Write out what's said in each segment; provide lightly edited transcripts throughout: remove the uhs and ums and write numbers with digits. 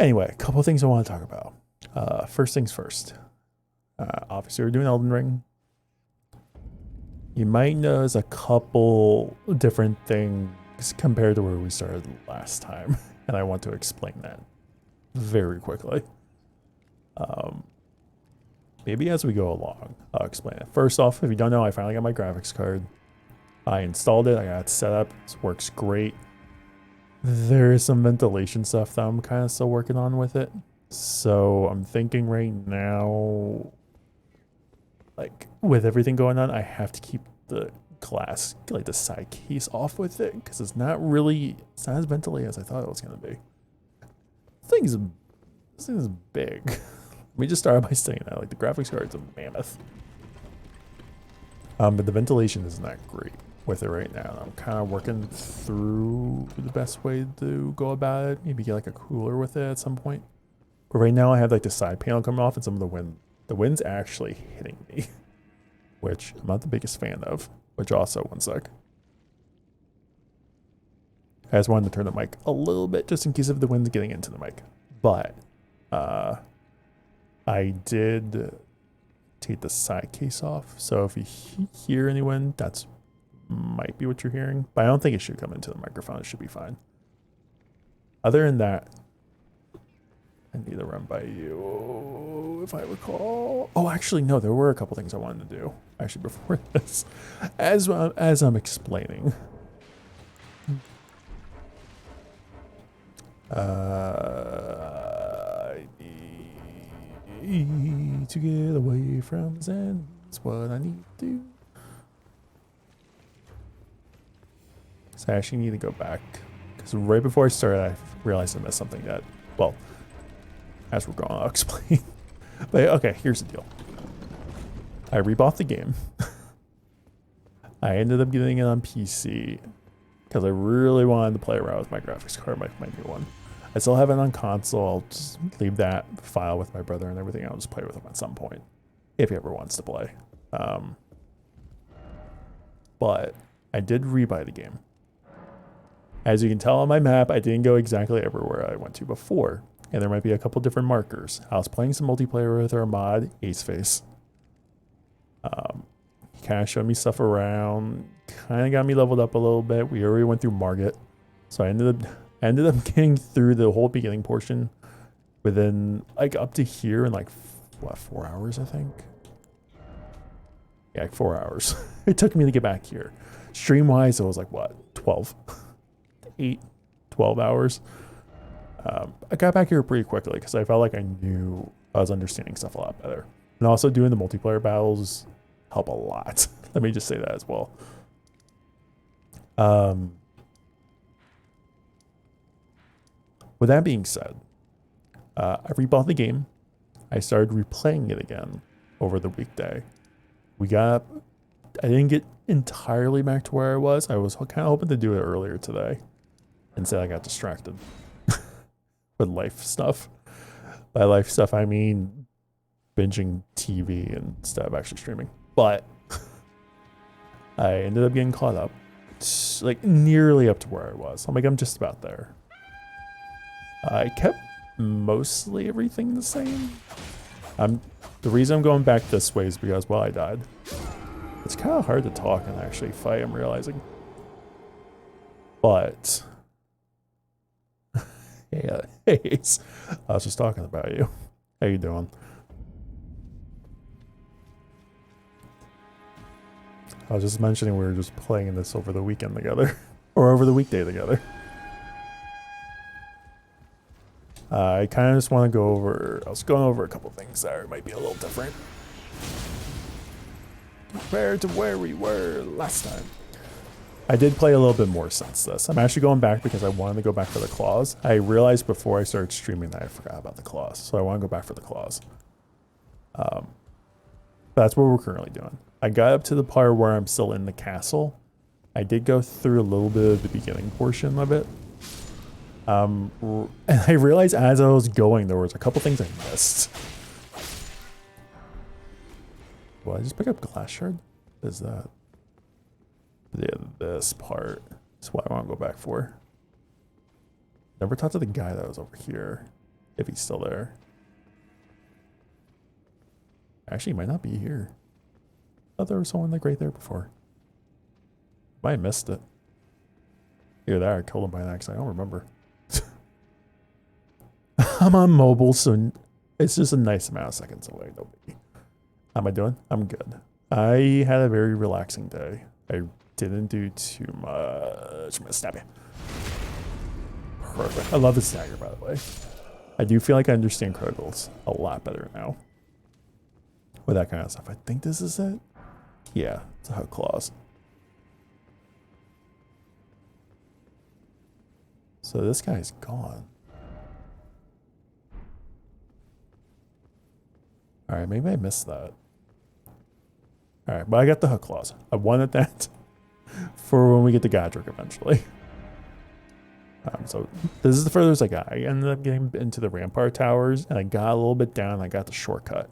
Anyway, a couple of things I want to talk about. First things first. Obviously, we're doing Elden Ring. You might notice a couple different things compared to where we started last time, and I want to explain that very quickly. Maybe as we go along, I'll explain it. First off, if you don't know, I finally got my graphics card. I installed it, I got it set up, it works great. There is some ventilation stuff that I'm kind of still working on with it. So I'm thinking right now, like with everything going on, I have to keep the glass, like the side case off with it because it's not as ventilated as I thought it was going to be. This thing is big. Let me just start by saying that, like the graphics card's a mammoth. But the ventilation isn't that great with it right now. I'm kind of working through the best way to go about it. Maybe get like a cooler with it at some point. But right now I have like the side panel coming off and some of the wind's actually hitting me, which I'm not the biggest fan of, which also, one sec. I just wanted to turn the mic a little bit just in case if the wind's getting into the mic. But I did take the side case off. So if you hear any wind, that's might be what you're hearing. But I don't think it should come into the microphone. It should be fine. Other than that, I need to run by you if I recall. Oh, actually, no, there were a couple things I wanted to do. Actually, before this, as I'm explaining. I need to get away from Zen. That's what I need to do. So I actually need to go back. Because right before I started, I realized I missed something that, well, as we're going, I'll explain. But okay, here's the deal. I rebought the game. I ended up getting it on PC because I really wanted to play around with my graphics card, my new one. I still have it on console. I'll just leave that file with my brother and everything. I'll just play with him at some point if he ever wants to play. But I did rebuy the game. As you can tell on my map, I didn't go exactly everywhere I went to before. And there might be a couple different markers. I was playing some multiplayer with our mod, Aceface. He kind of showed me stuff around, kind of got me leveled up a little bit. We already went through Margit. So I ended up getting through the whole beginning portion within, like, up to here in, like, what, 4 hours, I think? Yeah, like 4 hours. It took me to get back here. Stream-wise, it was, like, what, 12? 8, 12 hours. I got back here pretty quickly because I felt like I knew I was understanding stuff a lot better. And also doing the multiplayer battles help a lot. Let me just say that as well. With that being said, I rebought the game. I started replaying it again over the weekday. I didn't get entirely back to where I was. I was kind of hoping to do it earlier today. Instead, I got distracted with life stuff. By life stuff, I mean binging TV instead of actually streaming. But I ended up getting caught up, like nearly up to where I was. I'm just about there. I kept mostly everything the same. The reason I'm going back this way is because, well, I died. It's kind of hard to talk and actually fight, I'm realizing. But hey, Ace, I was just talking about you. How you doing? I was just mentioning we were just playing this over the weekend together. Or over the weekday together. I kind of just want to go over, I was going over a couple things that might be a little different compared to where we were last time. I did play a little bit more since this. I'm actually going back because I wanted to go back for the claws. I realized before I started streaming that I forgot about the claws, so I want to go back for the claws. That's what we're currently doing. I got up to the part where I'm still in the castle. I did go through a little bit of the beginning portion of it. And I realized as I was going, there was a couple things I missed. Well, I just pick up glass shard? Is that? Yeah, this part is what I want to go back for. Never talked to the guy that was over here. if he's still there. Actually, he might not be here. I thought there was someone like right there before. Might have missed it. Either that or I killed him by an accident. I don't remember. I'm on mobile, so it's just a nice amount of seconds away. Nobody. How am I doing? I'm good. I had a very relaxing day. I didn't do too much. I'm gonna stab you. Perfect. I love the stagger, by the way. I do feel like I understand criticals a lot better now. With that kind of stuff. I think this is it. Yeah, it's a hook clause. So this guy's gone. Alright, maybe I missed that. Alright, but I got the hook clause. I wanted that for when we get to Godric eventually. So this is the furthest I got. I ended up getting into the Rampart Towers, and I got a little bit down, and I got the shortcut.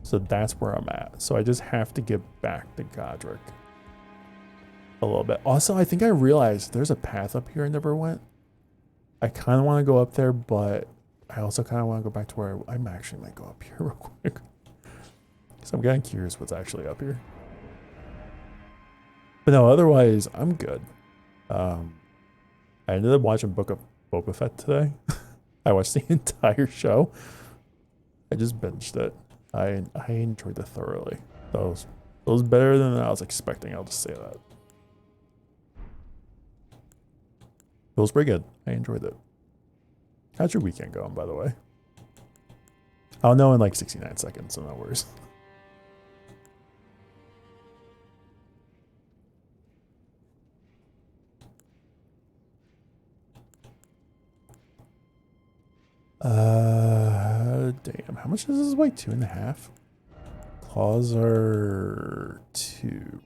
So that's where I'm at. So I just have to get back to Godric a little bit. Also, I think I realized there's a path up here I never went. I kind of want to go up there, but I also kind of want to go back to where I'm actually might go up here real quick. So I'm getting curious what's actually up here. But no, otherwise, I'm good. I ended up watching Book of Boba Fett today. I watched the entire show. I just binged it. I enjoyed it thoroughly. It was better than I was expecting. I'll just say that. It was pretty good. I enjoyed it. How's your weekend going, by the way? I'll know in like 69 seconds, so no worries. Damn. How much does this weigh? 2.5? Claws are 2.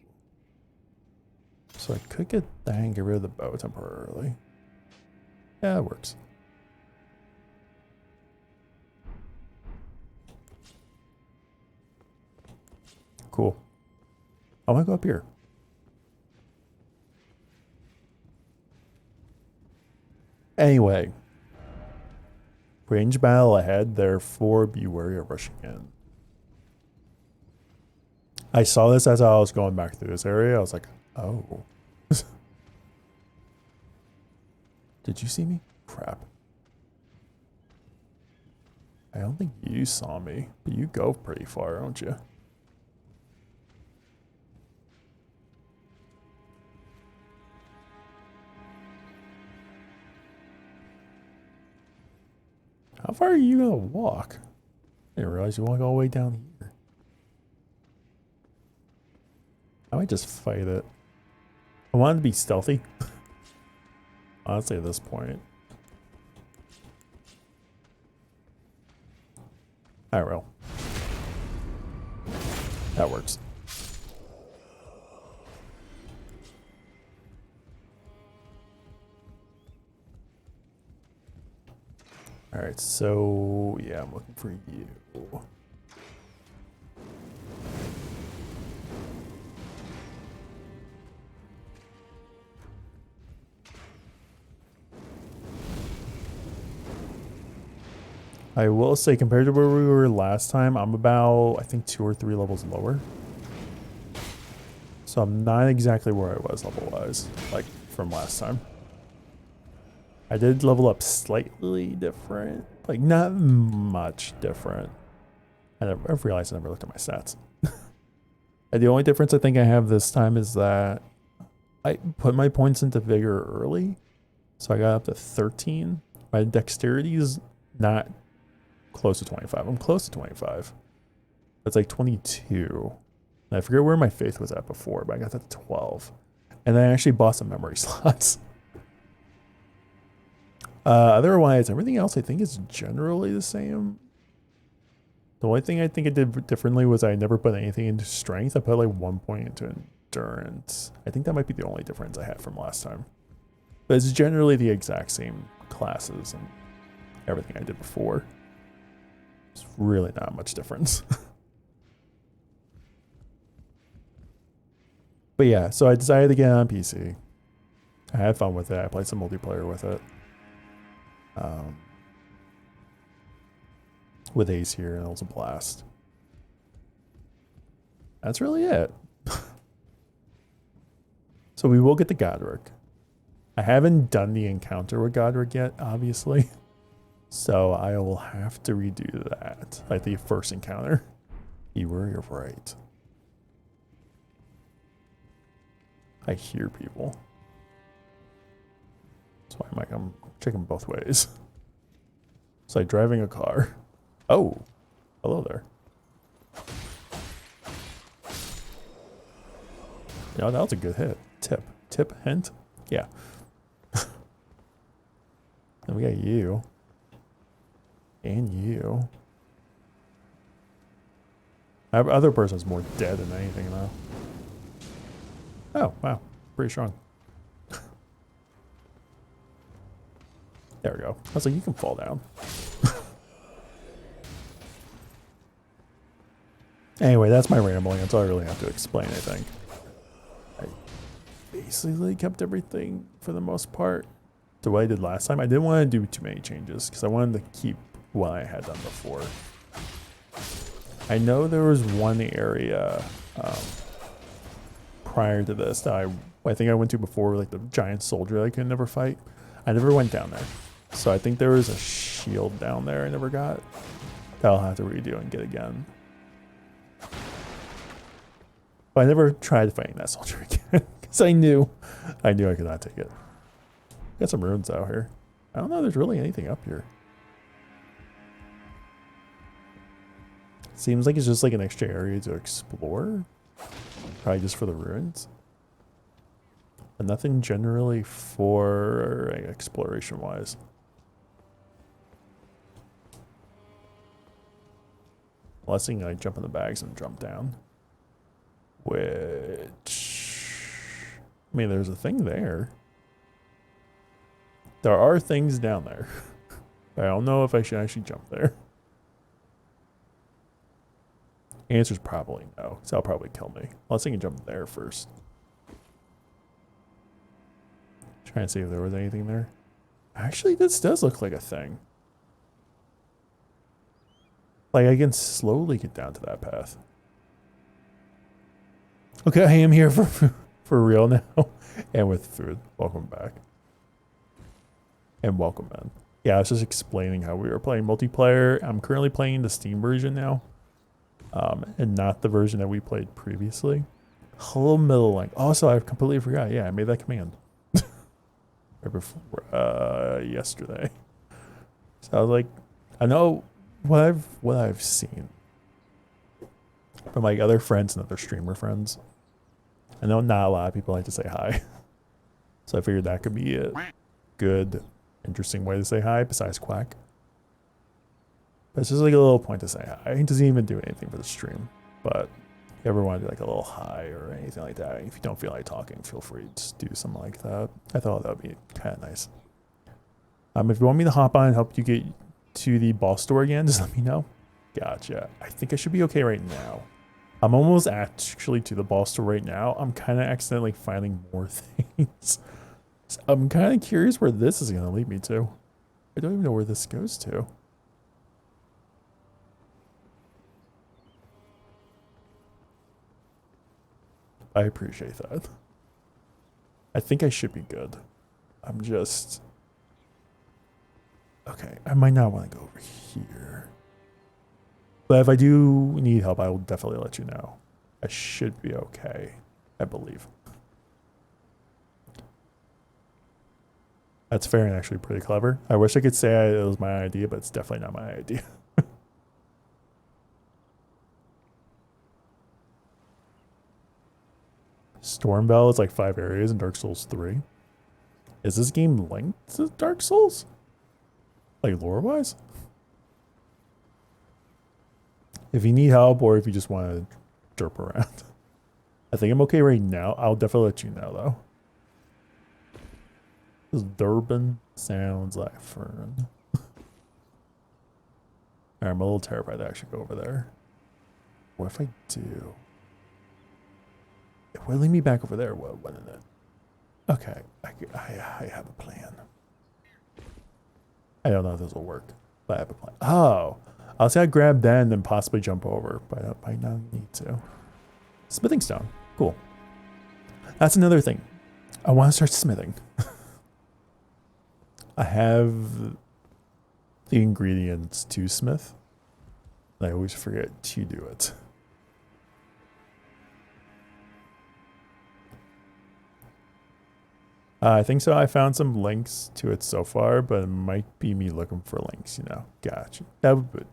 So I could get that and get rid of the bow temporarily. Yeah, it works. Cool. I want to go up here. Anyway. Range battle ahead, therefore be wary of rushing in. I saw this as I was going back through this area. I was like, oh. Did you see me? Crap. I don't think you saw me, but you go pretty far, don't you? How far are you gonna walk? I didn't realize you walk all the way down here. I might just fight it. I wanted to be stealthy. Honestly, at this point. I will. That works. Alright, so yeah, I'm looking for you. I will say, compared to where we were last time, I'm about, I think, 2 or 3 levels lower. So I'm not exactly where I was level-wise, like, from last time. I did level up slightly different, like, not much different. I've realized I never looked at my stats. And the only difference I think I have this time is that I put my points into Vigor early, so I got up to 13. My dexterity is not close to 25. I'm close to 25. It's like 22. And I forget where my faith was at before, but I got that to 12. And then I actually bought some memory slots. Otherwise, everything else I think is generally the same. The only thing I think I did differently was I never put anything into strength. I put like 1 point into endurance. I think that might be the only difference I had from last time. But it's generally the exact same classes and everything I did before. It's really not much difference. But yeah, so I decided to get it on PC. I had fun with it. I played some multiplayer with it. with Ace here, and it was a blast. That's really it. So we will get the Godric. I haven't done the encounter with Godric yet, obviously. So I will have to redo that, like the first encounter. You're right. I hear people. So I'm checking both ways. It's like driving a car. Oh, hello there. Yeah, that was a good hit. Tip, hint? Yeah. Then we got you. And you. Our other person's more dead than anything, though. Oh, wow. Pretty strong. There we go. I was like, you can fall down. Anyway, that's my rambling. That's all I really have to explain, I think. I basically kept everything for the most part to what I did last time. I didn't want to do too many changes because I wanted to keep what I had done before. I know there was one area prior to this that I think I went to before, like the giant soldier that I could never fight. I never went down there. So I think there was a shield down there I never got that I'll have to redo and get again. But I never tried fighting that soldier again because I knew I could not take it. Got some ruins out here. I don't know if there's really anything up here. Seems like it's just like an extra area to explore. Probably just for the ruins. But nothing generally for exploration wise. Unless you can like jump in the bags and jump down. Which, I mean, there's a thing there. There are things down there. I don't know if I should actually jump there. Answer's probably no, because that'll probably kill me. Unless I can jump there first. Trying to see if there was anything there. Actually, this does look like a thing. Like, I can slowly get down to that path. Okay, I am here for real now. And with food. Welcome back. And welcome in. Yeah, I was just explaining how we were playing multiplayer. I'm currently playing the Steam version now. And not the version that we played previously. Hello, middle link. Also, I completely forgot. Yeah, I made that command. Right before, yesterday. So I was like, I know what I've seen from like other friends and other streamer friends. I know not a lot of people like to say hi. So I figured that could be a good, interesting way to say hi besides quack. But it's just like a little point to say hi. It doesn't even do anything for the stream. But if you ever want to do like a little hi or anything like that, if you don't feel like talking, feel free to just do something like that. I thought that would be kind of nice. If you want me to hop on and help you get to the boss store again, just let me know. Gotcha. I think I should be okay right now. I'm almost actually to the boss store right now. I'm kind of accidentally finding more things. So I'm kind of curious where this is going to lead me to. I don't even know where this goes to. I appreciate that. I think I should be good. I'm just... Okay, I might not want to go over here. But if I do need help, I will definitely let you know. I should be okay, I believe. That's fair and actually pretty clever. I wish I could say it was my idea, but it's definitely not my idea. Stormveil is like 5 areas in Dark Souls 3. Is this game linked to Dark Souls? Like lore-wise? If you need help or if you just want to derp around. I think I'm okay right now. I'll definitely let you know though. This Durban sounds like fun. I'm a little terrified to actually go over there. What if I do? It will lead me back over there, wouldn't it? Okay, I have a plan. I don't know if this will work, but I have a plan. Oh, I'll say I grab that and then possibly jump over, but I might not need to. Smithing stone. Cool. That's another thing. I want to start smithing. I have the ingredients to smith. I always forget to do it. I think so. I found some links to it so far, but it might be me looking for links, you know. Gotcha. That would,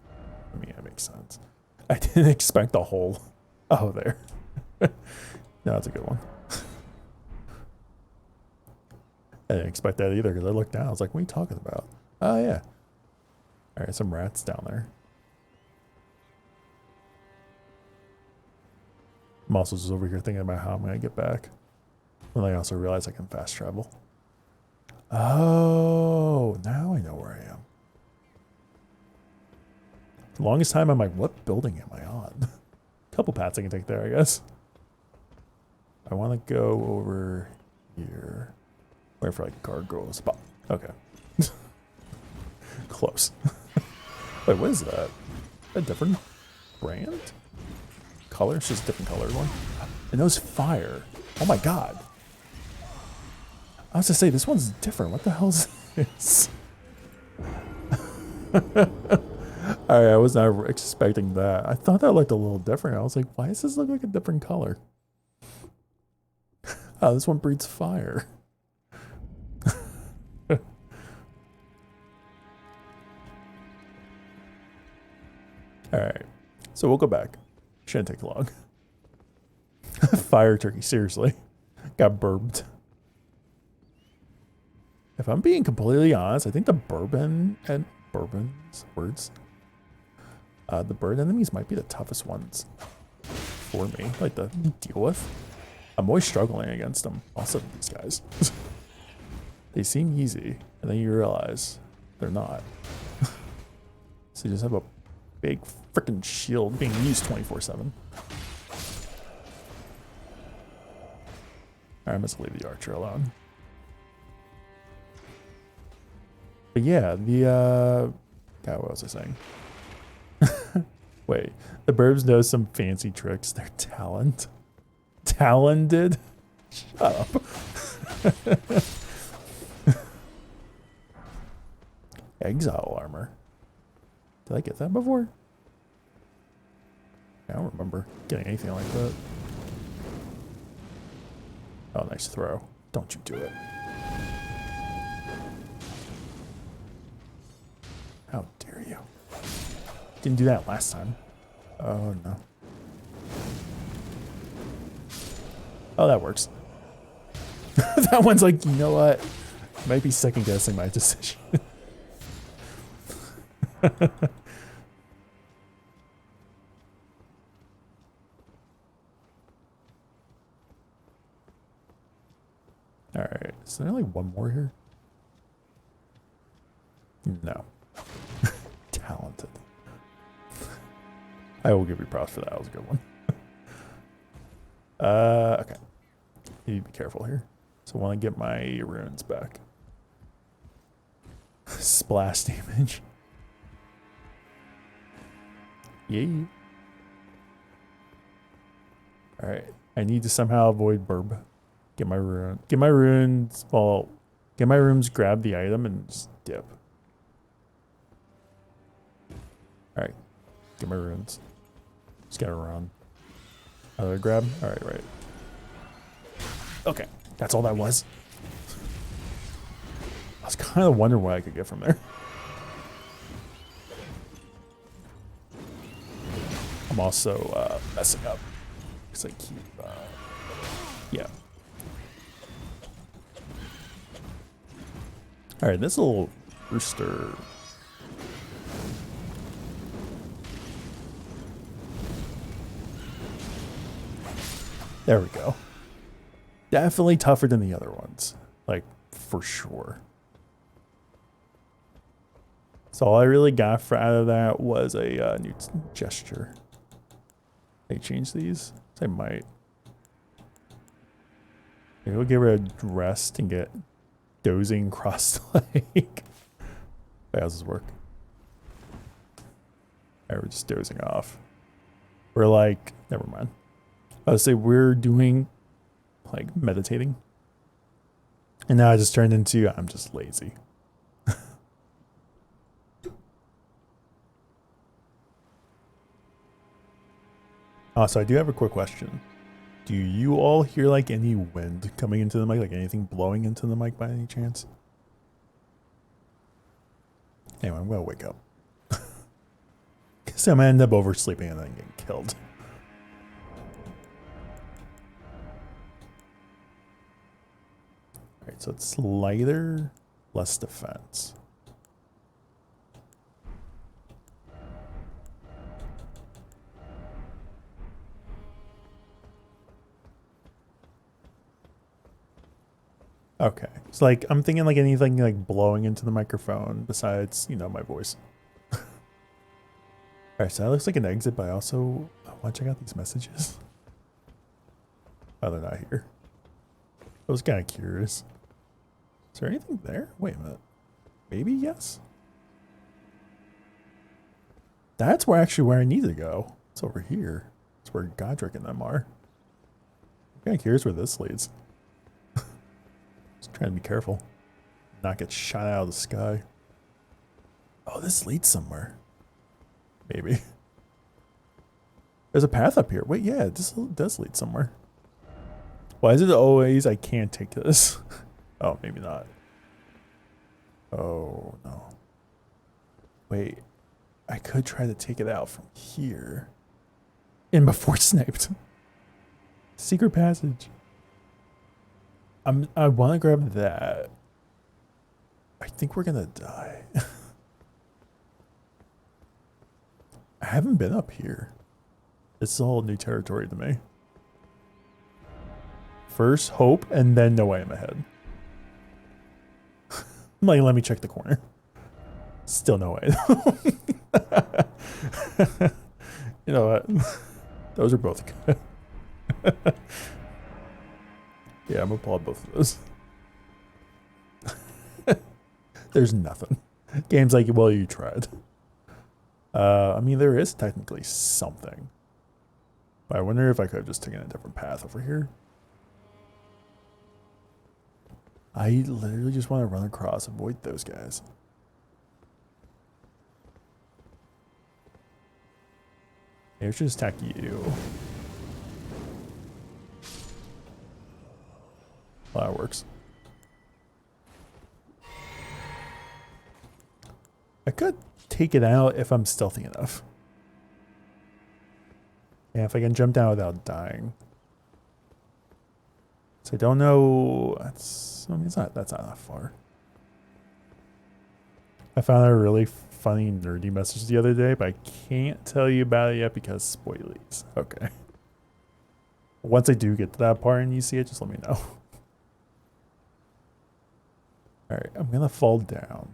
I mean, that makes sense. I didn't expect a hole. Oh, there. No, that's a good one. I didn't expect that either because I looked down. I was like, what are you talking about? Oh, yeah. All right, some rats down there. I'm also just over here thinking about how I'm going to get back. Well, I also realize I can fast travel. Oh, now I know where I am. The longest time I'm like, what building am I on? Couple paths I can take there, I guess. I want to go over here. Wait for like gargoyle spot. Okay. Close. Wait, what is that? A different brand? Color? It's just a different colored one. And those fire. Oh my god. I was to say, this one's different. What the hell is this? Alright, I was not expecting that. I thought that looked a little different. I was like, why does this look like a different color? Oh, this one breathes fire. Alright, so we'll go back. Shouldn't take long. Fire turkey, seriously. Got burped. If I'm being completely honest, I think the bourbon's words. The bird enemies might be the toughest ones for me, like to deal with. I'm always struggling against them. Also, these guys. They seem easy, and then you realize they're not. So you just have a big freaking shield being used 24/7. I must leave the archer alone. But yeah, the God, what was I saying? Wait, the burbs know some fancy tricks. They're talented. Shut up. Exile armor. Did I get that before? I don't remember getting anything like that. Oh, nice throw. Don't you do it. How dare you? Didn't do that last time. Oh, no. Oh, that works. That one's like, you know what? Might be second guessing my decision. Alright, is there like one more here? No. Talented. I will give you props for that. That was a good one. Okay. You need to be careful here. So I want to get my runes back. Splash damage. Yay. Alright. I need to somehow avoid burb. Get my runes, well, get my runes, grab the item, and just dip. Alright. Get my runes. Just gotta run. Other grab? Alright, right. Okay. That's all that was. I was kind of wondering what I could get from there. I'm also messing up. Because I keep, yeah. Alright, this little rooster. There we go. Definitely tougher than the other ones. Like, for sure. So all I really got out of that was a new gesture. They changed these? They might. Maybe we'll get rid of rest and get dozing cross-leg. Wait, how does this work? We're just dozing off. We're like, never mind. I would say we're doing like meditating. And now I just turned into, I'm just lazy. So I do have a quick question. Do you all hear like any wind coming into the mic? Like anything blowing into the mic by any chance? Anyway, I'm gonna wake up. Because I'm gonna end up oversleeping and then getting killed. Alright, so it's lighter, less defense. Okay. It's like, I'm thinking like anything like blowing into the microphone besides, you know, my voice. Alright, so that looks like an exit, but I also want to check out these messages. Oh, they're not here. I was kind of curious. Is there anything there? Wait a minute. Maybe yes? That's where I need to go. It's over here. It's where Godric and them are. I'm kind of curious where this leads. Just trying to be careful. Not get shot out of the sky. Oh, this leads somewhere. Maybe. There's a path up here. Wait, yeah, this does lead somewhere. Why is it always I can't take this? Oh, maybe not. Oh, no. Wait. I could try to take it out from here. And before sniped. Secret passage. I want to grab that. I think we're gonna die. I haven't been up here. This is all new territory to me. First hope and then no way I'm ahead. Like, let me check the corner. Still no way. You know what? Those are both good. Yeah, I'm gonna applaud both of those. There's nothing. Game's like, well, you tried. I mean, there is technically something. But I wonder if I could have just taken a different path over here. I literally just want to run across, avoid those guys. Maybe I should just attack you. Well, that works. I could take it out if I'm stealthy enough. Yeah, if I can jump down without dying. So I don't know. That's, I mean, that's not that far. I found a really funny nerdy message the other day, but I can't tell you about it yet because spoilies. Okay. Once I do get to that part and you see it, just let me know. Alright, I'm gonna fall down.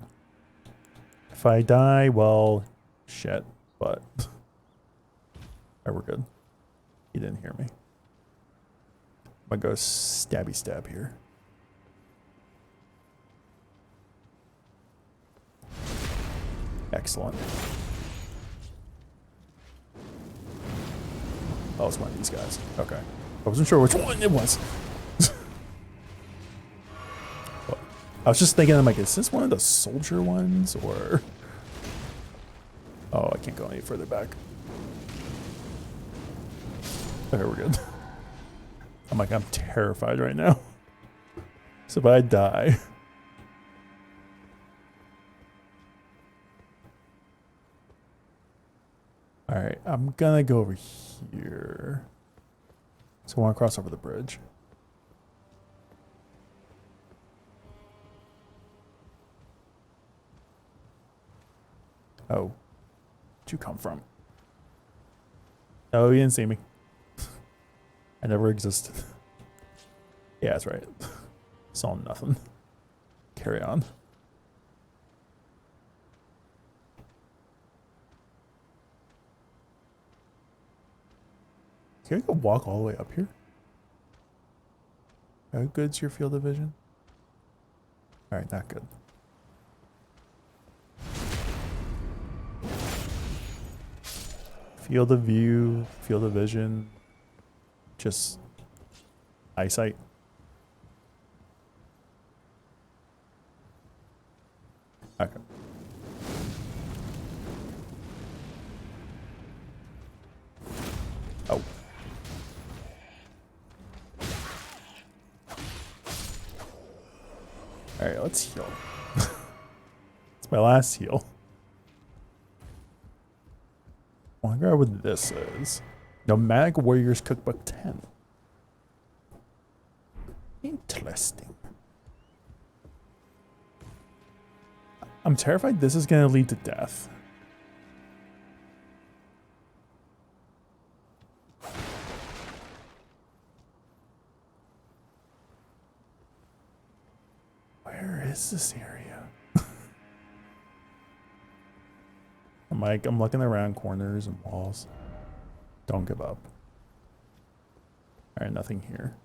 If I die, well, shit, but... Alright, we're good. He didn't hear me. I'm gonna go stabby stab here. Excellent. Oh, it's one of these guys. Okay. I wasn't sure which one it was. I was just thinking, I'm like, is this one of the soldier ones, or... Oh, I can't go any further back. Okay, we're good. I'm like, I'm terrified right now. So if I die... Alright, I'm gonna go over here. So I want to cross over the bridge. Oh. Where'd you come from? Oh, you didn't see me. I never existed. Yeah, that's right. Saw nothing. Carry on. Can I go walk all the way up here? How good's your field of vision? Alright, not good. Field of view, field of vision, just eyesight. Okay. Oh. Alright, let's heal. It's my last heal. I wonder what this is. Nomadic Warriors Cookbook 10. Interesting. I'm terrified this is going to lead to death. Where is this area? I'm looking around corners and walls. Don't give up. Alright, nothing here.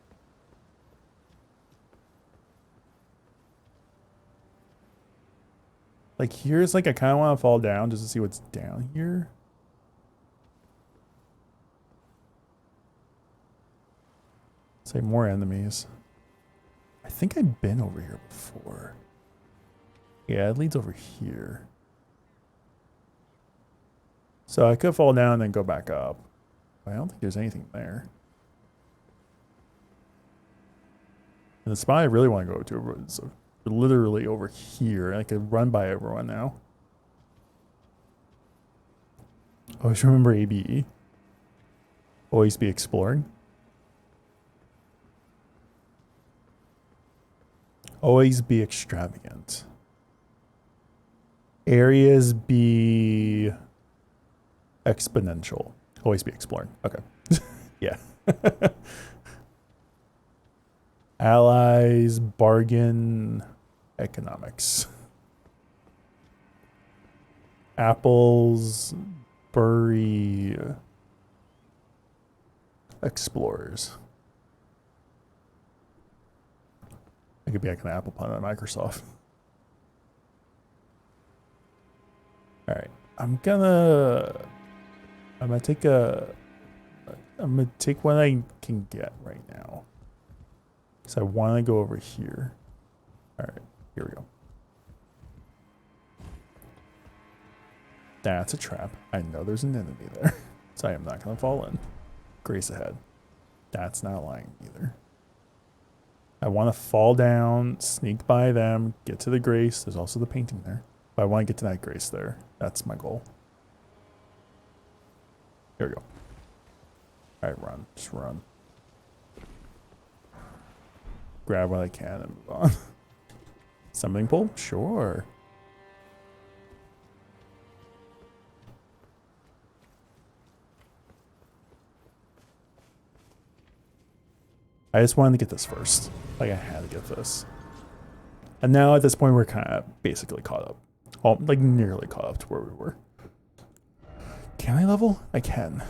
Like here's like I kind of want to fall down just to see what's down here. Say more enemies. I think I've been over here before. Yeah, it leads over here. So I could fall down and then go back up. But I don't think there's anything there. And the spot I really want to go to is literally over here. I could run by everyone now. Always remember ABE. Always be exploring. Always be extravagant. Areas be exponential. Always be exploring. Okay. Yeah. Allies, bargain, economics. Apples, bury, explorers. I could be like an apple pun on Microsoft. All right, I'm gonna take what I can get right now. So I want to go over here. All right, here we go. That's a trap. I know there's an enemy there, so I am not gonna fall in. Grace ahead. That's not lying either. I want to fall down, sneak by them, get to the grace. There's also the painting there. But I want to get to that grace there. That's my goal. Here we go. All right, run. Just run. Grab what I can and move on. Summoning pole? Sure. I just wanted to get this first. Like, I had to get this. And now at this point, we're kind of basically caught up. Oh, like nearly caught up to where we were. Can I level? I can.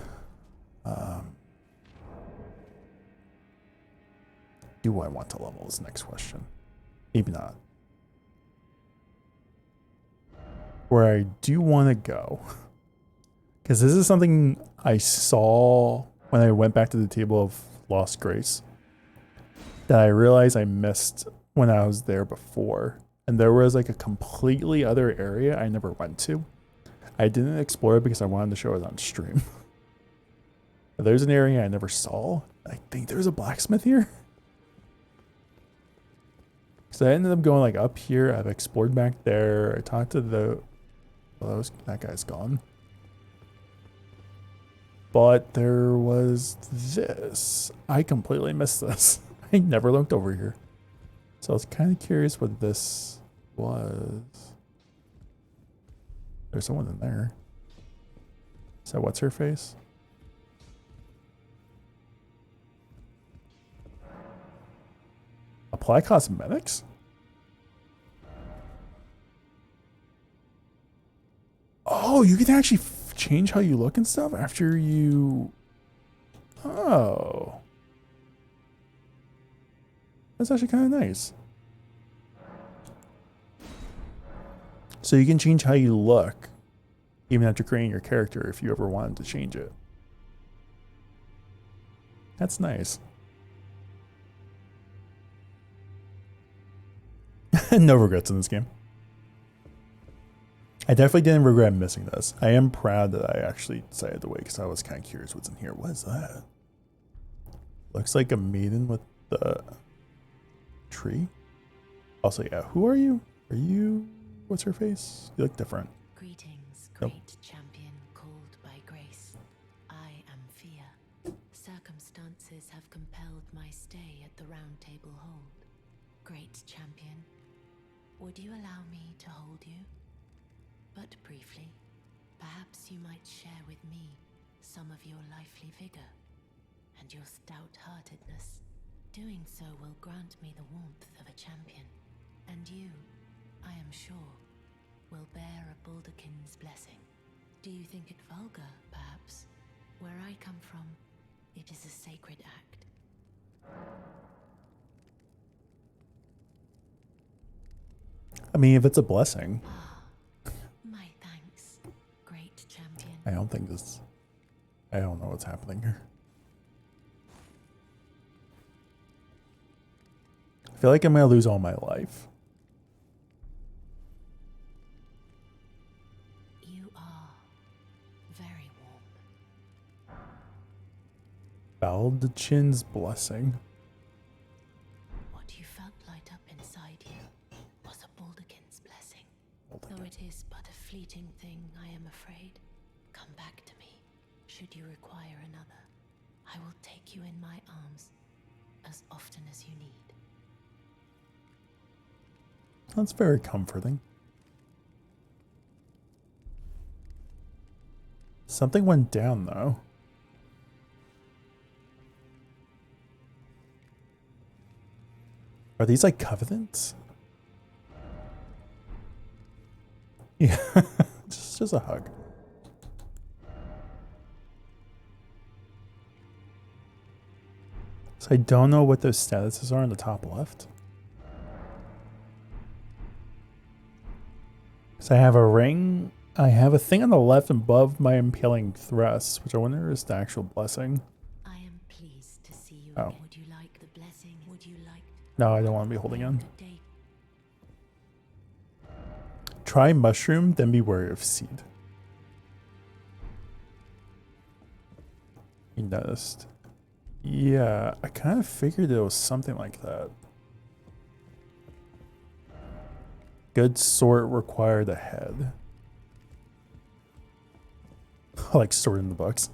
Do I want to level is the next question. Maybe not. Where I do want to go, because this is something I saw when I went back to the table of Lost Grace that I realized I missed when I was there before. And there was like a completely other area I never went to. I didn't explore it because I wanted to show it on stream. But there's an area I never saw. I think there's a blacksmith here. So I ended up going like up here. I've explored back there. I talked to that guy's gone. But there was this. I completely missed this. I never looked over here. So I was kind of curious what this was. There's someone in there. So what's her face? Apply cosmetics? Oh, you can actually change how you look and stuff after you... Oh. That's actually kind of nice. So you can change how you look even after creating your character if you ever wanted to change it. That's nice. No regrets in this game. I definitely didn't regret missing this. I am proud that I actually decided to wait because I was kind of curious what's in here. What is that? Looks like a maiden with the tree. Also, yeah, who are you? Are you... What's her face? You look different. Greetings, great champion called by grace. I am Fear. Circumstances have compelled my stay at the Round Table Hold. Great champion, would you allow me to hold you? But briefly, perhaps you might share with me some of your lively vigor and your stout-heartedness. Doing so will grant me the warmth of a champion, and you, I am sure, will bear a Baldakin's blessing. Do you think it vulgar, perhaps? Where I come from, it is a sacred act. I mean, if it's a blessing. My thanks, great champion. I don't think this... I don't know what's happening here. I feel like I'm gonna lose all my life. You are very warm. Baldachin's blessing. What you felt light up inside you was a Baldakin's blessing. Though it is but a fleeting thing, I am afraid. Come back to me. Should you require another, I will take you in my arms as often as you need. That's very comforting. Something went down, though. Are these like covenants? Yeah, just a hug. So I don't know what those statuses are in the top left. So I have a ring. I have a thing on the left above my impaling thrust, which I wonder is the actual blessing. I am pleased to see you. Oh. Would you like the blessing? Would you like... No, I don't want to be holding on. Try mushroom, then be wary of seed. You noticed. Yeah, I kind of figured it was something like that. Good sort required a head. Like sort in the books.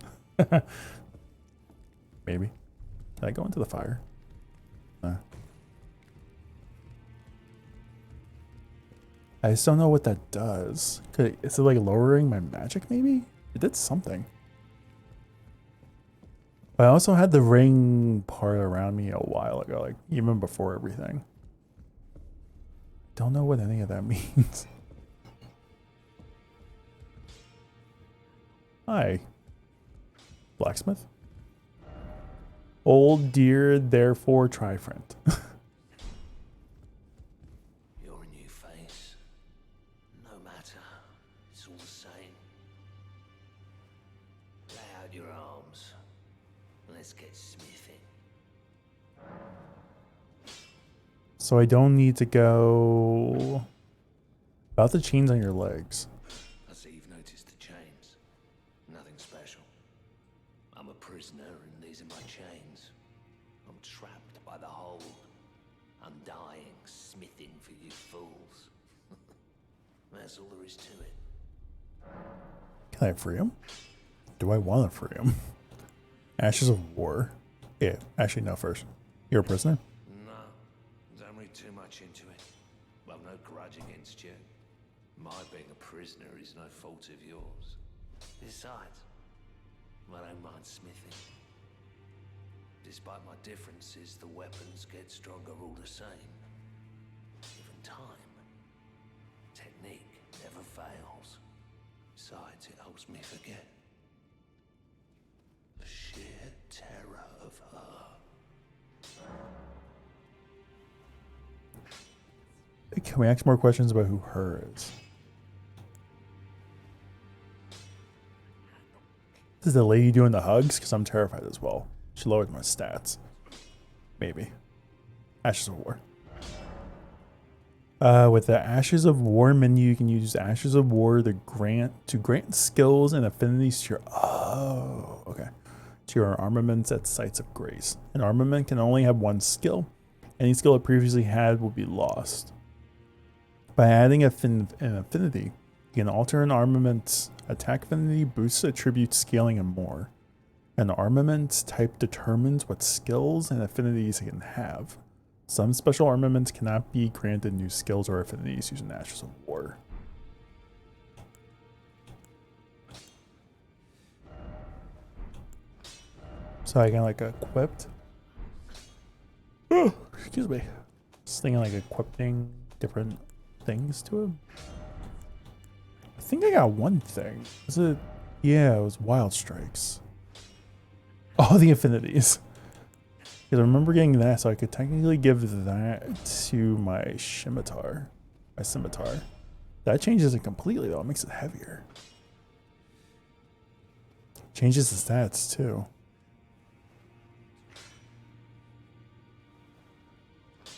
Maybe. Did I go into the fire? Nah. I just don't know what that does. Is it like lowering my magic maybe? It did something. But I also had the ring part around me a while ago, like even before everything. Don't know what any of that means. Hi. Blacksmith. Old dear, therefore try friend. You're a new face. No matter, it's all the same. Lay out your arms. Let's get smithing. So I don't need to go about the chains on your legs. I see you've noticed the chains. Nothing special. I'm a prisoner and these are my chains. I'm trapped by the hold. Undying, smithing for you fools. That's all there is to it. Can I free him? Do I want to free him? Ashes of War. Yeah, actually no first. You're a prisoner? No, don't read too much into it. I've no grudge against you. My being a prisoner is no fault of yours. Besides, I don't mind smithing. Despite my differences, the weapons get stronger all the same. Given time, technique never fails. Besides, it helps me forget the sheer terror of her. Can we ask more questions about who her is? Is the lady doing the hugs? Because I'm terrified as well. She lowered my stats. Maybe. Ashes of War. With the Ashes of War menu, you can use Ashes of War to grant skills and affinities to your to your armaments at sites of grace. An armament can only have one skill. Any skill it previously had will be lost. By adding an affinity, you can alter an armament's attack affinity, boosts attribute scaling, and more. An armament type determines what skills and affinities it can have. Some special armaments cannot be granted new skills or affinities using Ashes of War. So I can like equipped. Oh, excuse me. Just thinking like equipping different things to him. I think I got one thing. Was it? Yeah, it was Wild Strikes. Oh, the affinities. Because I remember getting that, so I could technically give that to my scimitar. My scimitar. That changes it completely though. It makes it heavier. Changes the stats too.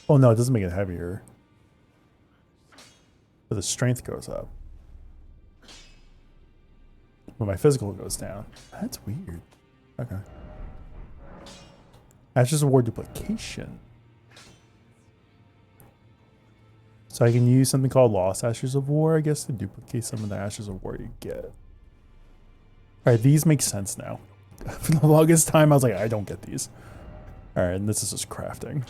Oh no, it doesn't make it heavier. But the strength goes up. But my physical goes down. That's weird. Okay. Ashes of War duplication. So I can use something called Lost Ashes of War, I guess, to duplicate some of the Ashes of War you get. Alright, these make sense now. For the longest time, I was like, I don't get these. Alright, and this is just crafting.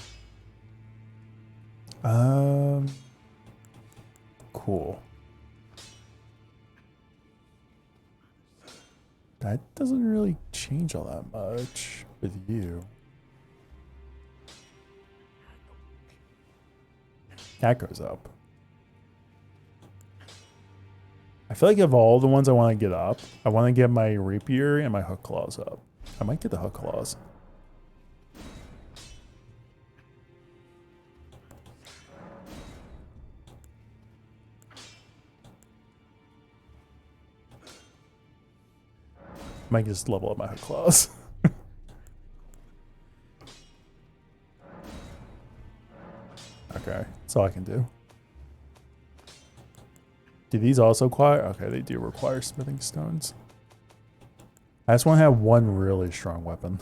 Cool. That doesn't really change all that much with you. That goes up. I feel like of all the ones I want to get up, I want to get my rapier and my hook claws up. I might get the hook claws. Might just level up my hook claws. Okay, that's all I can do. Do these also require? Okay, they do require smithing stones. I just want to have one really strong weapon.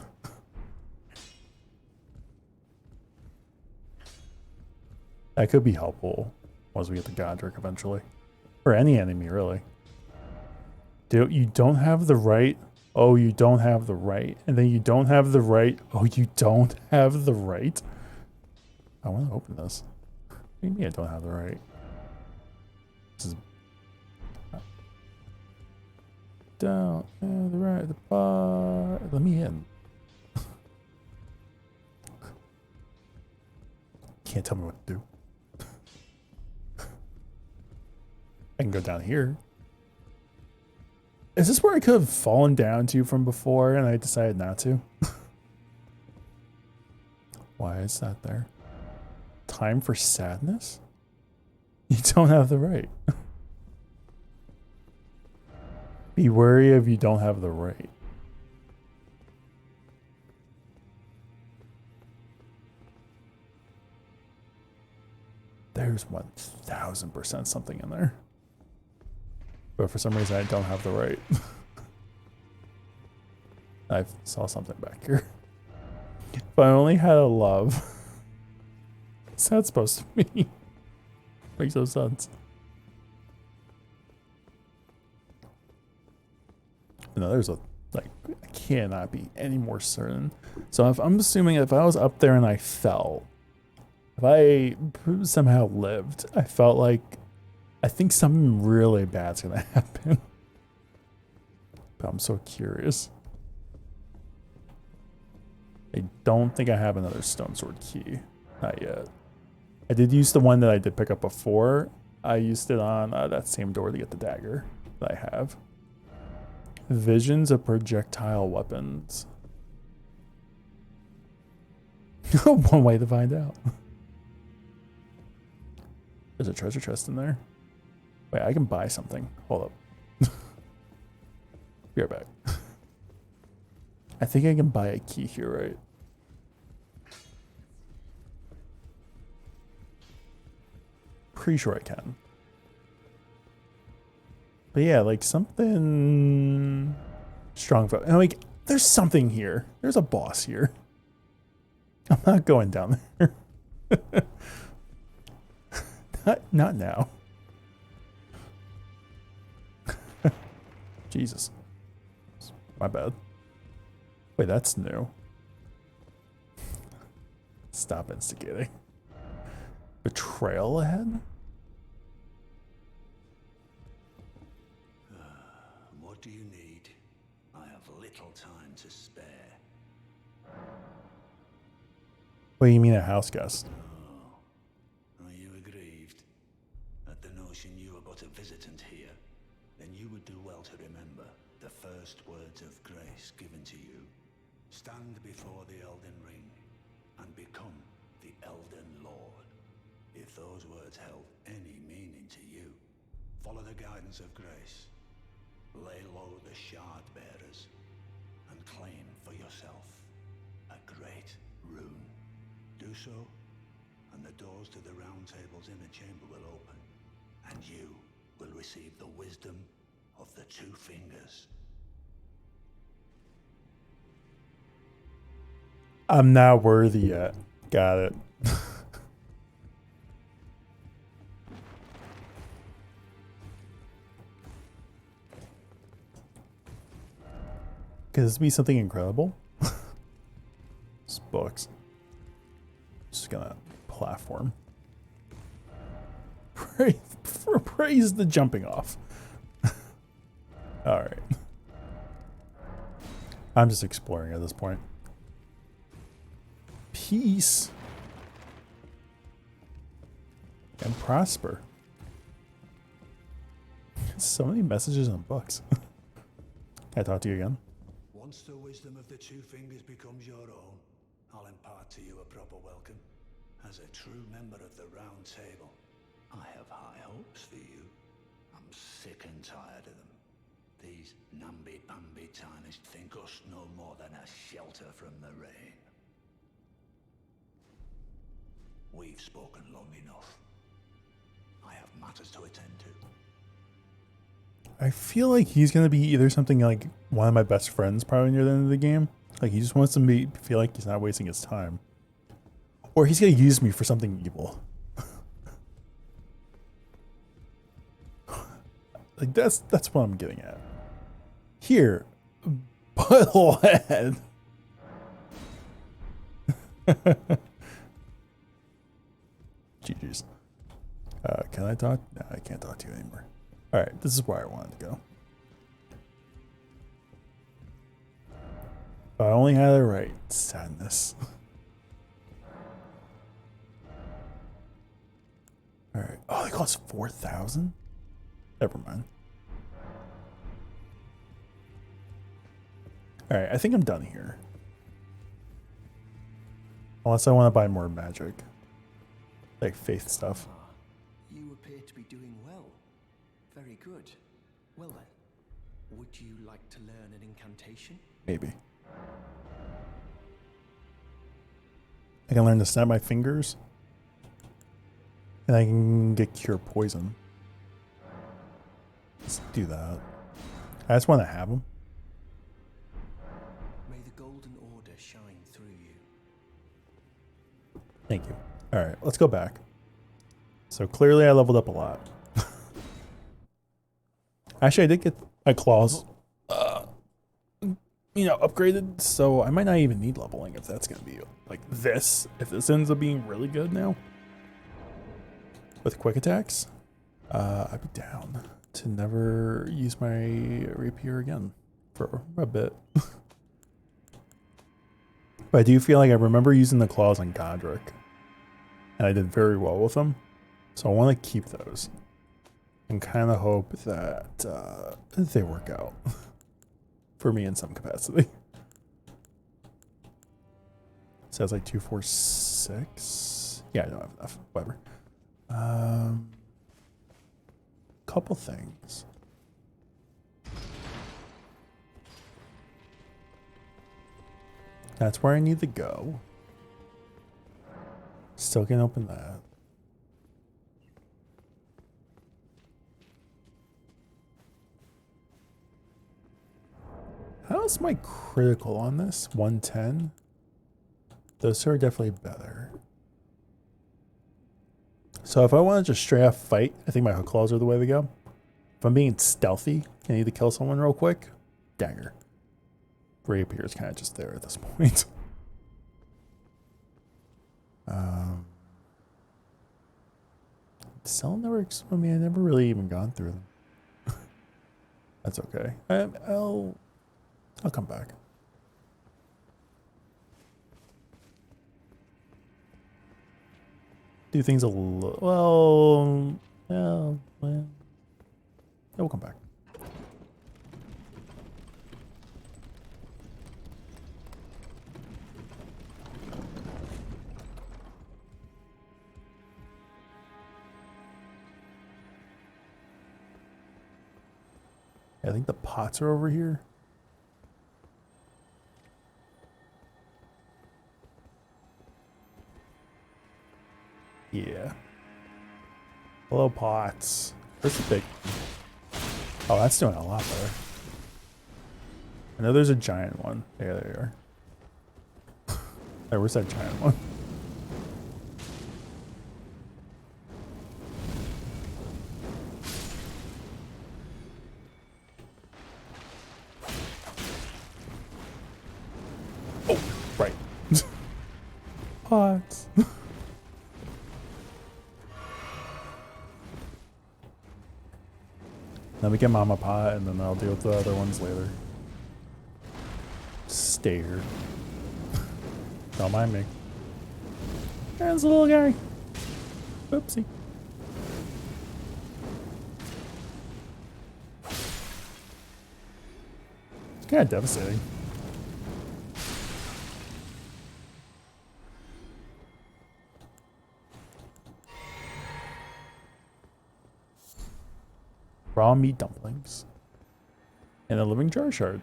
That could be helpful once we get to Godric eventually. Or any enemy, really. Dude, you don't have the right. Oh, you don't have the right. And then you don't have the right. Oh, you don't have the right. I want to open this. Maybe I don't have the right. This is... Don't have the right. The bar. Let me in. Can't tell me what to do. I can go down here. Is this where I could have fallen down to from before and I decided not to? Why is that there? Time for sadness? You don't have the right. Be wary if you don't have the right. There's 1000% something in there. But for some reason I don't have the right. I saw something back here. If I only had a love. What's that supposed to mean? Makes no sense. No, there's a, like, I cannot be any more certain. So if I'm assuming if I was up there and I fell, if I somehow lived, I felt like, I think something really bad's gonna happen. But I'm so curious. I don't think I have another stone sword key. Not yet. I did use the one that I did pick up before. I used it on that same door to get the dagger that I have. Visions of projectile weapons. One way to find out. There's a treasure chest in there. Wait, I can buy something. Hold up. Be right back. I think I can buy a key here, right? Pretty sure I can. But yeah, like something strong. And like, there's something here. There's a boss here. I'm not going down there. Not now. Jesus. My bad. Wait, that's new. Stop instigating. Betrayal ahead? What do you need? I have little time to spare. What do you mean a house guest? Oh, are you aggrieved at the notion you are but a visitant here? Then you would do well to remember the first words of grace given to you. Stand before the Elden Ring and become the Elden Lord. If those words held any meaning to you, follow the guidance of grace. Lay low the shard bearers and claim for yourself a great rune. Do so, and the doors to the round table's inner chamber will open, and you will receive the wisdom of the two fingers. I'm not worthy yet. Got it. Could this be something incredible? This books. Just gonna platform. Praise the jumping off. Alright. I'm just exploring at this point. Peace. And prosper. So many messages and books. Can I talk to you again? Once the wisdom of the two fingers becomes your own, I'll impart to you a proper welcome. As a true member of the Round Table, I have high hopes for you. I'm sick and tired of them. These namby-pamby tarnished think us no more than a shelter from the rain. We've spoken long enough. I have matters to attend to. I feel like he's gonna be either something like one of my best friends probably near the end of the game. Like he just wants to feel like he's not wasting his time. Or he's gonna use me for something evil. Like that's what I'm getting at. Here, Butthole. GG's. Can I talk? No, I can't talk to you anymore. Alright, this is where I wanted to go. If I only had it right. Sadness. Alright. Oh, they cost 4,000? Never mind. Alright, I think I'm done here. Unless I want to buy more magic. Like faith stuff. You appear to be doing well. Very good. Well then, would you like to learn an incantation? Maybe. I can learn to snap my fingers. And I can get cure poison. Let's do that. I just want to have them. May the golden order shine through you. Thank you. Alright, let's go back. So clearly I leveled up a lot. Actually, I did get my claws, upgraded. So I might not even need leveling if that's going to be like this. If this ends up being really good now. With quick attacks, I'd be down to never use my rapier again for a bit. But I do feel like I remember using the claws on Godric. And I did very well with them. So I want to keep those. And kind of hope that they work out. For me in some capacity. So it's like 2, 4, 6. Yeah, I don't have enough. Whatever. Couple things. That's where I need to go. Still can't open that. How's my critical on this? 110? Those two are definitely better. So if I want to just straight up fight, I think my hook claws are the way to go. If I'm being stealthy, I need to kill someone real quick. Dagger. Rapier is kind of just there at this point. Cell networks, I mean, I never really even gone through them. That's okay. I'll come back. Do things a little, well, yeah, we'll come back. I think the pots are over here. Yeah. Hello, pots. This is big. Oh, that's doing a lot better. I know there's a giant one. Yeah, there you are. Hey, where's that giant one? Oh, right. Pots. Then we get Mama Pot, and then I'll deal with the other ones later. Stay here. Don't mind me. There's a little guy. Oopsie. It's kind of devastating. Raw meat dumplings. And a living jar shard.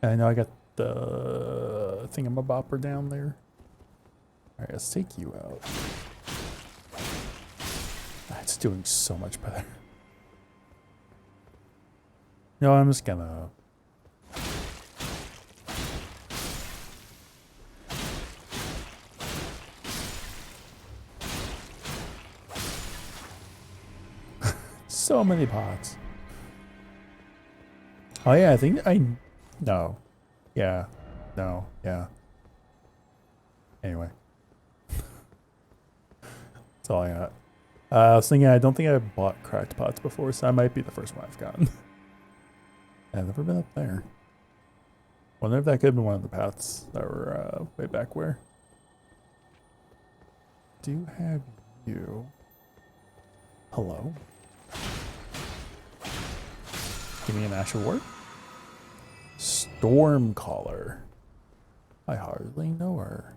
And I know I got the thingamabopper down there. Alright, let's take you out. That's doing so much better. No, I'm just gonna... So many pots. Oh yeah, I think no. Yeah. No. Yeah. Anyway. That's all I got. I was thinking, I don't think I've bought cracked pots before, so that might be the first one I've gotten. I've never been up there. Wonder if that could have been one of the paths that were way back where. Do have you. Hello? Give me an actual word. Stormcaller. I hardly know her.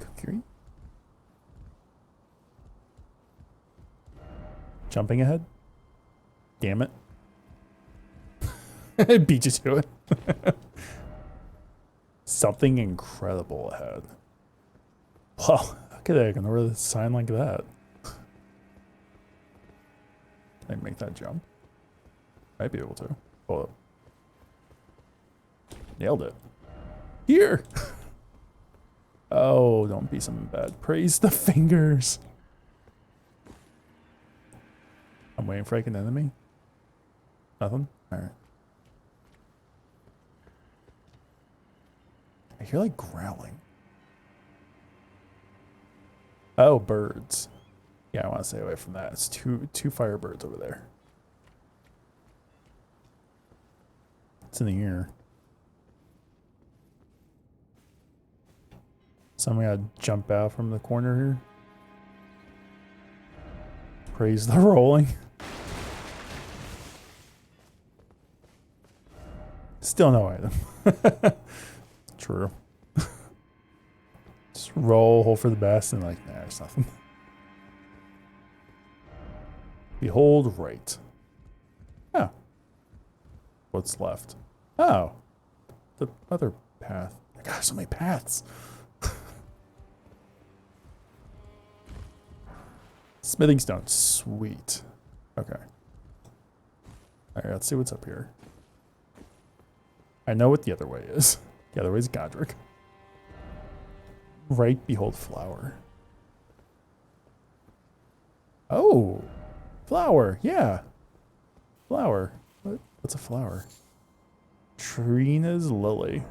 Cookery. Jumping ahead. Damn it. It beat you to it. Something incredible ahead. Well, how could I ignore the sign like that? Can I make that jump? Might be able to. Hold up. Nailed it. Here! Oh, don't be something bad. Praise the fingers. I'm waiting for like an enemy. Nothing? Alright. I hear like growling. Oh, birds. Yeah, I want to stay away from that. It's two firebirds over there. It's in the ear. Somebody gotta jump out from the corner here. Praise the rolling. Still no item. True. Just roll, hope for the best, and like, nah, there's nothing. Behold right. Oh. What's left? Oh. The other path. Gosh, so many paths. Smithing stone. Sweet. Okay. Alright, let's see what's up here. I know what the other way is. The other way is Godric. Right, behold flower. Oh! Flower, yeah. Flower. What's a flower? Trina's lily.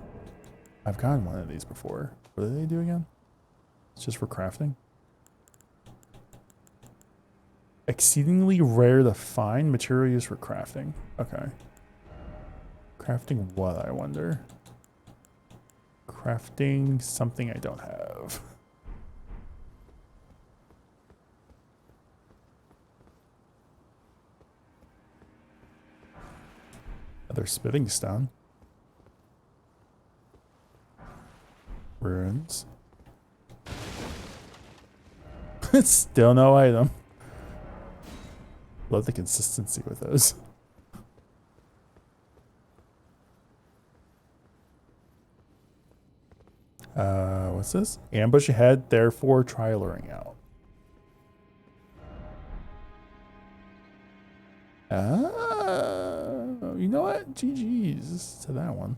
I've gotten one of these before. What do they do again? It's just for crafting. Exceedingly rare to find. Material used for crafting. Okay. Crafting what, I wonder? Crafting something I don't have. Another smithing stone. Runes. Still no item. Love the consistency with those. What's this? Ambush ahead, therefore try luring out. You know what? GG's to that one.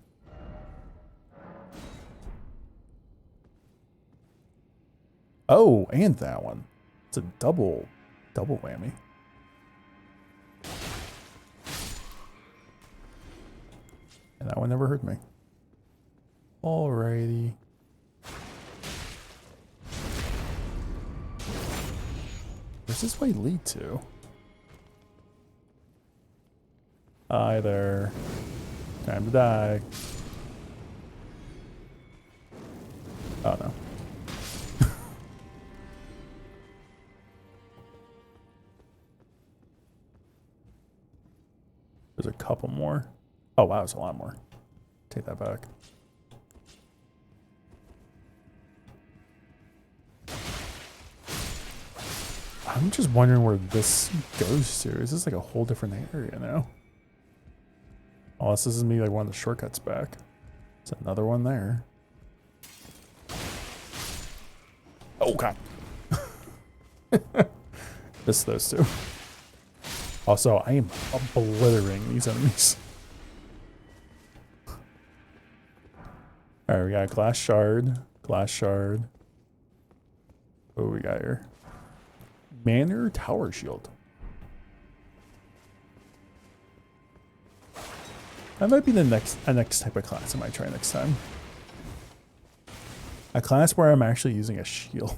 Oh, and that one. It's a double whammy. And that one never hurt me. Alrighty. Where's this way lead to? Hi there. Time to die. Oh no. There's a couple more. Oh wow, it's a lot more. Take that back. I'm just wondering where this goes to. Is this like a whole different area now? Unless this is me like one of the shortcuts back. There's another one there. Oh god. Missed those two. Also, I am obliterating these enemies. Alright, we got glass shard. Glass shard. What do we got here? Manor tower shield. That might be the next type of class I might try next time. A class where I'm actually using a shield.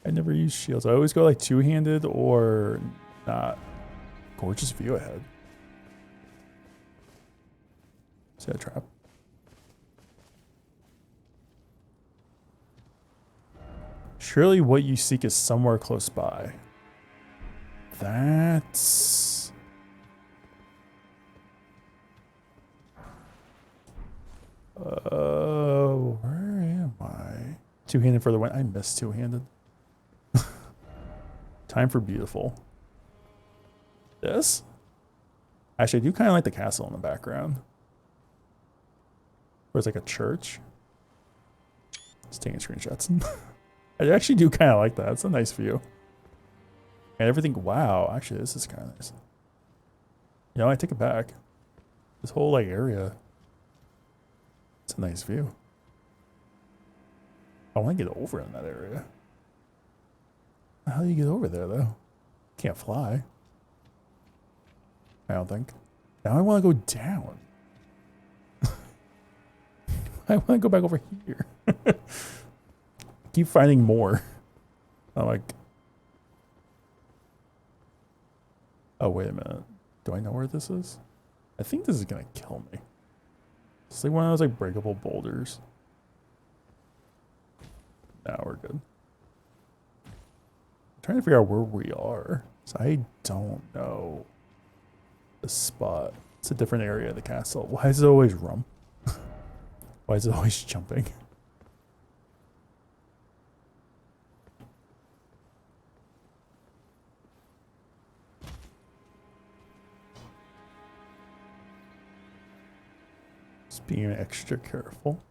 I never use shields. I always go like two-handed or not. Gorgeous view ahead. Is that a trap? Surely what you seek is somewhere close by. That's... Oh, where am I? Two-handed for the win. I missed two-handed. Time for beautiful. This? Actually, I do kind of like the castle in the background. Where it's like a church. Just taking screenshots. I actually do kind of like that. It's a nice view. And everything, wow, actually this is kind of nice. You know, I take it back. This whole like area. It's a nice view. I want to get over in that area. How do you get over there though? Can't fly. I don't think. Now I want to go down. I want to go back over here. Keep finding more. I'm like, oh wait a minute. Do I know where this is? I think this is gonna kill me. It's like one of those like breakable boulders. Now we're good. I'm trying to figure out where we are. So I don't know the spot. It's a different area of the castle. Why is it always rum? Why is it always jumping? Just being extra careful.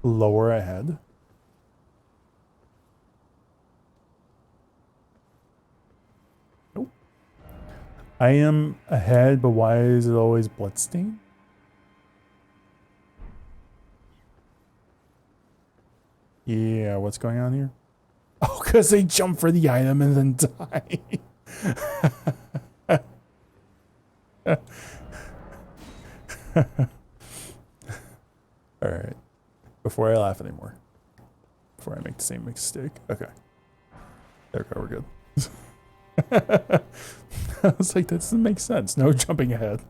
Lower ahead. Nope. I am ahead, but why is it always bloodstained? Yeah, what's going on here? Oh, because they jump for the item and then die. Alright. Before I laugh anymore. Before I make the same mistake. Okay. There we go, we're good. I was like, that doesn't make sense. No jumping ahead.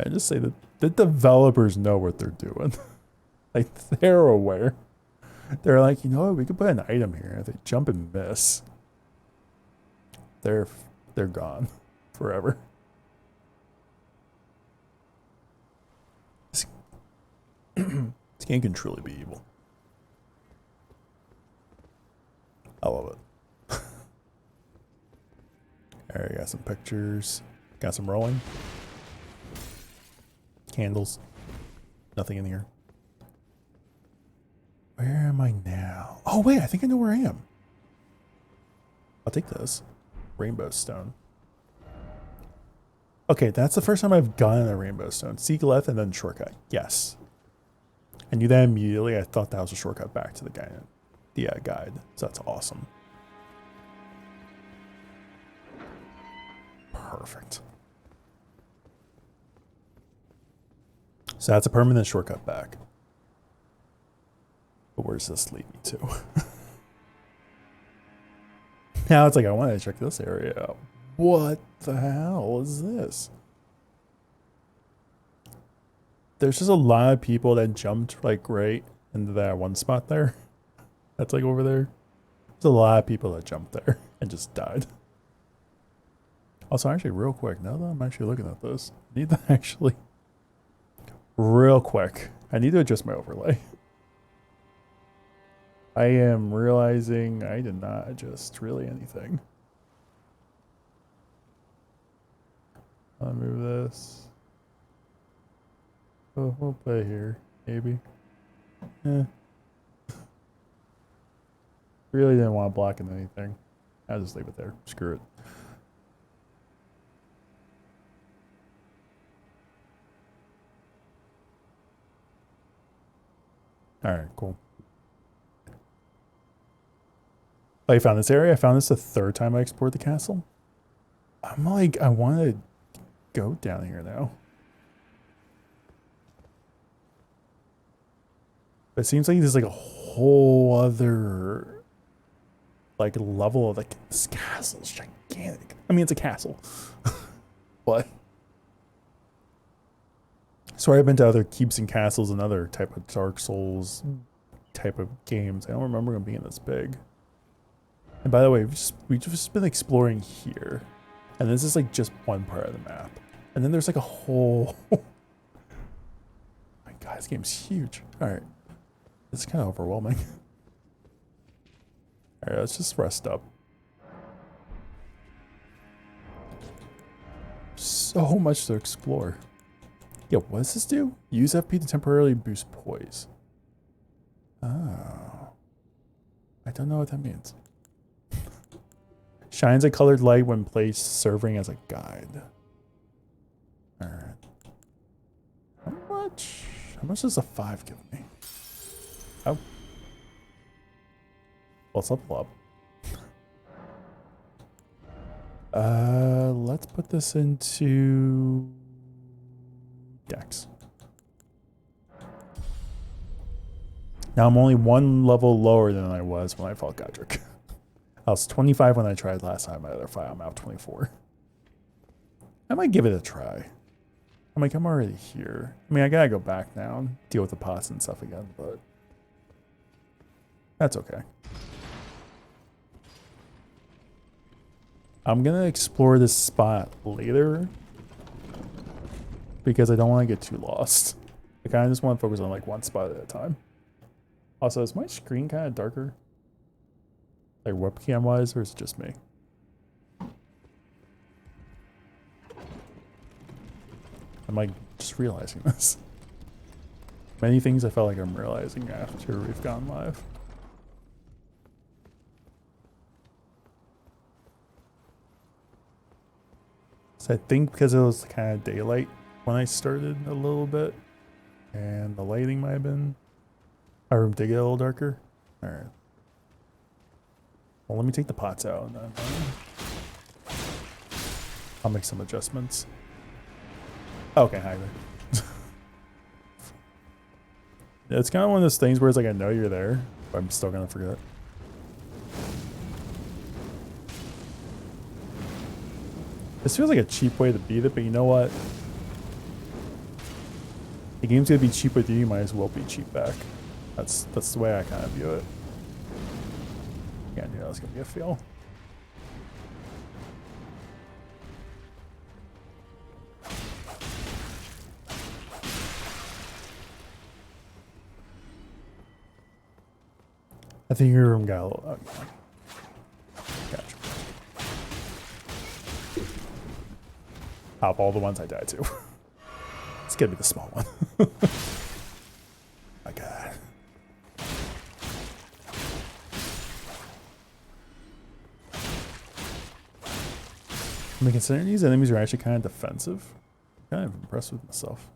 I just say that the developers know what they're doing. Like, they're aware. They're like, you know what, we could put an item here. If they jump and miss, they're gone forever. This game can truly be evil. I love it. Alright, got some pictures. Got some rolling. Candles. Nothing in here. Where am I now? Oh wait, I think I know where I am. I'll take this. Rainbow stone. Okay, that's the first time I've gotten a rainbow stone. Seek left and then shortcut. Yes. I knew that immediately. I thought that was a shortcut back to the guide. Guide. So that's awesome. Perfect. So that's a permanent shortcut back. But where does this lead me to? Now it's like, I want to check this area out. What the hell is this? There's just a lot of people that jumped like right into that one spot there. That's like over there. There's a lot of people that jumped there and just died. Also, actually, real quick, now that I'm actually looking at this, I need to actually, real quick, I need to adjust my overlay. I am realizing I did not adjust really anything. I'll move this. Oh, we'll play here, maybe. Really didn't want to block in anything. I'll just leave it there. Screw it. Alright, cool. I found this area. I found this the third time I explored the castle. I'm like, I want to go down here now. But it seems like there's like a whole other like level of like, this castle's gigantic. I mean, it's a castle. What? So I've been to other keeps and castles and other type of Dark Souls type of games. I don't remember them being this big. And by the way, we've just been exploring here. And this is like just one part of the map. And then there's like a whole... My God, this game's huge. Alright. It's kind of overwhelming. Alright, let's just rest up. So much to explore. Yeah, what does this do? Use FP to temporarily boost poise. Oh. I don't know what that means. Shines a colored light when placed, serving as a guide. Alright. How much does a 5 give me? Oh. Let's level up. Let's put this into Dex. Now I'm only one level lower than I was when I fought Godric. I was 25 when I tried last time. My other fight, I'm out 24. I might give it a try. I'm like, I'm already here. I mean, I gotta go back now and deal with the pots and stuff again, but that's okay. I'm gonna explore this spot later because I don't want to get too lost. I kind of just want to focus on like one spot at a time. Also, is my screen kind of darker? Like webcam wise, or is it just me? I'm like just realizing this. Many things I felt like I'm realizing after we've gone live. So I think because it was kind of daylight when I started a little bit, and the lighting might have been, our room did get a little darker. All right. Well, let me take the pots out and then I'll make some adjustments. Okay, hi there. It's kind of one of those things where it's like I know you're there, but I'm still gonna forget. This feels like a cheap way to beat it, but you know what? The game's gonna be cheap with you, you might as well be cheap back. That's the way I kind of view it. Yeah, I knew that was gonna be a fail. I think your room got a little. Okay. Gotcha. Pop all the ones I died to. It's gonna be the small one. My God. I mean, considering these enemies are actually kind of defensive, I'm kind of impressed with myself.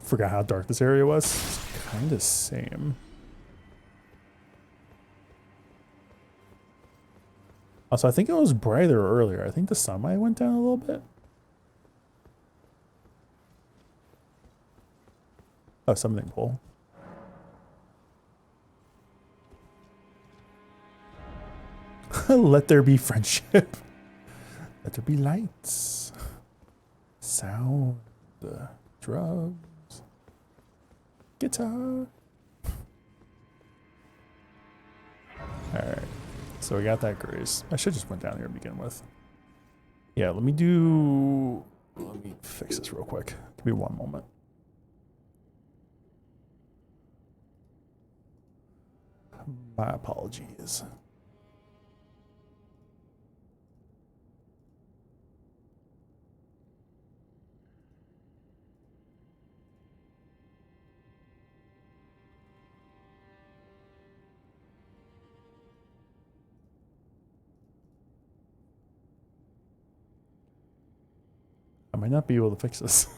Forgot how dark this area was. It's kind of same. Also, I think it was brighter earlier. I think the sunlight went down a little bit. Oh, something cool. Let there be friendship. Let there be lights. Sound. Drugs. Guitar. Alright. So we got that grace. I should just went down here to begin with. Yeah, let me fix this real quick. Give me one moment. My apologies. I might not be able to fix this.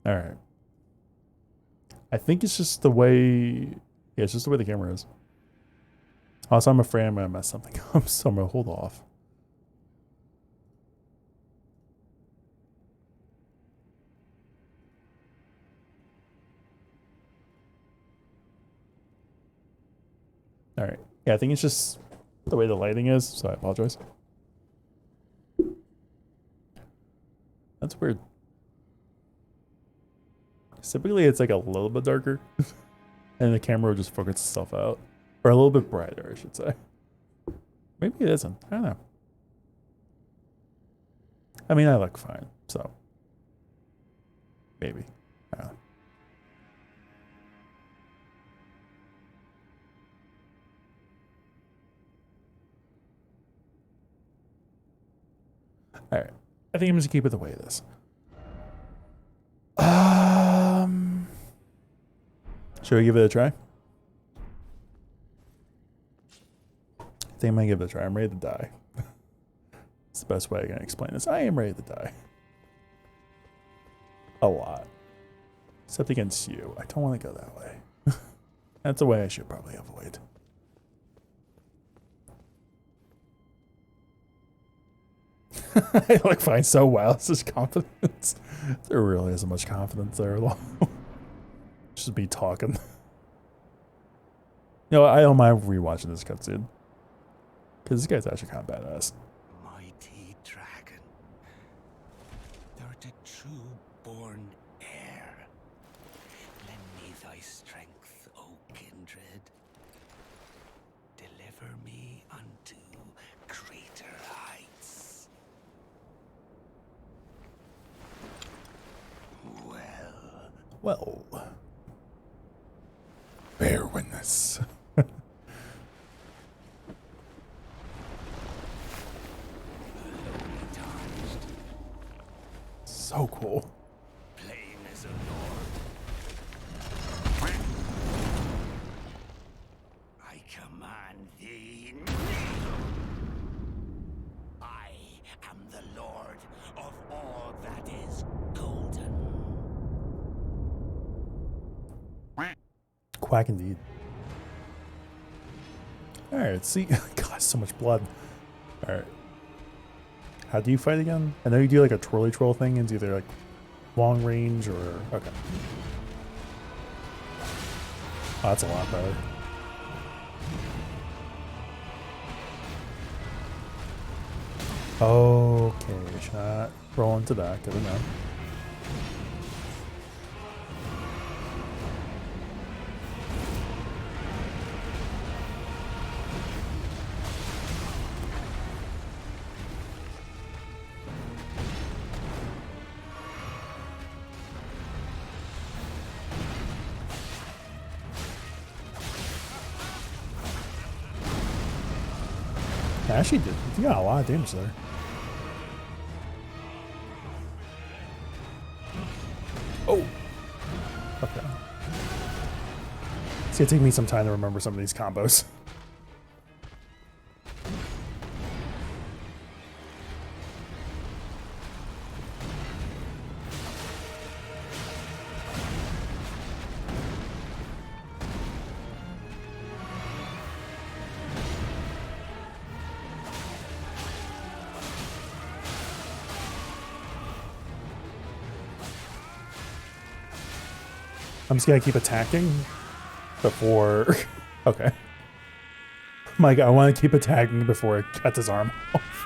All right. I think it's just the way, yeah, it's just the way the camera is. Also, I'm afraid I'm gonna mess something up, so I'm gonna hold off. All right. Yeah, I think it's just the way the lighting is, so I apologize. That's weird. Typically, it's like a little bit darker, and the camera will just focus itself out. Or a little bit brighter, I should say. Maybe it isn't. I don't know. I mean, I look fine, so. Maybe. I don't know. Alright. I think I'm just gonna keep it the way it is. Should we give it a try? I think I might give it a try. I'm ready to die. It's the best way I can explain this. I am ready to die. A lot. Except against you. I don't want to go that way. That's a way I should probably avoid. I look fine so well. It's just confidence. There really isn't much confidence there at all. Just me talking. You know, I don't mind rewatching this cutscene. Because this guy's actually kind of badass. Mighty dragon, thou art a true born heir. Lend me thy strength, O kindred. Deliver me unto greater heights. Well. Bear witness. So cool. Plain as a lord. I command thee, kneel. I am the lord of all that is golden. Quack indeed. Alright, see. God, so much blood. Alright. How do you fight again? I know you do like a twirly troll thing. It's either like long range or... Okay. Oh, that's a lot better. Okay, should not roll into that. Good enough. Actually, you got a lot of damage there. Oh! Okay. It's gonna take me some time to remember some of these combos. I'm just gonna keep attacking before... Okay. My God, I want to keep attacking before it cuts his arm off.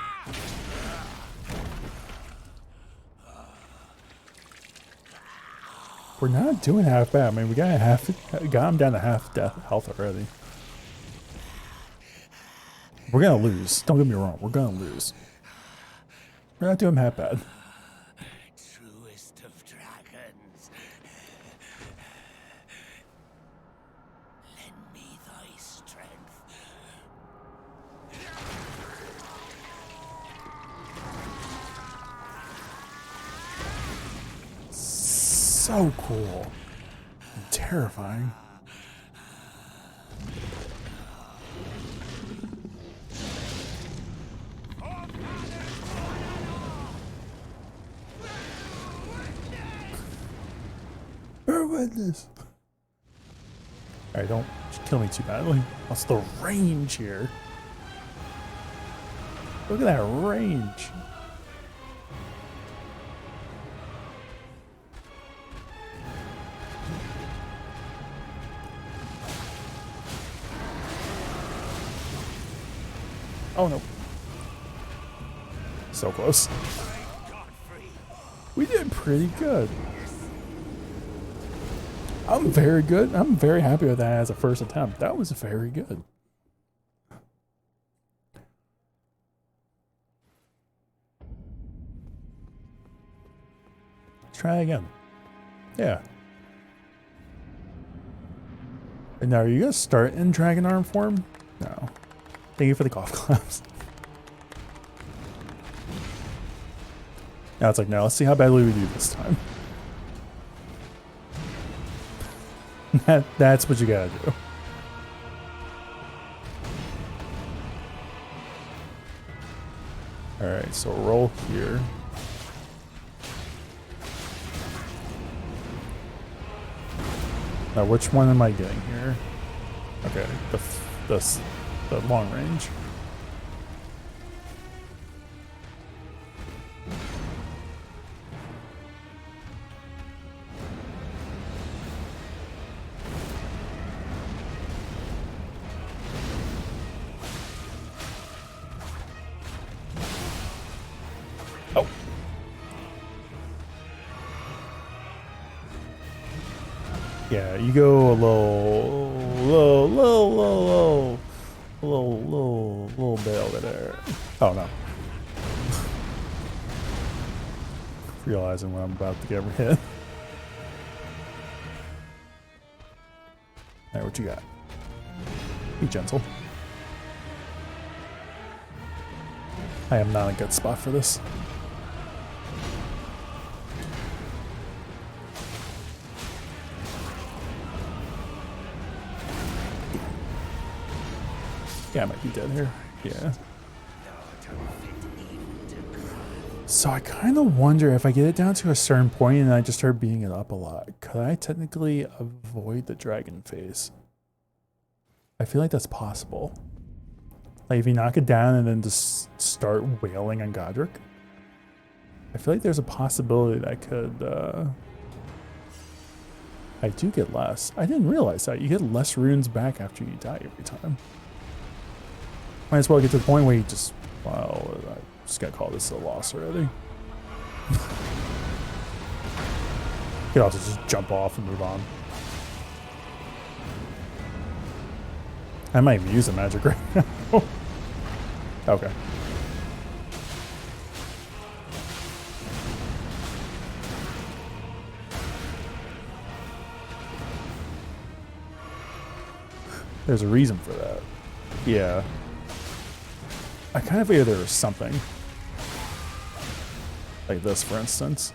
We're not doing half bad. I mean, we got him down to half death health already. We're gonna lose. Don't get me wrong. We're gonna lose. We're not doing half bad. Truest of dragons. Lend me thy strength. So cool. Terrifying. Bear witness. Alright, don't kill me too badly. What's the range here? Look at that range. Oh no. So close. We did pretty good. I'm very good. I'm very happy with that as a first attempt. That was very good. Let's try again. Yeah. And now, are you gonna start in dragon arm form? No. Thank you for the golf clubs. Now it's like, now let's see how badly we do this time. That's what you gotta do. Alright, so roll here. Now which one am I getting here? Okay, the long range. Oh. Yeah, you go a little bit over there. Oh no. Realizing when I'm about to get hit. Alright, what you got? Be gentle. I am not in a good spot for this. Yeah, I might be dead here. Yeah. So I kind of wonder if I get it down to a certain point and I just start beating it up a lot, could I technically avoid the dragon phase? I feel like that's possible. Like if you knock it down and then just start wailing on Godric, I feel like there's a possibility that I could, I do get less. I didn't realize that. You get less runes back after you die every time. Might as well get to the point where you just, well, I just gotta call this a loss already. You could also just jump off and move on. I might even use the magic right now. Okay. There's a reason for that. Yeah. I kind of figured there was something. Like this, for instance.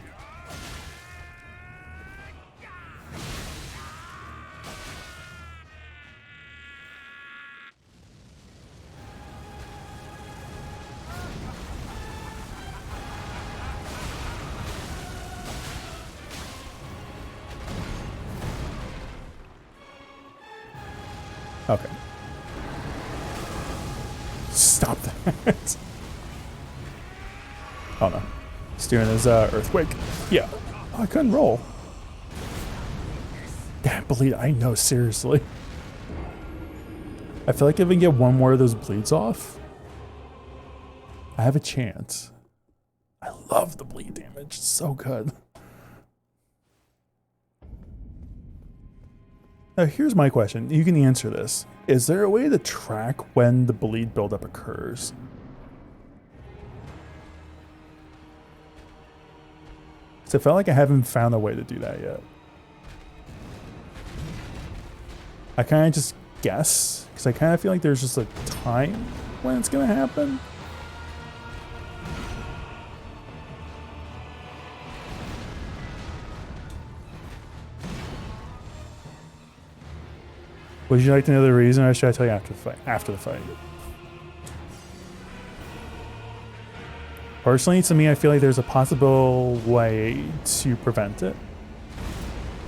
Okay. Stop that. Oh no. He's doing his earthquake. Yeah. Oh, I couldn't roll. Damn, bleed. I know, seriously. I feel like if I can get one more of those bleeds off, I have a chance. I love the bleed damage. It's so good. Now, here's my question. You can answer this. Is there a way to track when the bleed buildup occurs? Because I felt like I haven't found a way to do that yet. I kind of just guess, because I kind of feel like there's just a time when it's going to happen. Would you like to know the reason, or should I tell you after the fight? After the fight. Personally, to me, I feel like there's a possible way to prevent it.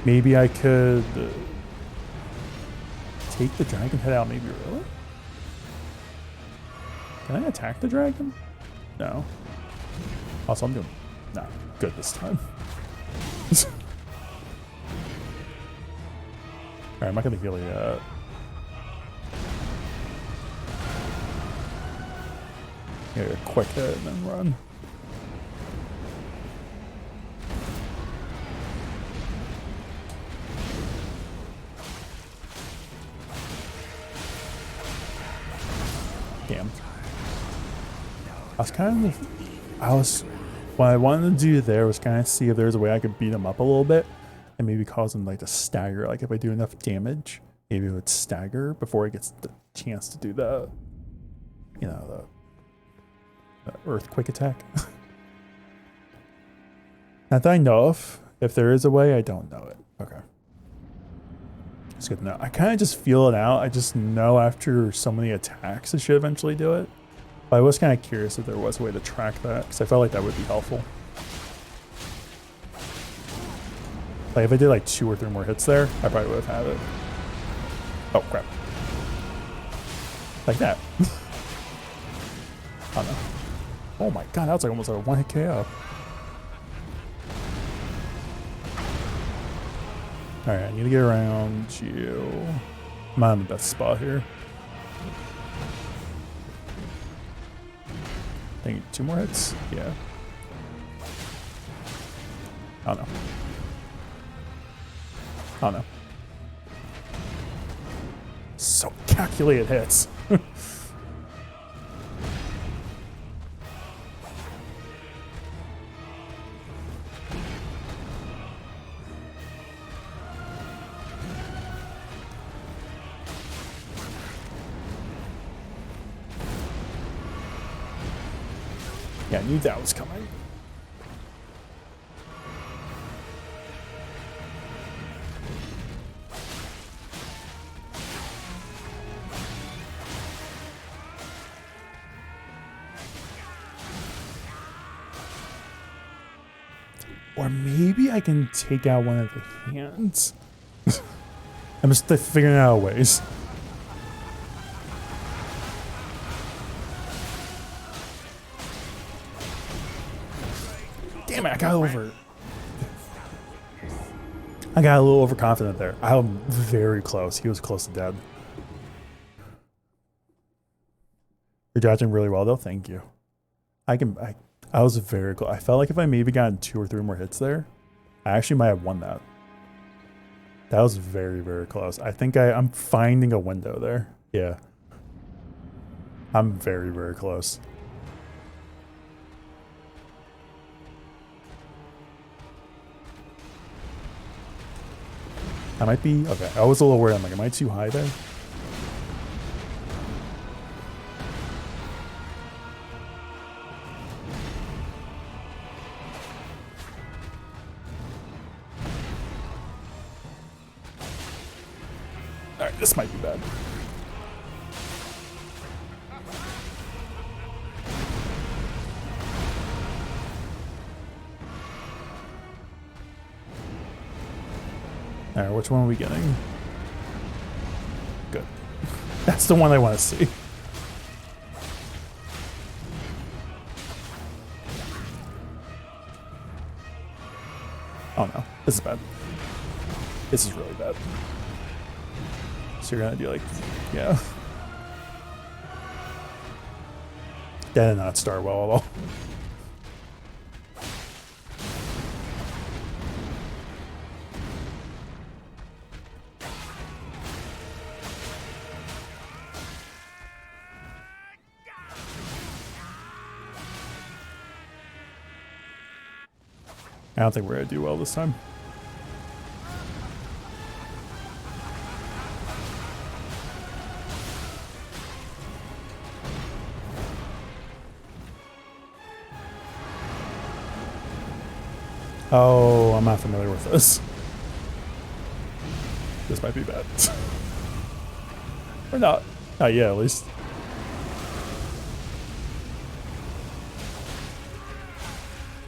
Maybe I could take the dragon head out. Maybe really. Can I attack the dragon? No. Also, I'm doing not good this time. Alright, I'm not gonna heal yet. Get a quick hit and then run. Damn. What I wanted to do there was kind of see if there's a way I could beat him up a little bit and maybe cause him like to stagger. Like if I do enough damage, maybe it would stagger before he gets the chance to do the, you know, the earthquake attack. Not that I know of. If there is a way, I don't know it. Okay. It's good to know. I kind of just feel it out. I just know after so many attacks, it should eventually do it. But I was kind of curious if there was a way to track that, because I felt like that would be helpful. Like if I did like 2 or 3 more hits there, I probably would have had it. Oh crap. Like that. Oh no. Oh my god, that was like almost a 1-hit KO. Alright, I need to get around you. I'm not in the best spot here. I think 2 more hits? Yeah. Oh no. Oh no. So calculated hits. Yeah, I knew that was coming. Or maybe I can take out one of the hands. I'm just figuring out ways. Damn it, I got a little overconfident there. I'm very close. He was close to dead. You're dodging really well though, thank you. I was very close. I felt like if I maybe gotten 2 or 3 more hits there, I actually might have won that. That was very, very close. I think I'm finding a window there. Yeah. I'm very, very close. I might be, okay, I was a little worried. I'm like, am I too high there? All right, this might be bad. All right, which one are we getting? Good. That's the one I want to see. Oh no, this is bad. This is really bad. So you're gonna do like, yeah. That did not start well at all. I don't think we're gonna do well this time. Oh, I'm not familiar with this. This might be bad. Or not. Not yet, at least.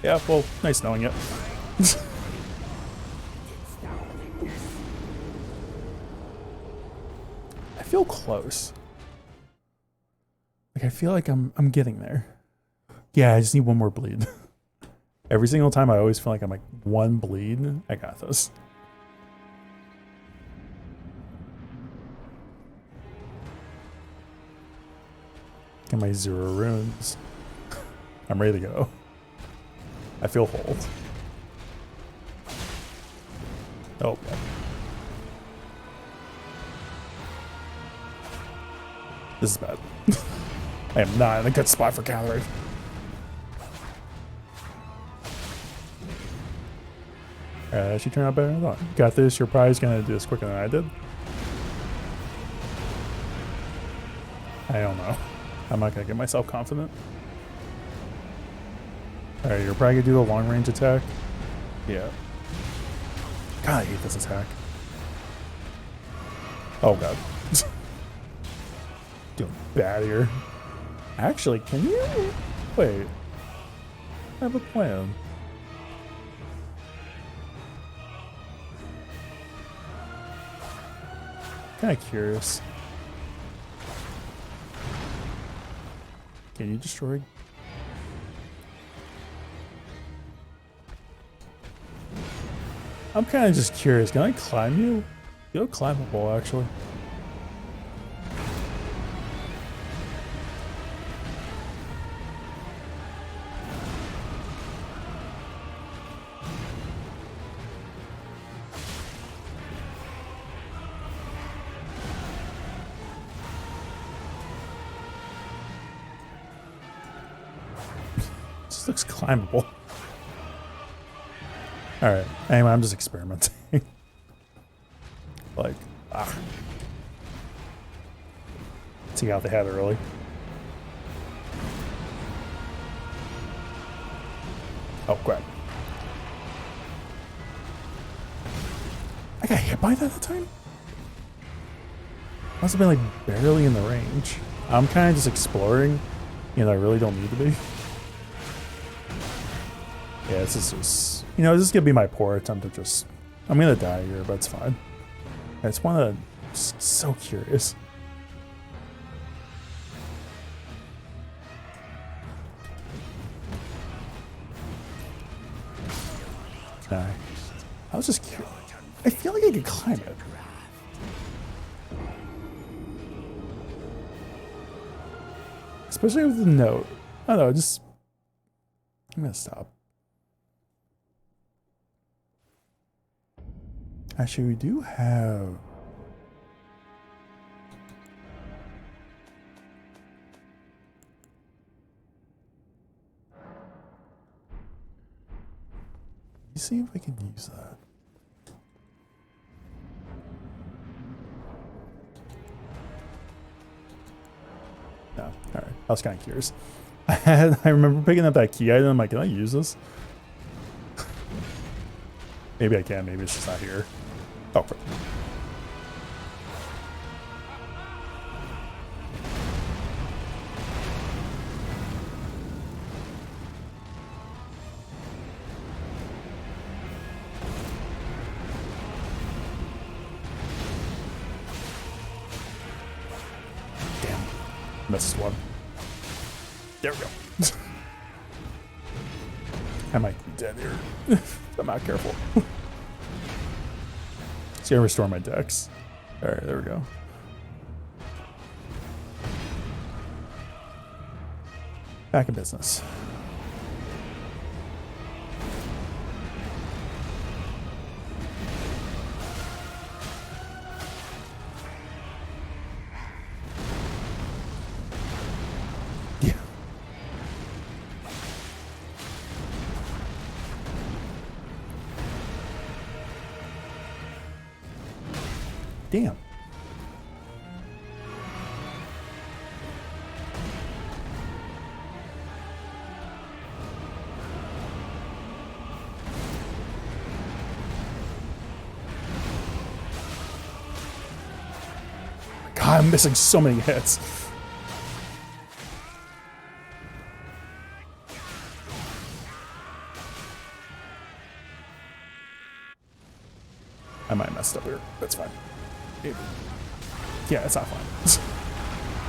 Yeah, well, nice knowing it. I feel close. Like I feel like I'm getting there. Yeah, I just need one more bleed. Every single time I always feel like I'm like one bleed. I got this. Get my 0 runes. I'm ready to go. I feel whole. Oh. This is bad. I am not in a good spot for gathering. Alright, that actually turned out better than I thought. Got this. You're probably gonna do this quicker than I did. I don't know. I'm not gonna get myself confident. Alright, you're probably gonna do the long range attack. Yeah. God, I hate this attack. Oh god. Doing bad here. Actually, can you? Wait. I have a plan. Kinda curious. Can you destroy? I'm kind of just curious. Can I climb you? You look climbable, actually. This looks climbable. Alright, anyway, I'm just experimenting. Like, see how they had it early. Oh, crap. I got hit by that at the time? Must have been like barely in the range. I'm kind of just exploring, you know, I really don't need to be. Yeah, this is just, you know, this is gonna be my poor attempt to just, I'm gonna die here, but it's fine. I just wanna, just so curious. Nah, I was just curious. I feel like I could climb it. Especially with the note. I don't know, just... I'm gonna stop. Actually, we do have... Let me see if I can use that. No, alright. I was kind of curious. I remember picking up that key item. I'm like, can I use this? Maybe I can. Maybe it's just not here. Oh, crap. Missed one. There we go. I might be dead here if I'm not careful. It's gonna restore my dex. Alright, there we go. Back in business. Damn. God, I'm missing so many hits. I might have messed up here. That's fine. Maybe. Yeah, it's not fine.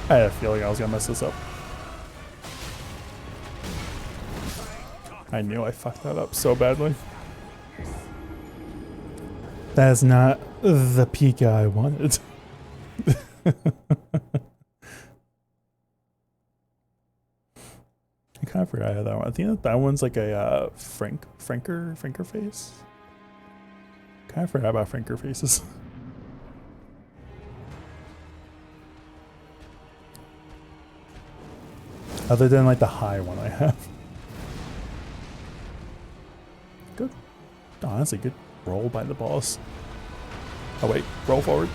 I had a feeling I was gonna mess this up. I knew I fucked that up so badly. That is not the Pika I wanted. I kind of forgot how that one. I think that one's like a Franker face. Kind of forgot about Franker faces. Other than like the high one I have. Good. Honestly, good roll by the boss. Oh wait, roll forward.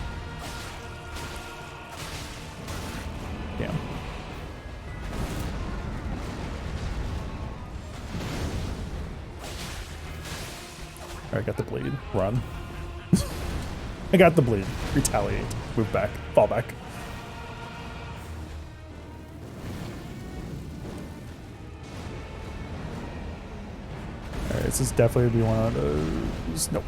Damn. Alright, got the bleed. Run. I got the bleed. Retaliate. Move back. Fall back. Alright, this is definitely be one of those. Nope.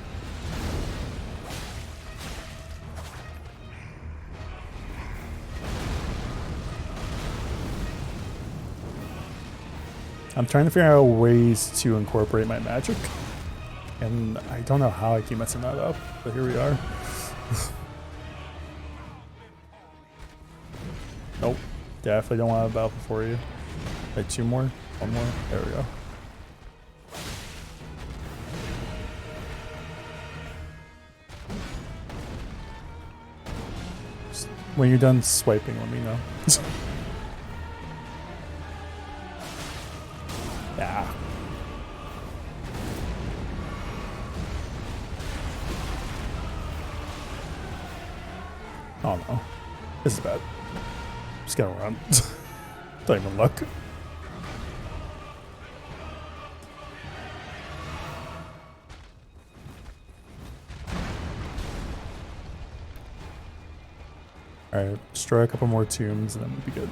I'm trying to figure out ways to incorporate my magic. And I don't know how I keep messing that up, but here we are. Nope. Definitely don't want to battle before you. Right, two more. One more. There we go. Just when you're done swiping, let me know. Yeah. Oh no. This is bad. Just gotta run. Don't even look. Alright, destroy a couple more tombs and then we'll be good.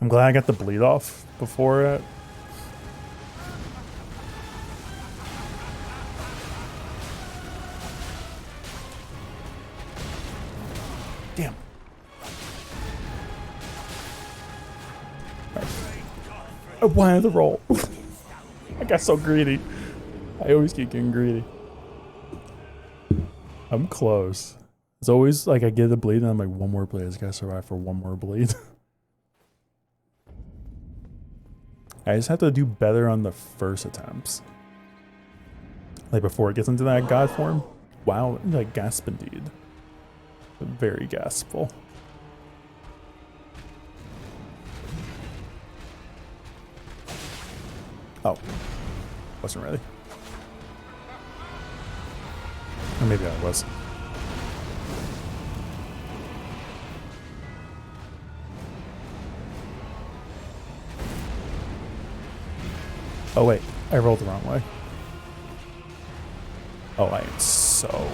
I'm glad I got the bleed off before it. Damn. Right. I wanted the roll. I got so greedy. I always keep getting greedy. I'm close. It's always like I get the bleed and I'm like, one more bleed. I just gotta survive for one more bleed. I just have to do better on the first attempts. Like before it gets into that god form. Wow, like gasp indeed. Very gaspful. Oh. Wasn't ready. Or maybe I was. Oh wait, I rolled the wrong way. Oh, I am so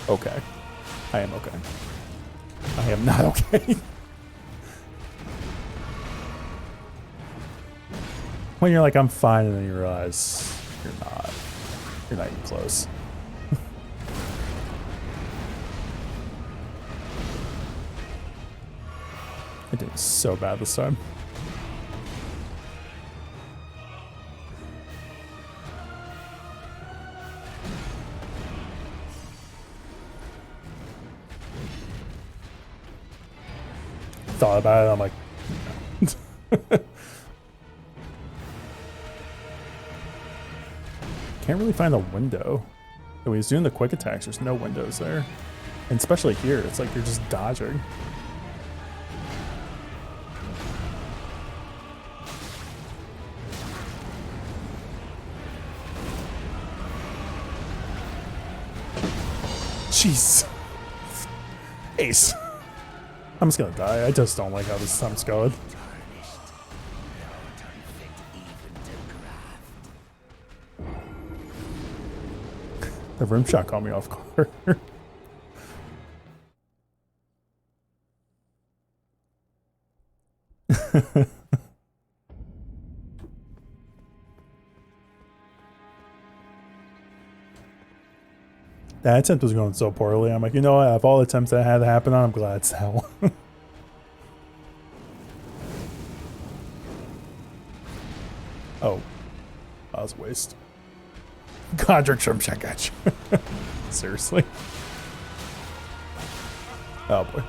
okay. I am okay. I am not okay. When you're like, I'm fine, and then you realize you're not. You're not even close. I did so bad this time. Thought about it, I'm like, no. Can't really find a window. When he's doing the quick attacks, there's no windows there. And especially here, it's like you're just dodging. Jeez. Ace. I'm just gonna die. I just don't like how this time's going. The rim shot caught me off guard. That attempt was going so poorly. I'm like, you know what? Of all the attempts that had to happen on, I'm glad it's that one. Oh. That was a waste. Godric Shrimp Shack at you. Seriously. Oh boy.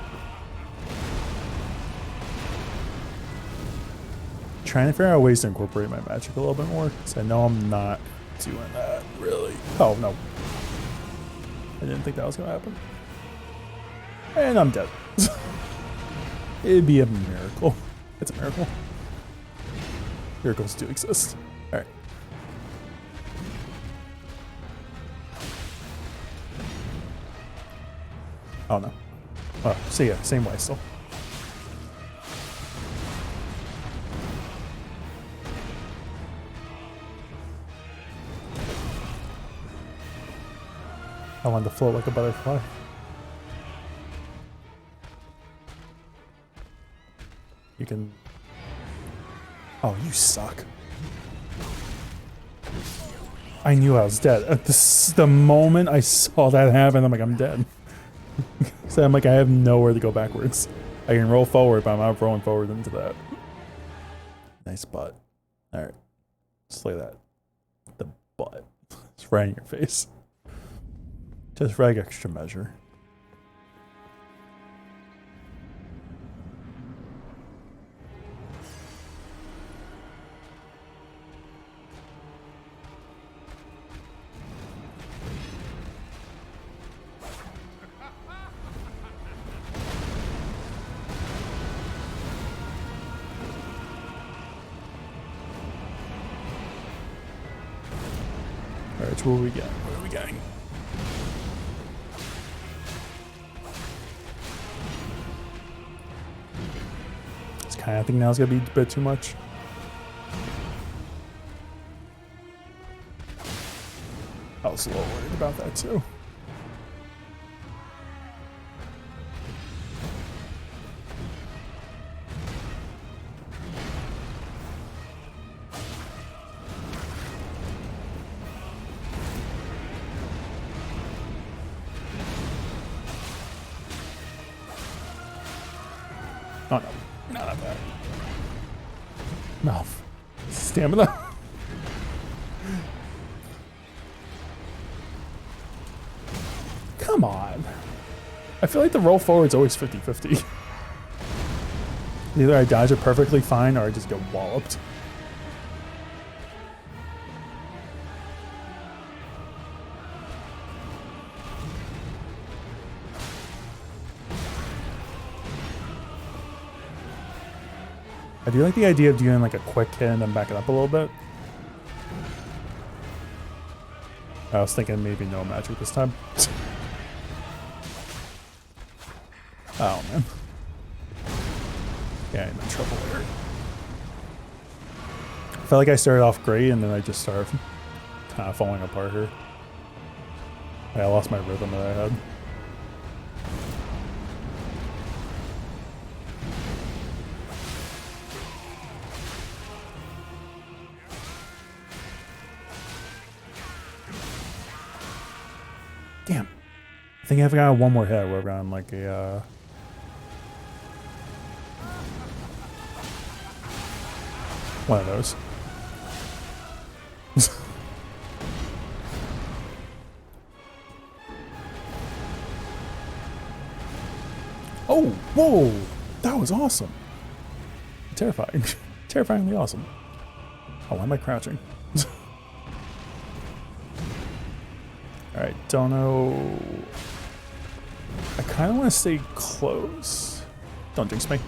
Trying to figure out ways to incorporate my magic a little bit more, because I know I'm not doing that really. Oh no. I didn't think that was gonna happen. And I'm dead. It'd be a miracle. It's a miracle. Miracles do exist. Alright. Oh no. Oh, see ya. Same way still. I wanted to float like a butterfly. You can... Oh, you suck. I knew I was dead. At the moment I saw that happen, I'm like, I'm dead. So I'm like, I have nowhere to go backwards. I can roll forward, but I'm not rolling forward into that. Nice butt. Alright. Slay that. The but it's right in your face. Just for like extra measure. Alright, so what are we getting? What are we getting? It's kind of, I think now it's gonna be a bit too much. I was a little worried about that too. Oh no, not that bad. No. Stamina. Come on. I feel like the roll forward's always 50-50. Either I dodge it perfectly fine or I just get walloped. I do like the idea of doing like a quick hit and then back it up a little bit. I was thinking maybe no magic this time. Oh man. Yeah, I'm in trouble here. I felt like I started off great and then I just started kind of falling apart here. I lost my rhythm that I had. Damn. I think if I got one more hit, I would have gotten like a, one of those. Oh, whoa! That was awesome. Terrifying. Terrifyingly awesome. Oh, why am I crouching? Alright, don't know. I kind of want to stay close. Don't jinx me.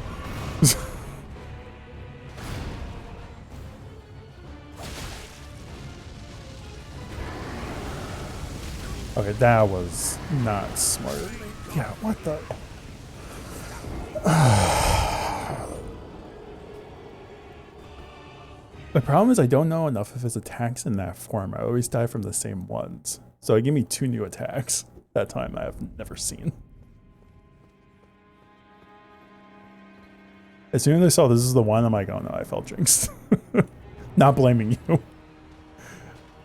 Okay, that was not smart of me. Yeah, what the? The problem is I don't know enough of his attacks in that form. I always die from the same ones. So it gave me 2 new attacks that time I have never seen. As soon as I saw this is the one, I'm like, oh no, I felt jinxed. Not blaming you.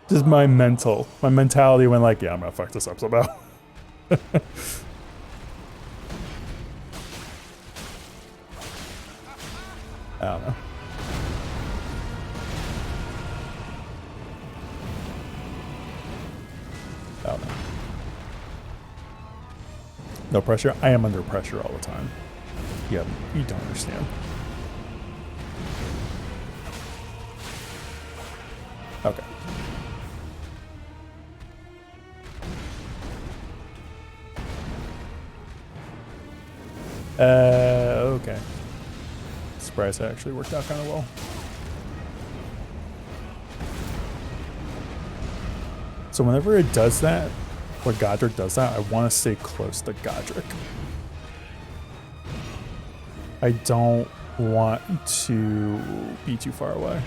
Just my mentality went like, yeah, I'm gonna fuck this up somehow. I don't know. I don't know. No pressure? I am under pressure all the time. Yeah, you don't understand. Okay. Okay. Surprised that actually worked out kind of well. So whenever it does that, or Godric does that, I want to stay close to Godric. I don't want to be too far away.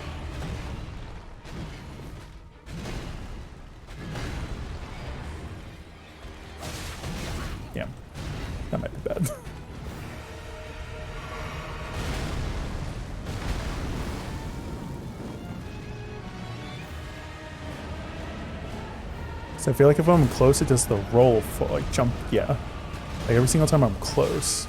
Yeah, that might be bad. So I feel like if I'm close, it does the roll for like jump. Yeah, like every single time I'm close.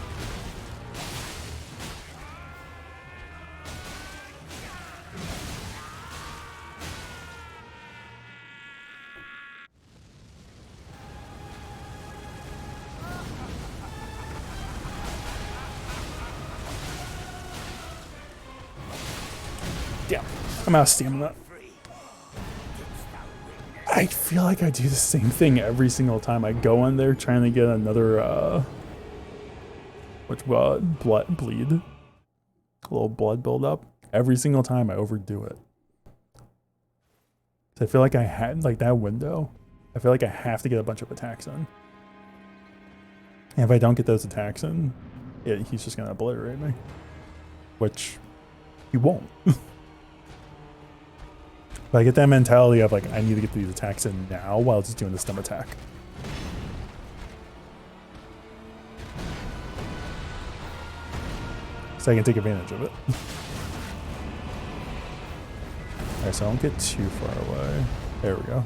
Damn, I'm out of stamina. I feel like I do the same thing every single time. I go in there trying to get another, bleed. A little blood buildup. Every single time I overdo it. I feel like I had, like that window, I feel like I have to get a bunch of attacks in. And if I don't get those attacks in, he's just gonna obliterate me. Which, he won't. But I get that mentality of like, I need to get these attacks in now while just doing the stem attack. So I can take advantage of it. Alright, so I don't get too far away. There we go.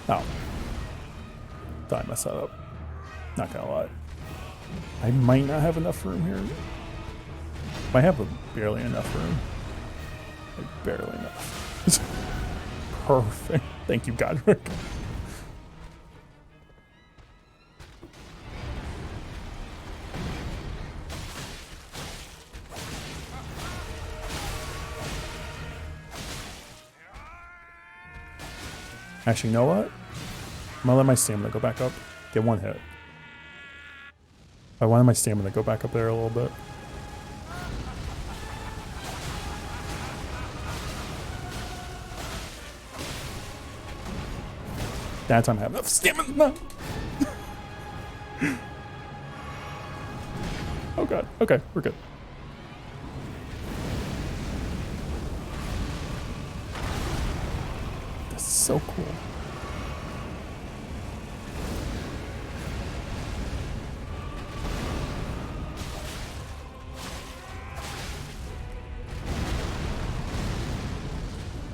Oh. Thought I messed that up. Not gonna lie. I might not have enough room here. Might have barely enough room. Like barely enough. Perfect. Thank you, Godric. Actually, you know what? I'm gonna let my stamina go back up. Get one hit. I wanted my stamina to go back up there a little bit. That time I have enough stamina. Oh god. Okay, we're good. That's so cool.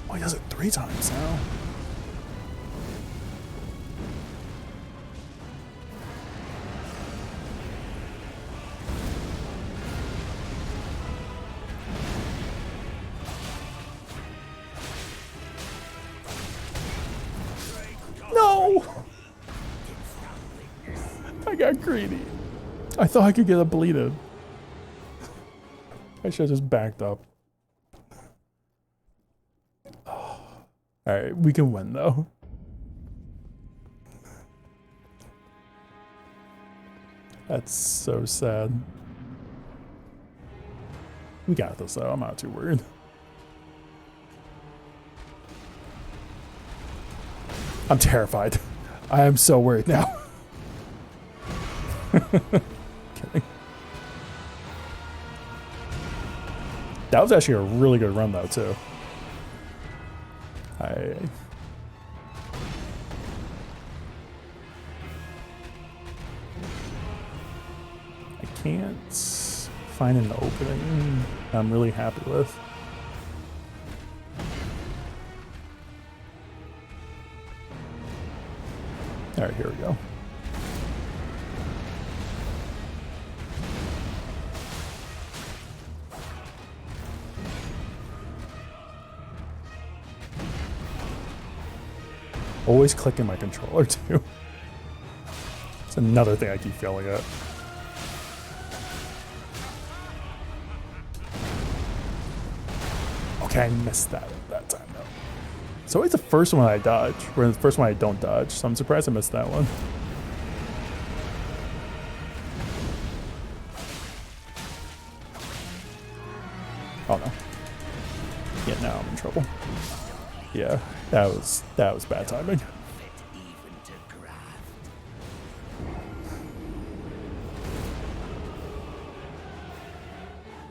Oh, he does it 3 times now. No! I got greedy. I thought I could get a bleeded. I should have just backed up. Alright, we can win though. That's so sad. We got this though, I'm not too worried. I'm terrified. I am so worried now. Kidding. That was actually a really good run though too. I can't find an opening I'm really happy with. Alright, here we go. Always clicking my controller too. It's another thing I keep failing at. Okay, I missed that time though. It's always the first one I dodge, or the first one I don't dodge, so I'm surprised I missed that one. Oh no. Yeah, now I'm in trouble. Yeah, that was bad timing.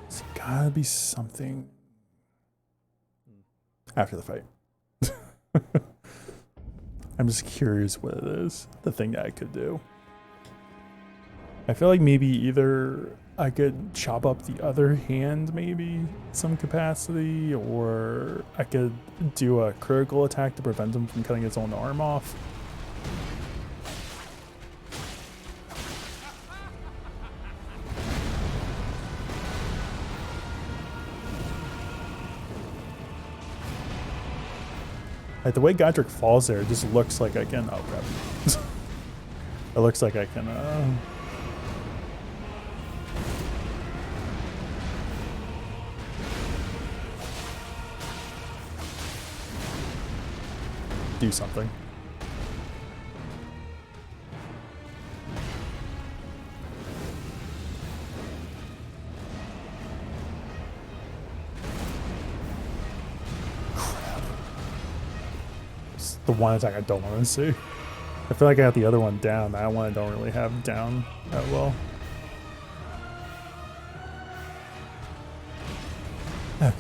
It's gotta be something after the fight. I'm just curious what it is, the thing that I could do. I feel like maybe either I could chop up the other hand, maybe some capacity, or I could do a critical attack to prevent him from cutting his own arm off. Like the way Godric falls there, it just looks like I can. Oh crap! It looks like I can. Do something. Crap. It's the one attack I don't want to see. I feel like I got the other one down. That one I don't really have down that well. Okay.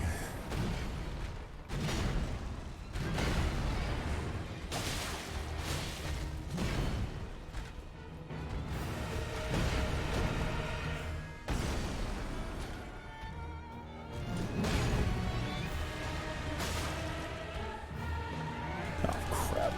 Oh, crap.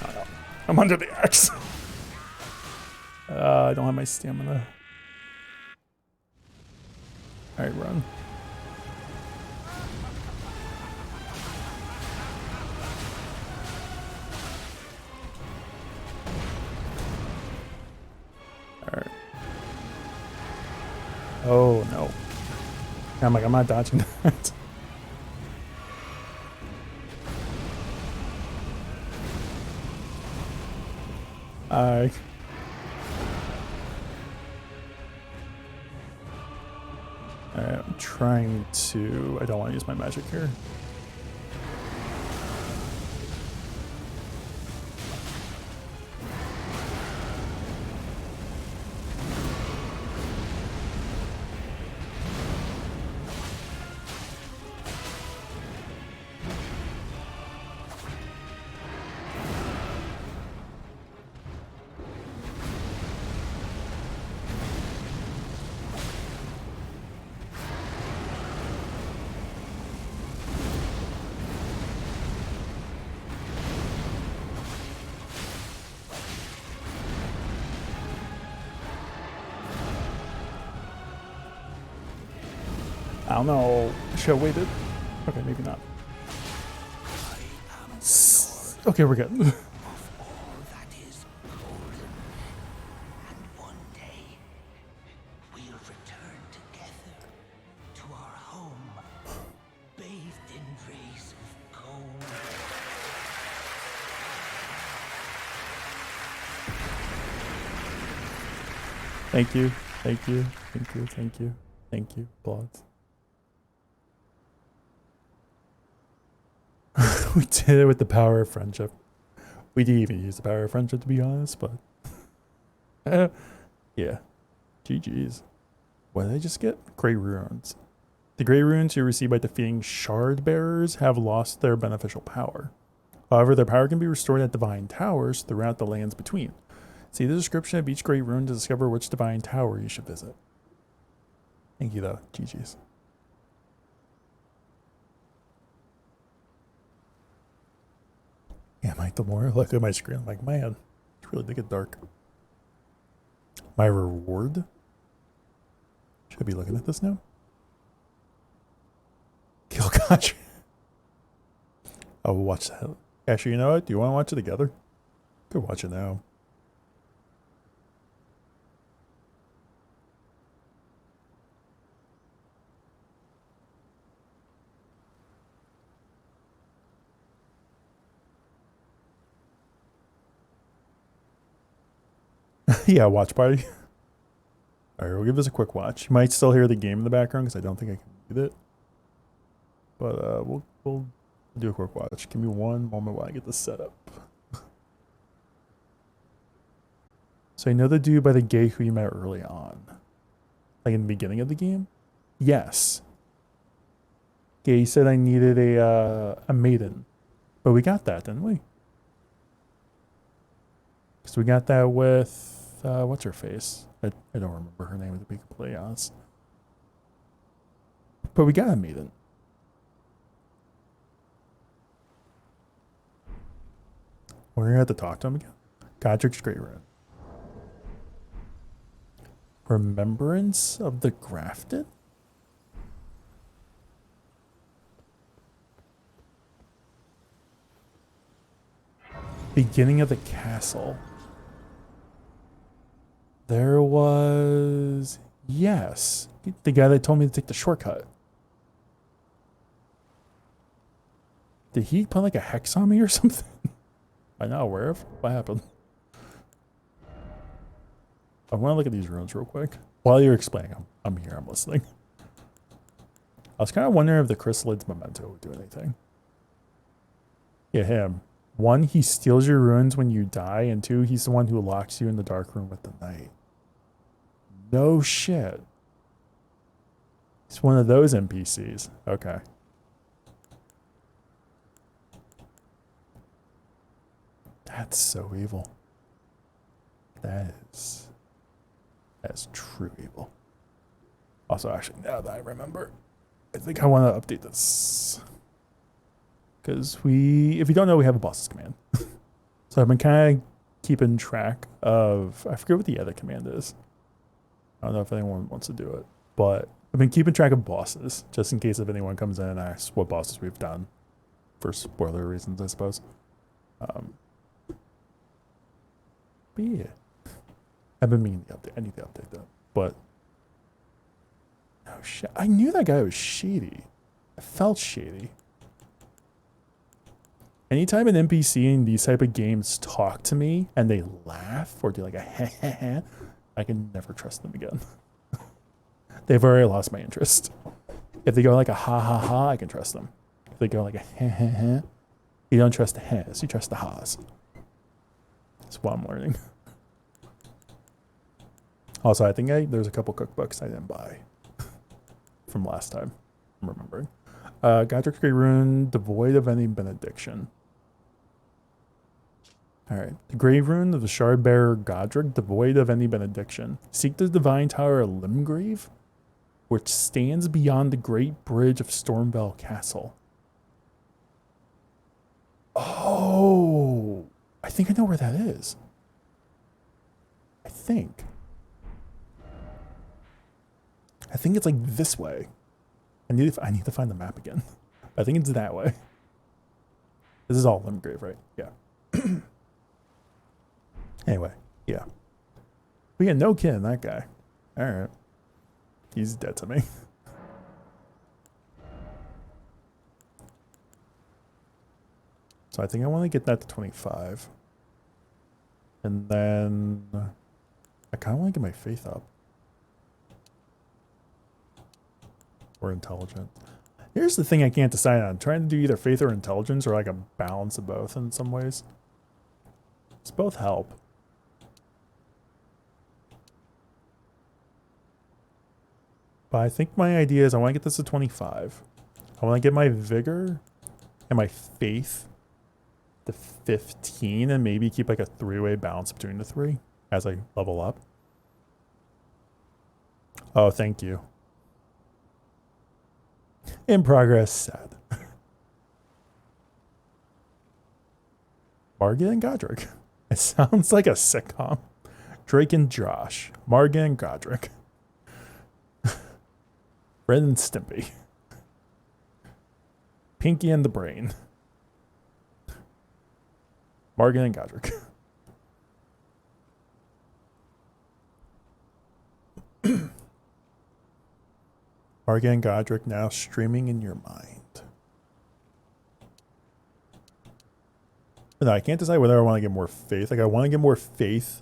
Oh, no. I'm under the axe. I don't have my stamina. Alright, run. Alright. Oh no. I'm like, I'm not dodging that. I. Alright, I'm trying to. I don't want to use my magic here. I don't know. Should have waited. Okay, maybe not. Okay, we're good. Of all that is golden. And one day, we'll return together to our home, bathed in rays of gold. Thank you. Thank you. Thank you. Thank you. Thank you. Applause. We did it with the power of friendship. We didn't even use the power of friendship, to be honest, but yeah. GG's. What did I just get? Grey runes. The grey runes you receive by defeating shard bearers have lost their beneficial power. However, their power can be restored at divine towers throughout the lands between. See the description of each grey rune to discover which divine tower you should visit. Thank you, though. GG's. Yeah, Mike, the more I look at my screen, I'm like, man, it's really get dark. My reward? Should I be looking at this now? Kill Gotcha. Oh, we'll watch that. Actually, you know what? Do you want to watch it together? Go watch it now. Yeah, watch party. Alright, we'll give this a quick watch. You might still hear the game in the background because I don't think I can mute it. But we'll do a quick watch. Give me one moment while I get this set up. So I know the dude by the gate who you met early on. Like in the beginning of the game? Yes. Yeah, he said I needed a maiden. But we got that, didn't we? Because we got that with what's her face? I don't remember her name, to be completely honest. But we got a maiden. We're gonna have to talk to him again. Godric's Great Rune. Remembrance of the Grafted? Beginning of the castle. There was... Yes. The guy that told me to take the shortcut. Did he put like a hex on me or something? I'm not aware of. What happened? I want to look at these runes real quick. While you're explaining, I'm here, I'm listening. I was kind of wondering if the Chrysalids Memento would do anything. Yeah, him. 1, he steals your runes when you die, and 2, he's the one who locks you in the dark room with the night. No shit. He's one of those NPCs. Okay. That's so evil. That's true evil. Also, actually, now that I remember, I think I want to update this. Because if you don't know, we have a bosses command. So I've been kind of keeping track of, I forget what the other command is. I don't know if anyone wants to do it, but I've been keeping track of bosses, just in case if anyone comes in and asks what bosses we've done, for spoiler reasons, I suppose. But yeah. I've been meaning to update. I need to update that. But oh shit. I knew that guy was shady. I felt shady. Anytime an NPC in these type of games talk to me and they laugh or do like a heh heh heh, I can never trust them again. They've already lost my interest. If they go like a ha ha ha, I can trust them. If they go like a heh heh heh, you don't trust the hehs, you trust the ha's. That's what I'm learning. Also, I think there's a couple cookbooks I didn't buy from last time. I'm remembering. Godric's Great Rune, devoid of any benediction. Alright. The Grave Rune of the Shard Bearer Godric, devoid of any benediction. Seek the Divine Tower of Limgrave, which stands beyond the Great Bridge of Stormvale Castle. Oh! I think I know where that is. I think it's like this way. I need to find the map again. I think it's that way. This is all Limgrave, right? Yeah. Anyway, yeah. We got no kidding that guy. All right. He's dead to me. So I think I want to get that to 25. And then I kind of want to get my faith up. Or intelligence. Here's the thing I can't decide on. I'm trying to do either faith or intelligence or like a balance of both in some ways. It's both help. But I think my idea is I want to get this to 25. I want to get my vigor and my faith to 15 and maybe keep like a 3-way balance between the 3 as I level up. Oh, thank you. In progress, sad. Margit and Godric. It sounds like a sitcom. Drake and Josh. Margit and Godric. Ren and Stimpy. Pinky and the Brain. Margit and Godric. Margit and Godric now streaming in your mind. But no, I can't decide whether I want to get more faith. Like I want to get more faith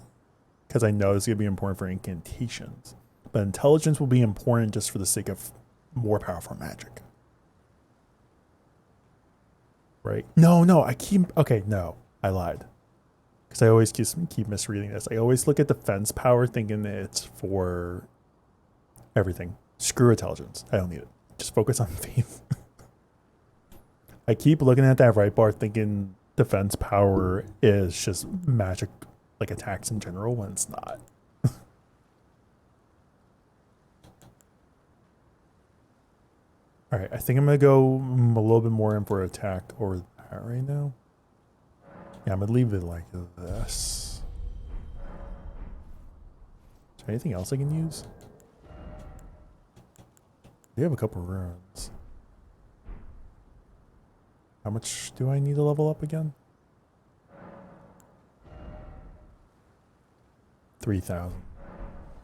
because I know it's going to be important for incantations. But intelligence will be important just for the sake of more powerful magic. Right? No, okay, no, I lied. Because I always keep misreading this. I always look at defense power thinking it's for everything. Screw intelligence. I don't need it. Just focus on faith. I keep looking at that right bar thinking defense power is just magic, like attacks in general, when it's not. Alright, I think I'm going to go a little bit more in for attack over that right now. Yeah, I'm gonna leave it like this. Is there anything else I can use? We have a couple runes. How much do I need to level up again? 3,000.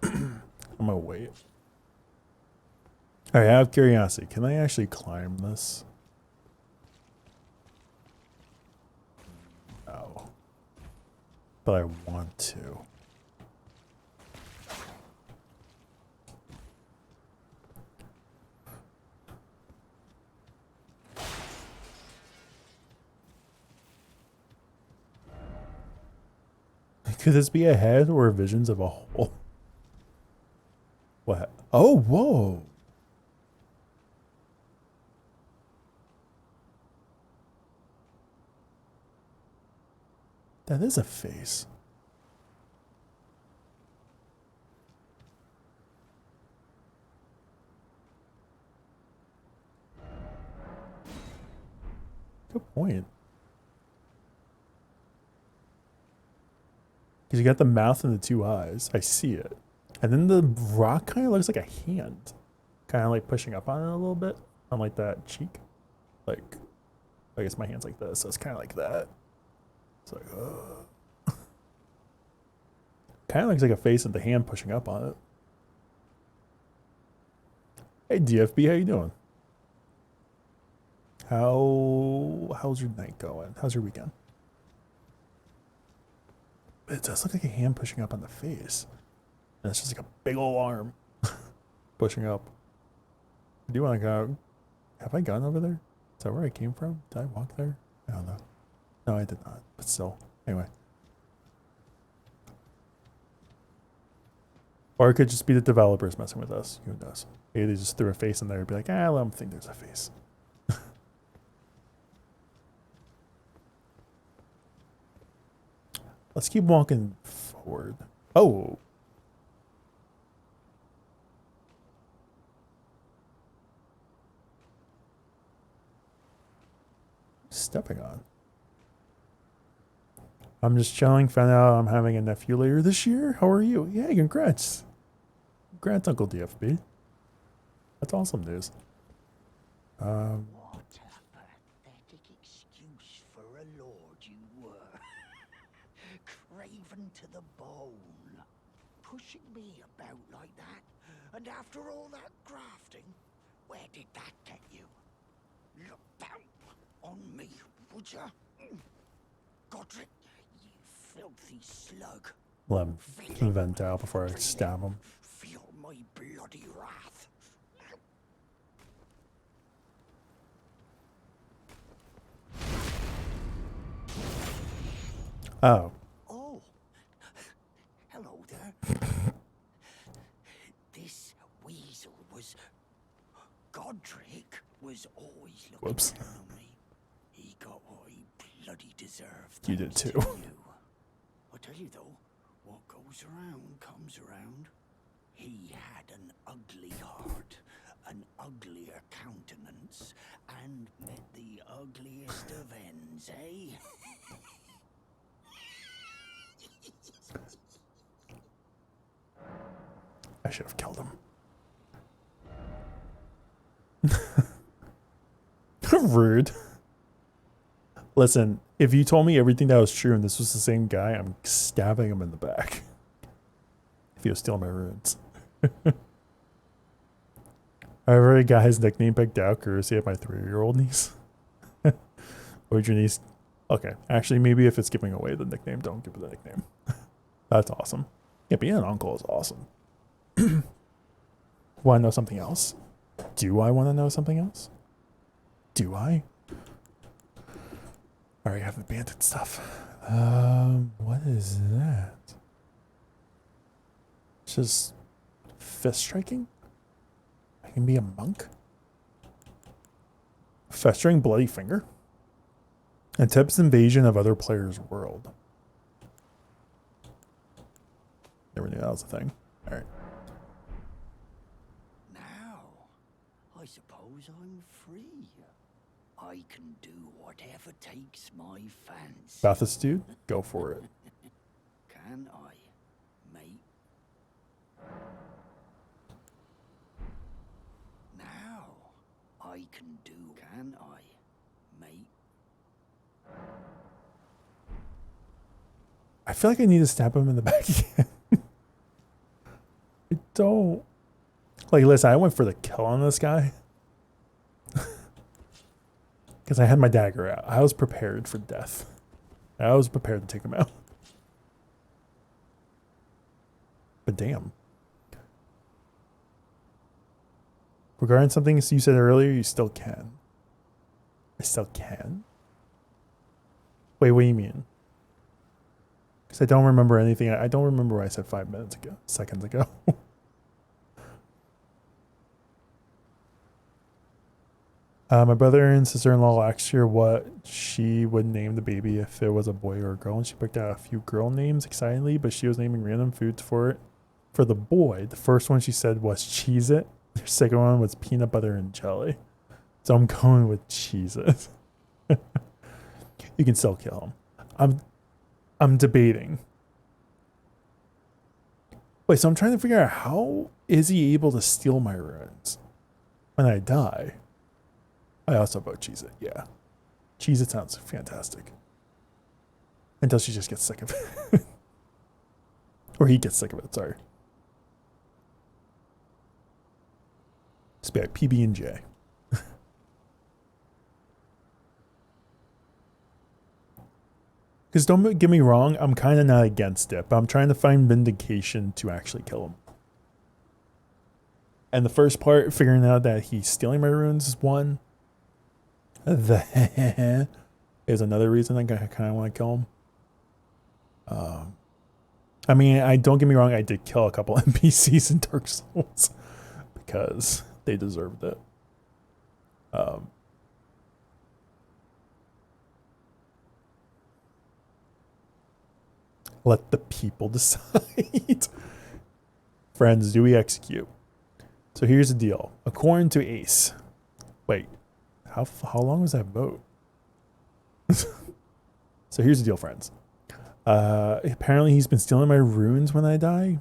I'm gonna wait. Alright, out of curiosity, can I actually climb this? No. But I want to. Could this be a head or visions of a hole? What? Oh, whoa. That is a face. Good point. Because you got the mouth and the two eyes. I see it. And then the rock kind of looks like a hand. Kind of like pushing up on it a little bit. On like that cheek. Like, I guess my hand's like this. So it's kind of like that. It's like, kind of looks like a face with the hand pushing up on it. Hey DFB, how you doing? How's your night going? How's your weekend? It does look like a hand pushing up on the face. And it's just like a big old arm pushing up. I do want to go. Have I gone over there? Is that where I came from? Did I walk there? I don't know. No, I did not. But still. Anyway. Or it could just be the developers messing with us. Who knows? Maybe they just threw a face in there and be like, let them think there's a face. Let's keep walking forward. Oh. Stepping on. I'm just chilling. Found out I'm having a nephew later this year. How are you? Yeah, congrats. Congrats, Uncle DFB. That's awesome news. What a pathetic excuse for a lord you were. Craven to the bone. Pushing me about like that. And after all that grafting, where did that get you? Look down on me, would ya? Godric, you filthy slug. Let him vent out before I stab him. Feel my bloody wrath. Oh. Oh, hello there. This weasel was... Godric was always looking Whoops. down on me. He got what he bloody deserved. You did thanks too. to you. I tell you though, what goes around comes around. He had an ugly heart, an uglier countenance, and met the ugliest of ends, eh? I should have killed him. Rude. Listen, if you told me everything that was true and this was the same guy, I'm stabbing him in the back. If he was stealing my runes. I already got his nickname picked out courtesy of my 3-year-old niece. Or your niece. Okay, actually, maybe if it's giving away the nickname, don't give it the nickname. That's awesome. Yeah, being an uncle is awesome. Want to know something else? Do I want to know something else? Do I? I already have abandoned stuff. What is that? It's just fist striking? I can be a monk? Festering bloody finger? Attempts invasion of other players' world. Never knew that was a thing. Alright. Now, I suppose I'm free. I can do whatever takes my fancy. Bathos dude, go for it. Can I, mate? Now, I can do, can I, mate? I feel like I need to stab him in the back again. I don't. Like, listen, I went for the kill on this guy. Because I had my dagger out. I was prepared for death. I was prepared to take him out. But damn. Regarding something you said earlier, you still can. I still can? Wait, what do you mean? Because I don't remember anything. I don't remember what I said 5 minutes ago, seconds ago. My brother and sister-in-law asked her what she would name the baby if it was a boy or a girl, and she picked out a few girl names excitedly, but she was naming random foods for it. For the boy, the first one she said was Cheez-It. The second one was peanut butter and jelly. So I'm going with Cheez-It. You can still kill him. I'm debating. Wait, so I'm trying to figure out how is he able to steal my runes when I die? I also vote Cheez-It, yeah. Cheez-It sounds fantastic. Until she just gets sick of it. Or he gets sick of it, sorry. Just be like PB&J. Because don't get me wrong, I'm kind of not against it, but I'm trying to find vindication to actually kill him. And the first part, figuring out that he's stealing my runes is one. The is another reason I kind of want to kill him. I mean, don't get me wrong, I did kill a couple NPCs in Dark Souls because they deserved it. Let the people decide. Friends, do we execute? So here's the deal. According to Ace, wait, how long was that vote? So here's the deal, friends. Apparently he's been stealing my runes when I die.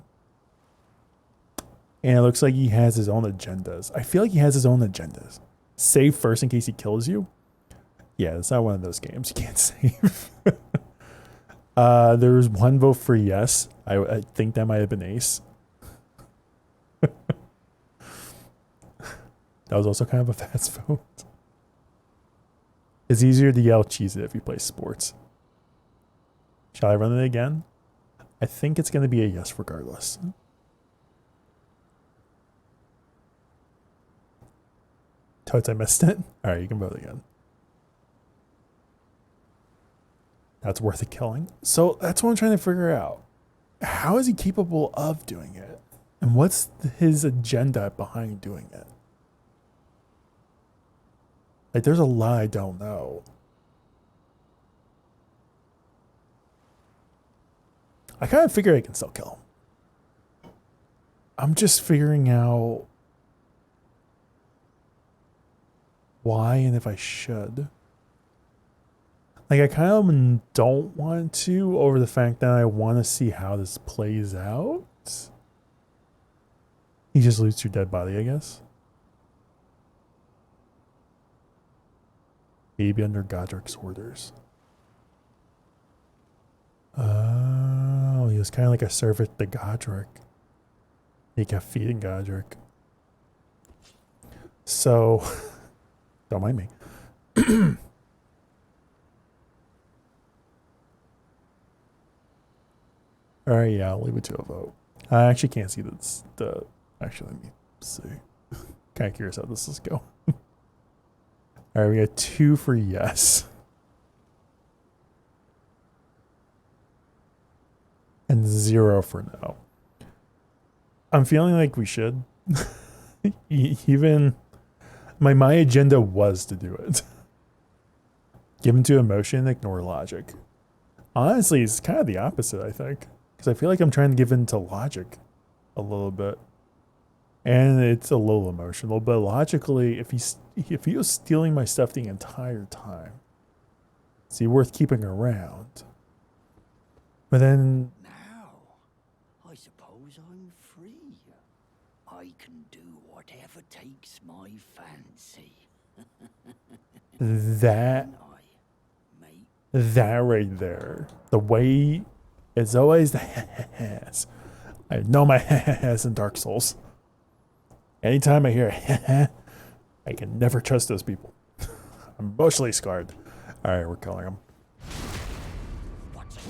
And it looks like he has his own agendas. I feel like he has his own agendas. Save first in case he kills you. Yeah, it's not one of those games. You can't save. There was one vote for yes. I think that might have been Ace. That was also kind of a fast vote. It's easier to yell Cheez-It if you play sports. Shall I run it again? I think it's going to be a yes regardless. Totes, I missed it. All right, you can vote again. That's worth a killing. So that's what I'm trying to figure out. How is he capable of doing it? And what's his agenda behind doing it? Like, there's a lot I don't know. I kind of figure I can still kill him. I'm just figuring out why and if I should. Like, I kind of don't want to over the fact that I want to see how this plays out. He just loots your dead body, I guess. Baby under Godric's orders. Oh, he was kind of like a servant to Godric. He kept feeding Godric. So, don't mind me. Alright, yeah, I'll leave it to a vote. I actually can't see the actually, let me see. Kind of curious how this is go. Alright, we got 2 for yes. And 0 for no. I'm feeling like we should. Even my agenda was to do it. Give into emotion, ignore logic. Honestly, it's kind of the opposite, I think. Because I feel like I'm trying to give into logic a little bit. And it's a little emotional, but logically, if he was stealing my stuff the entire time, is he worth keeping around? But then Now, I suppose I'm free. I can do whatever takes my fancy. that I, mate. that right there, the way it's always the has. I know my has in Dark Souls. Anytime I hear I can never trust those people. I'm emotionally scarred. All right, we're killing him. What's it?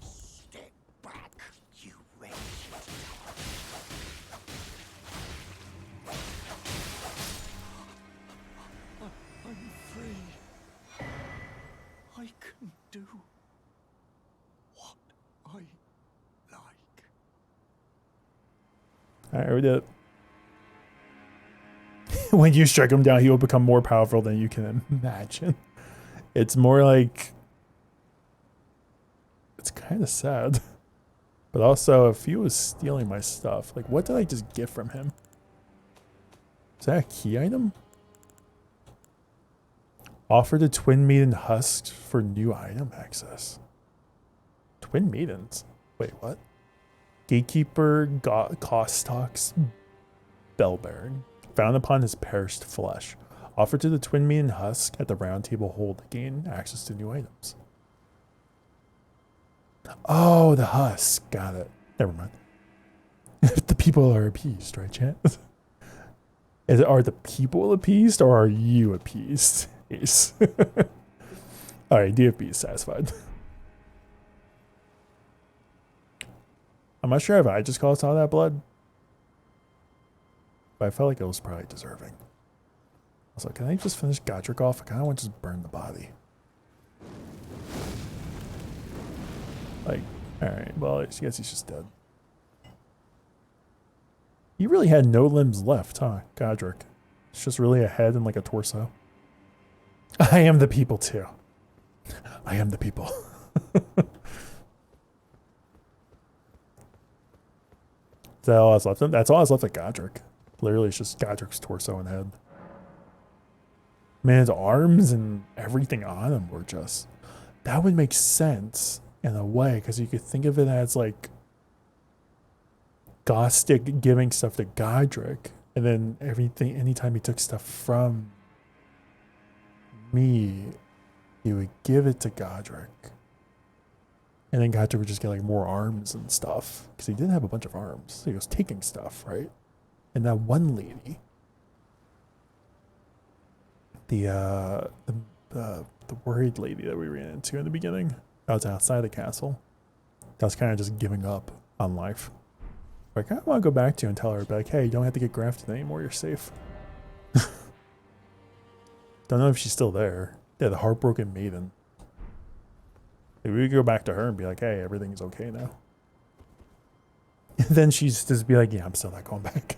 Step back, you wretch. I'm free. I can do what I like. All right, we did it. When you strike him down, he will become more powerful than you can imagine. It's more like... It's kind of sad. But also, if he was stealing my stuff, like, what did I just get from him? Is that a key item? Offer the Twin Maiden husks for new item access. Twin Maidens? Wait, what? Gatekeeper Kostock's Bellbearing. Found upon his perished flesh. Offer to the Twin Maiden husk at the round table hold to gain access to new items. Oh, the husk. Got it. Never mind. The people are appeased, right, chat? Are the people appeased or are you appeased? Ace. Alright, DFB is satisfied. I'm not sure if I just caused all that blood. But I felt like it was probably deserving. I was like, can I just finish Godric off? I kind of want to just burn the body. Like, alright, well, I guess he's just dead. He really had no limbs left, huh, Godric? It's just really a head and like a torso. I am the people too. I am the people. Is that all that's left? That's all that's left of Godric. Literally, it's just Godric's torso and head. Man, his arms and everything on him were just... That would make sense in a way, because you could think of it as like Gostic giving stuff to Godric, and then everything, anytime he took stuff from me, he would give it to Godric. And then Godric would just get like more arms and stuff, because he didn't have a bunch of arms. So he was taking stuff, right? And that one lady, the worried lady that we ran into in the beginning, that was outside the castle, that was kind of just giving up on life. Like, I want to go back to and tell her, like, hey, you don't have to get grafted anymore, you're safe. Don't know if she's still there. Yeah, the heartbroken maiden. Maybe we could go back to her and be like, hey, everything's okay now. And then she's just be like, yeah, I'm still not going back.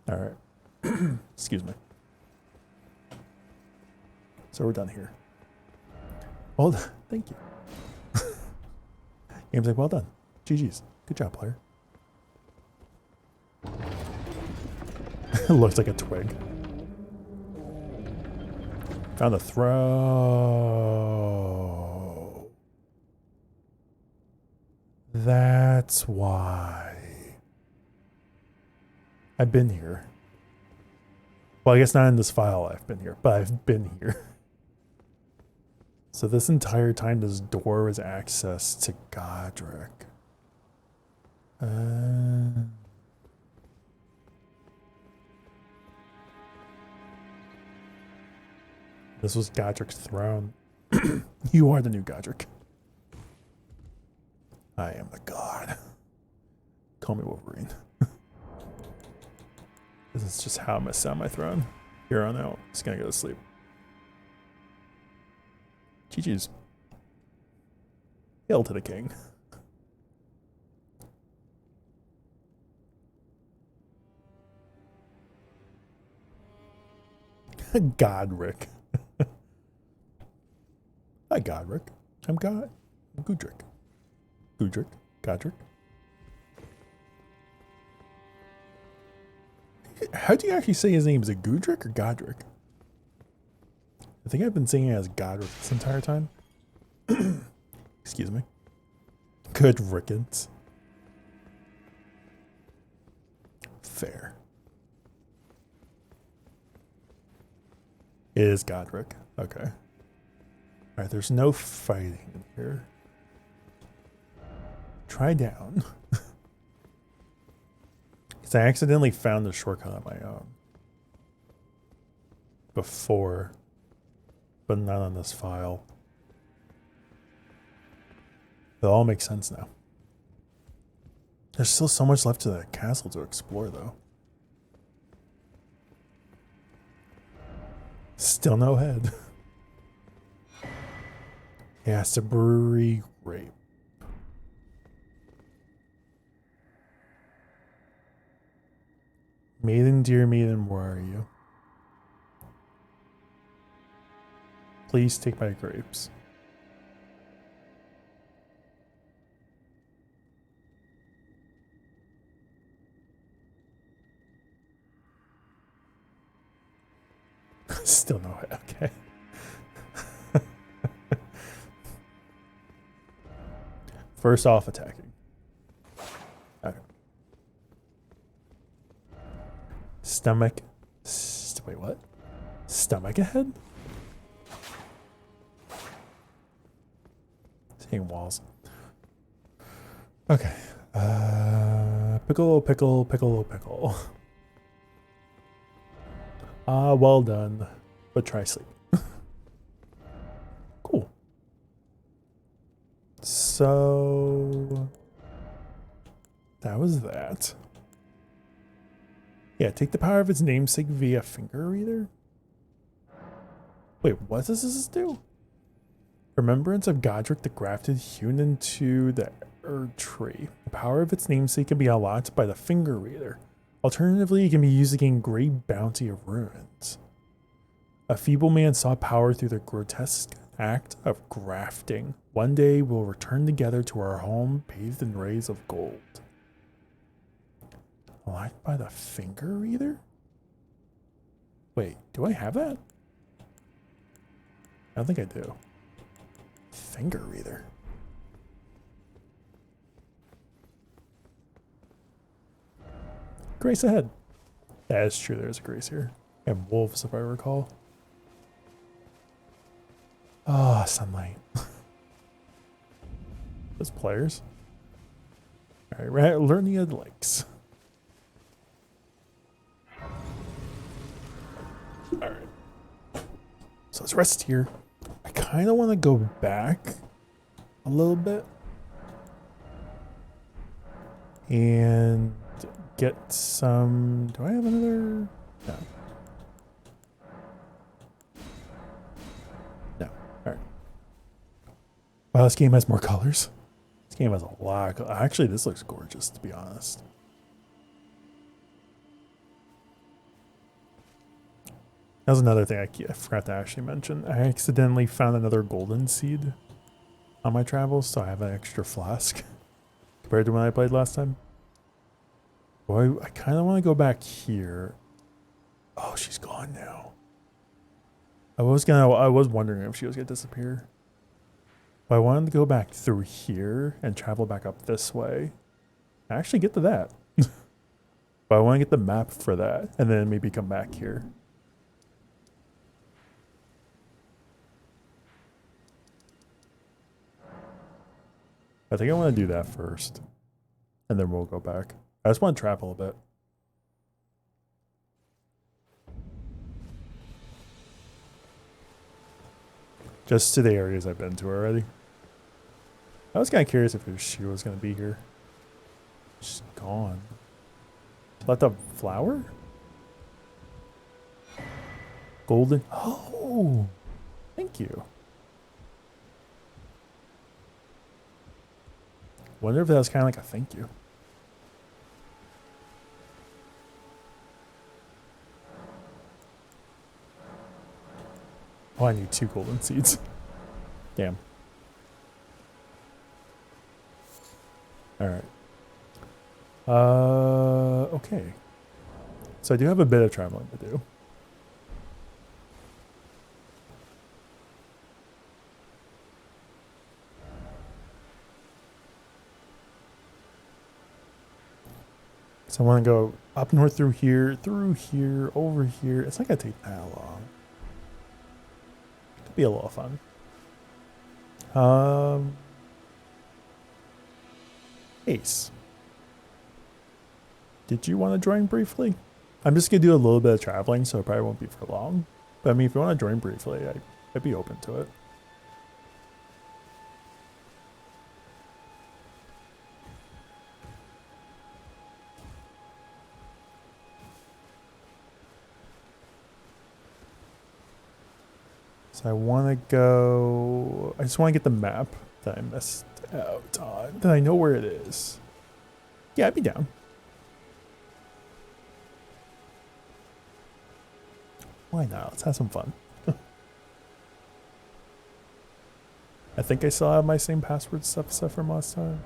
All right. Excuse me. So we're done here. Well, thank you. Game's like, well done. GG's. Good job, player. It looks like a twig. Found a throw. That's why. I've been here. Well, I guess not in this file I've been here, but I've been here. So this entire time this door was access to Godric. This was Godric's throne. You are the new Godric. I am the god. Call me Wolverine. This is just how I'm gonna sit on my throne. Here on out, just gonna go to sleep. GG's. Hail to the king. Godric. Hi, Godric. I'm God. Gudrick. Gudrick. Godric. How do you actually say his name? Is it Gudrick or Godric? I think I've been saying it as Godric this entire time. Excuse me. Good rickets. Fair. It is Godric. Okay. Alright, there's no fighting here. Try down. Because I accidentally found the shortcut on my own. Before. But not on this file. It all makes sense now. There's still so much left to the castle to explore, though. Still no head. Yeah, it's a brewery grape. Maiden, dear maiden, where are you? Please take my grapes. Still no head, okay. First off, attacking. Okay. Stomach. Wait, what? Stomach ahead? Hitting walls. Okay. Pickle, pickle, pickle, pickle. Ah, well done. But try sleep. Cool. So that was that. Yeah, take the power of its namesake via finger reader. Wait, what does this do? Remembrance of Godric the Grafted hewn into the Erd tree. The power of its namesake can be unlocked by the finger reader. Alternatively, it can be used to gain great bounty of ruins. A feeble man sought power through the grotesque act of grafting. One day we'll return together to our home bathed in rays of gold. Unlocked by the finger reader? Wait, do I have that? I don't think I do. Finger reader. Grace ahead. That is true, there's a grace here. And wolves, if I recall. Ah, oh, sunlight. Those players. Alright, learn the other likes. Alright. So let's rest here. I kind of want to go back a little bit. And get some... Do I have another... No. No. Alright. Wow, this game has more colors. This game has a lot of colors. Actually, this looks gorgeous, to be honest. That was another thing I forgot to actually mention. I accidentally found another golden seed on my travels, so I have an extra flask compared to when I played last time. Boy, I kind of want to go back here. Oh, she's gone now. I was wondering if she was gonna disappear. But I wanted to go back through here and travel back up this way. I actually get to that. But I want to get the map for that and then maybe come back here. I think I want to do that first. And then we'll go back. I just want to travel a bit. Just to the areas I've been to already. I was kind of curious if she was going to be here. She's gone. Let the flower? Golden. Oh! Thank you. Wonder if that was kind of like a thank you. Oh, I need 2 golden seeds. Damn. All right. Okay. So I do have a bit of traveling to do. So I want to go up north through here, over here. It's not gonna take that long. Could be a little fun. Ace. Did you want to join briefly? I'm just gonna do a little bit of traveling, so it probably won't be for long. But I mean, if you want to join briefly, I'd be open to it. So I want to go. I just want to get the map that I missed out on. That I know where it is. Yeah, I'd be down. Why not? Let's have some fun. I think I still have my same password stuff from last time.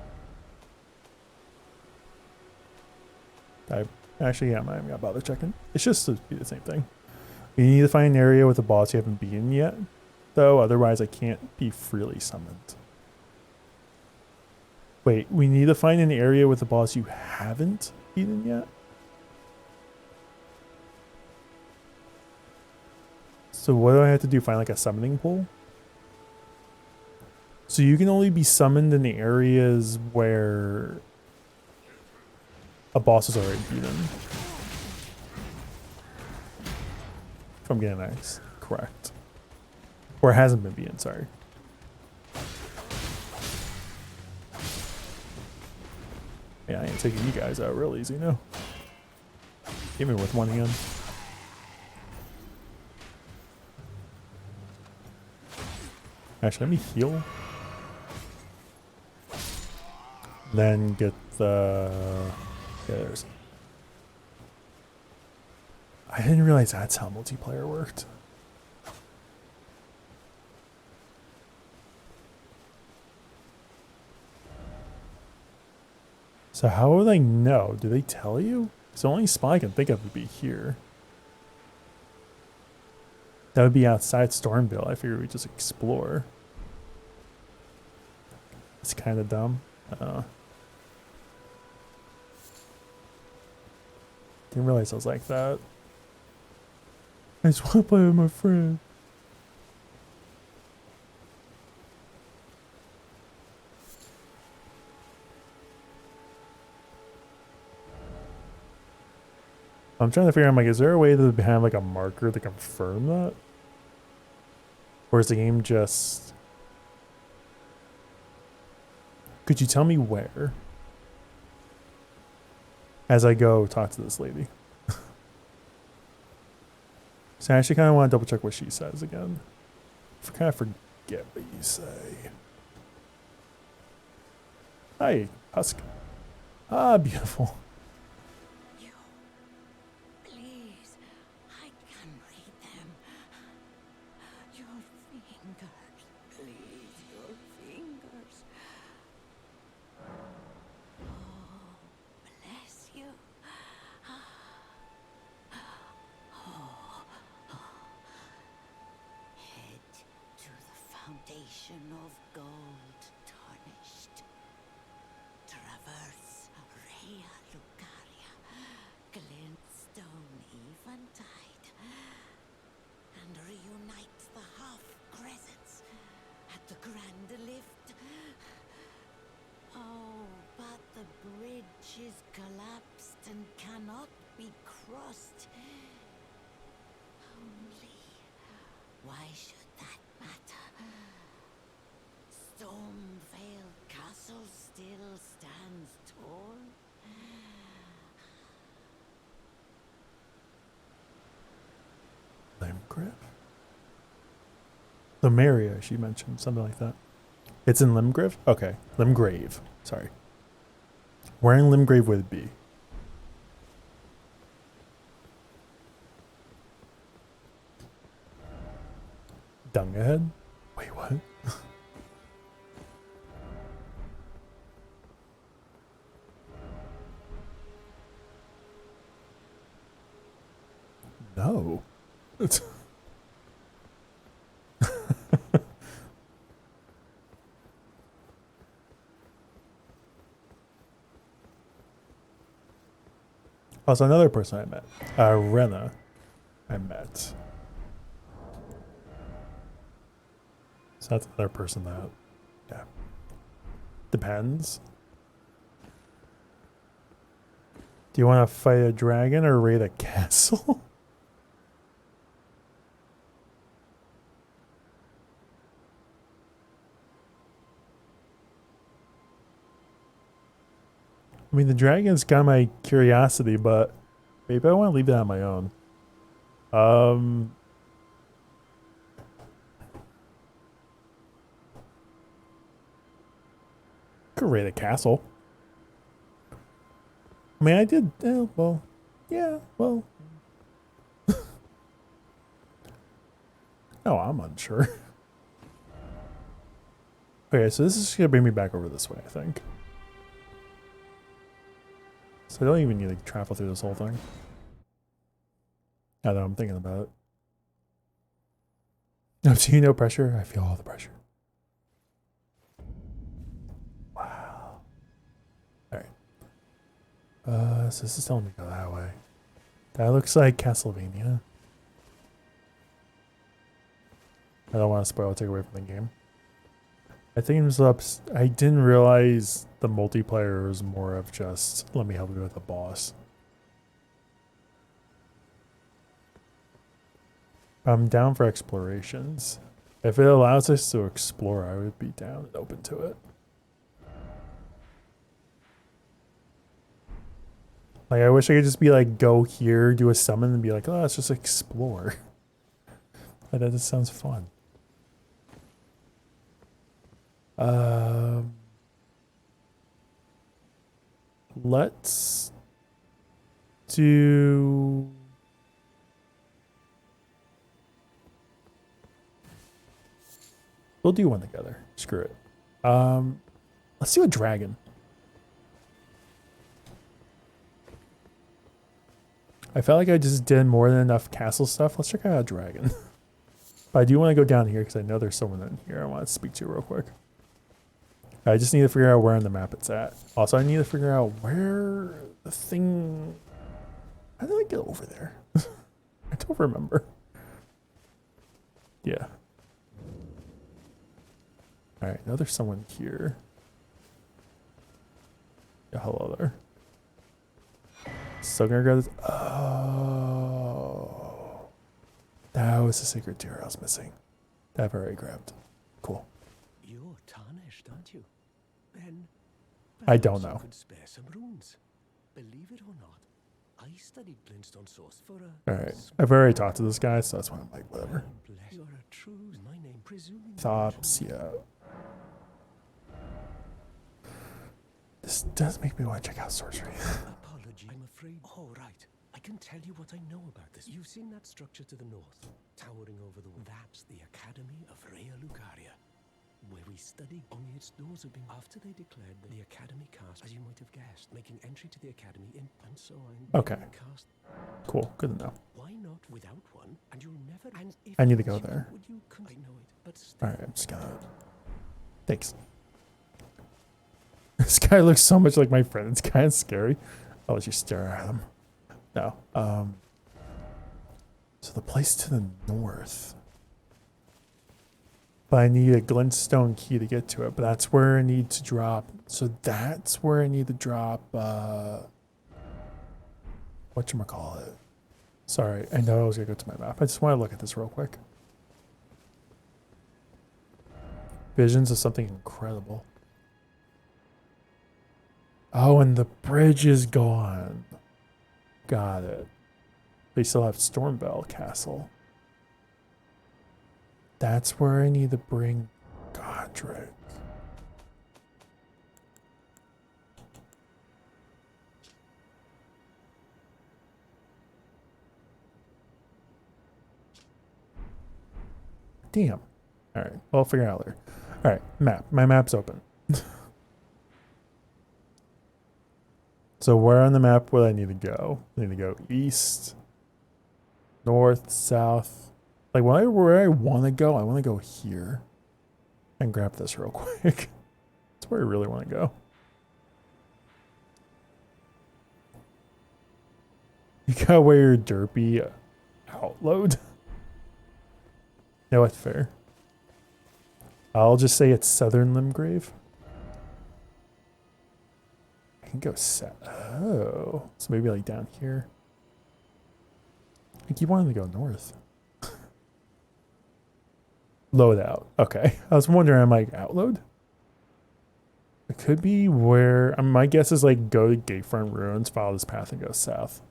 Actually, yeah, I'm not even gonna bother checking. It's just to be the same thing. You need to find an area with a boss you haven't been yet, though, otherwise I can't be freely summoned. Wait, we need to find an area with a boss you haven't beaten yet? So what do I have to do? Find like a summoning pool? So you can only be summoned in the areas where a boss is already beaten. If I'm getting that correct. Or hasn't been beaten, sorry. Yeah, I ain't taking you guys out real easy, no. Give me with one hand. Actually, let me heal. Then get the... Yeah, there's... I didn't realize that's how multiplayer worked. So how would I know? Do they tell you? Because the only spot I can think of would be here. That would be outside Stormville. I figured we'd just explore. It's kind of dumb. Didn't realize I was like that. I just want to play with my friend. I'm trying to figure out, like, is there a way to have like a marker to confirm that? Or is the game just... Could you tell me where? As I go talk to this lady. So I actually kind of want to double check what she says again. I kind of forget what you say. Hi, Husk. Ah, beautiful. You. Please. I can read them. Your fingers. Please, your fingers. Oh, bless you. Head to the foundation of gold tarnished. Traverse Rhea Lucaria, glintstone eventide, and reunite the half-crescents at the Grand Lift. Oh, but the bridge is collapsed and cannot be crossed. Only, why should that matter? Stormvale Castle still stands tall. Limgrave? Lemuria, she mentioned, something like that. It's in Limgrave? Okay, Limgrave. Sorry. Where in Limgrave would it be? Dungahead? Wait, what? Ooh. It's also another person I met. Rena. I met. So that's another person that, yeah. Depends. Do you want to fight a dragon or raid a castle? I mean, the dragon's got my curiosity, but maybe I want to leave that on my own. Could raid a castle. I mean, I did. Well, yeah. Well, no, I'm unsure. Okay, so this is gonna bring me back over this way, I think. So I don't even need to travel through this whole thing. Now that I'm thinking about it. I'm seeing no pressure. I feel all the pressure. Wow. All right. So this is telling me to go that way. That looks like Castlevania. I don't want to spoil, take away from the game. I think it was up. I didn't realize the multiplayer was more of just let me help you with a boss. I'm down for explorations. If it allows us to explore, I would be down and open to it. Like, I wish I could just be like, go here, do a summon, and be like, oh, let's just explore. Like, that just sounds fun. Let's do... We'll do one together. Screw it. Let's do a dragon. I felt like I just did more than enough castle stuff. Let's check out a dragon. But I do want to go down here because I know there's someone in here I want to speak to real quick. I just need to figure out where on the map it's at. Also, I need to figure out where the thing... How did I get over there? I don't remember. Yeah. Alright, now there's someone here. Yeah, hello there. Still gonna grab this. Oh. That was the secret tier I was missing. That I've already grabbed. Cool. You're tarnished, aren't you? Then I don't know. you could spare some runes. Believe it or not, I studied glintstone source for a... Alright. I've already talked to this guy, so that's why I'm like, whatever. You're a true... My name, presuming... Thops, yeah. This does make me want to check out sorcery. Apology, I'm afraid. Oh, right. I can tell you what I know about this. You've seen that structure to the north, towering over the... That's the Academy of Rea Lucaria, where we study. Only its doors have been... After they declared that the Academy cast, as you might have guessed, making entry to the Academy in... And so I'm... Okay. Cast. Cool. Good to know. Why not without one? And you'll never... And if I need to go you there. Would you I know it, but still... Alright, I'm just gonna... Thanks. This guy looks so much like my friend. It's kind of scary. I'll let you stare at him. No. So the place to the north. But I need a glintstone key to get to it. But that's where I need to drop. So that's where I need to drop, whatchamacallit. Sorry, I know I was gonna go to my map. I just want to look at this real quick. Visions of something incredible. Oh, and the bridge is gone. Got it. They still have Stormbell Castle. That's where I need to bring Godric. Damn. Alright, well, I'll figure it out later. Alright, map. My map's open. So where on the map would I need to go? I need to go east, North, south. Like where I want to go, I want to go here. And grab this real quick. That's where I really want to go. You gotta wear your derpy outload. No, it's fair. I'll just say it's Southern Limgrave. I can go oh, so maybe like down here. I keep wanting to go north. Load out. Okay. I was wondering, I'm like, outload? It could be where, my guess is like go to Gatefront Ruins, follow this path and go south.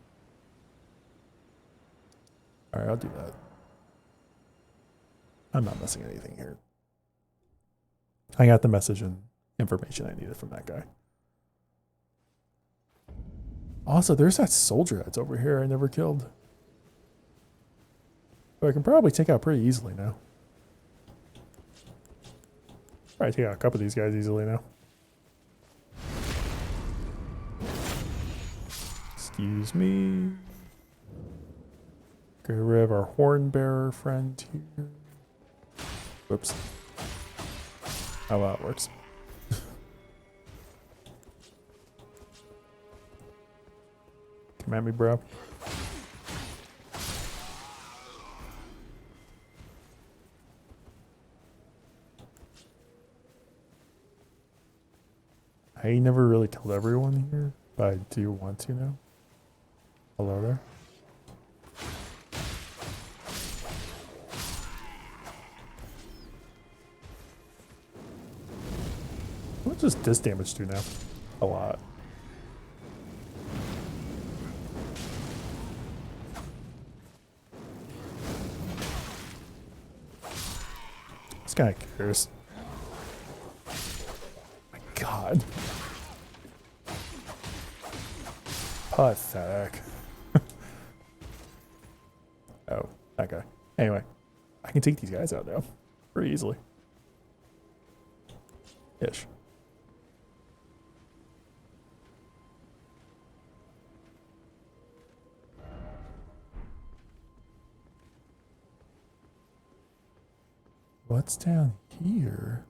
Alright, I'll do that. I'm not missing anything here. I got the message and information I needed from that guy. Also, there's that soldier that's over here I never killed. But I can probably take out pretty easily now. Probably take out a couple of these guys easily now. Excuse me. Get rid of our horn bearer friend here. Whoops. Oh, well, it works. Come at me, bro. I never really killed everyone here, but I do want to now. Hello there. What does this damage do now? A lot. This guy cares. My God. Pathetic. Oh, that guy. Anyway, I can take these guys out now pretty easily. Ish. What's down here?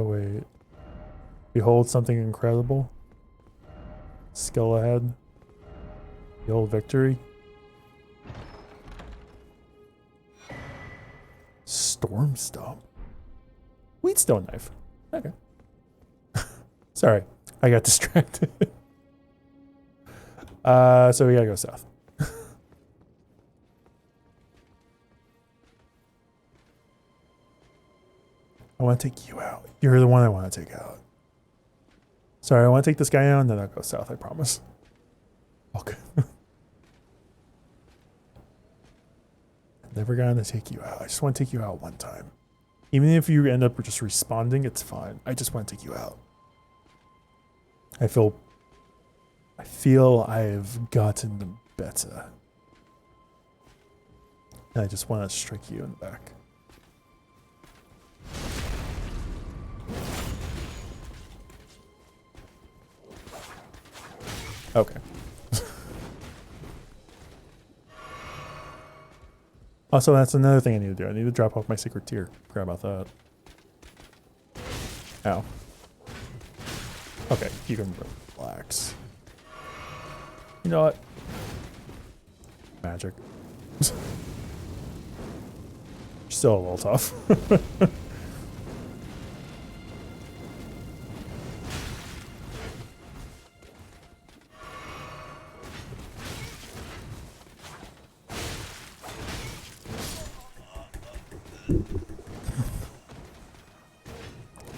Wait. Behold something incredible. Skill ahead. Behold victory. Storm stomp. Wheatstone knife. Okay. Sorry, I got distracted. So we gotta go south. I want to take you out. You're the one I want to take out. Sorry, I want to take this guy out and then I'll go south, I promise. Okay. Never gonna take you out. I just want to take you out one time. Even if you end up just responding, it's fine. I just want to take you out. I feel I've gotten better. And I just want to strike you in the back. Okay. Also, that's another thing I need to do. I need to drop off my secret tier. Forgot about that. Ow. Okay, you can relax. You know what? Magic. Still a little tough.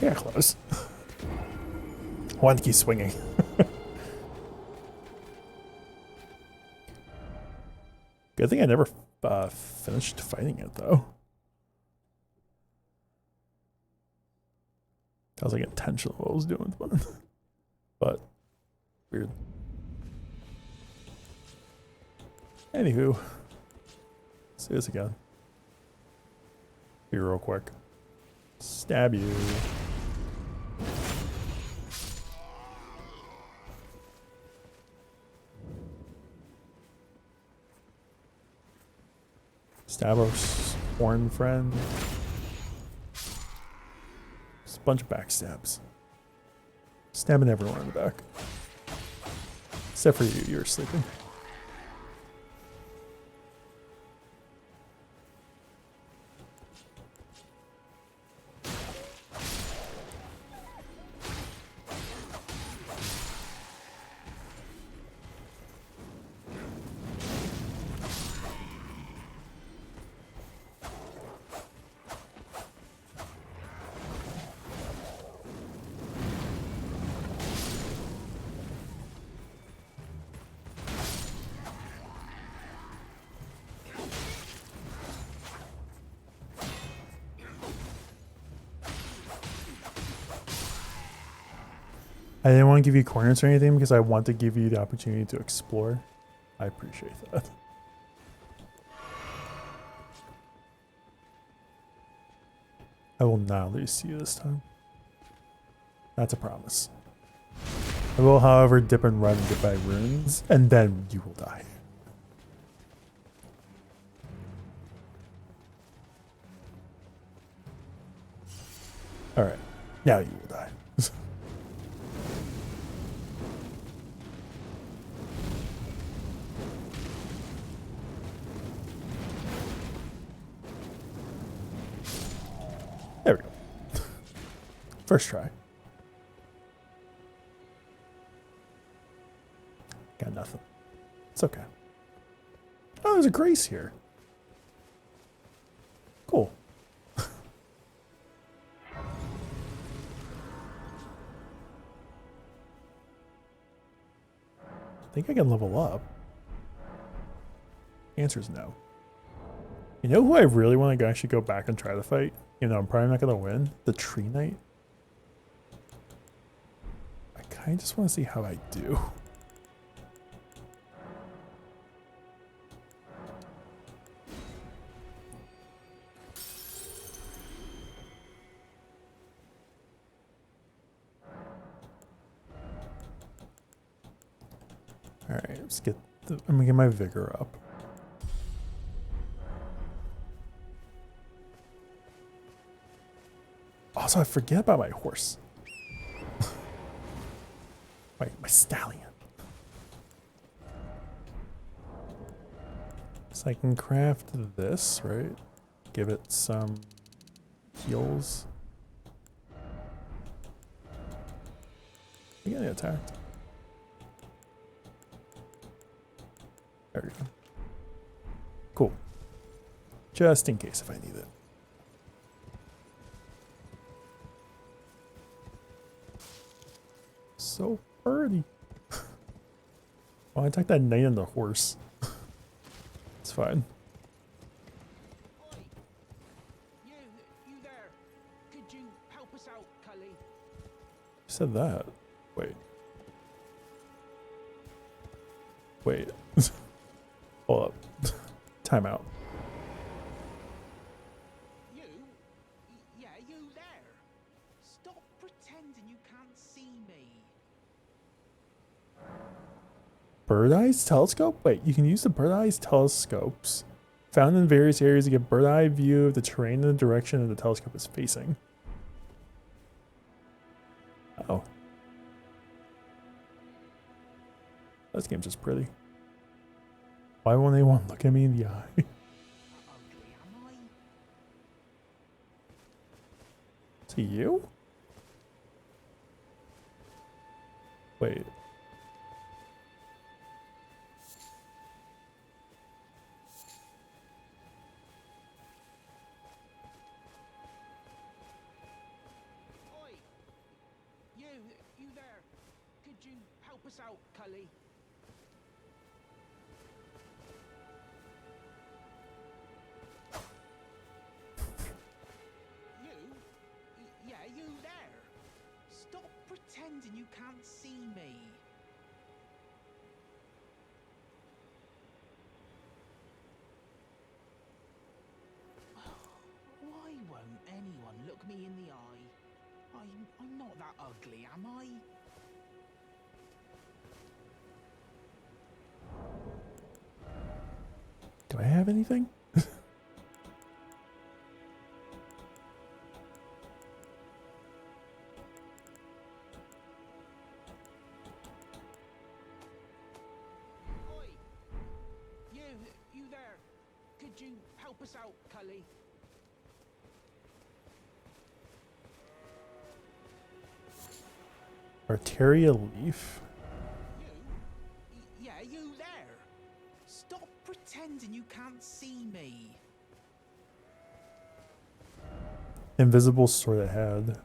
Yeah, close. I wanted to keep swinging. Good thing I never finished fighting it, though. That was like intentional what I was doing, but weird. Anywho, let's do this again. Be real quick. Stab you. Stavros, horn friend. Just a bunch of backstabs. Stabbing everyone in the back. Except for you, you were sleeping. I didn't want to give you corners or anything because I want to give you the opportunity to explore. I appreciate that. I will not lose to you this time. That's a promise. I will, however, dip and run and get by runes, and then you will die. Alright, now you will die. There we go. First try. Got nothing. It's okay. Oh, there's a Grace here. Cool. I think I can level up. Answer is no. You know who I really want to actually go back and try to fight? You know, I'm probably not going to win. The Tree Knight. I kind of just want to see how I do. Alright, let's get the, I'm gonna get my vigor up. Also, I forget about my horse. my stallion. So I can craft this, right? Give it some heals. You're getting attacked. There we go. Cool. Just in case if I need it. So pretty. Oh, I attacked that knight on the horse. It's fine. Oi! You there? Could you help us out, Cully? Who said that? Wait. Wait. Hold up. Time out. Yeah, you there? Stop pretending you can't see me. Bird Eyes Telescope? Wait, you can use the Bird Eyes Telescopes found in various areas to get bird eye view of the terrain and the direction that the telescope is facing. Oh. This game's just pretty. Why won't anyone look at me in the eye? Ugly, am I? To you? Wait. Oi! You there? Could you help us out, Cully? Yeah, you there? Stop pretending you can't see me. Why won't anyone look me in the eye? I'm not that ugly, am I? Do I have anything? Could you help us out, Cully? Arteria leaf. Yeah, you there. Stop pretending you can't see me. Invisible sword ahead.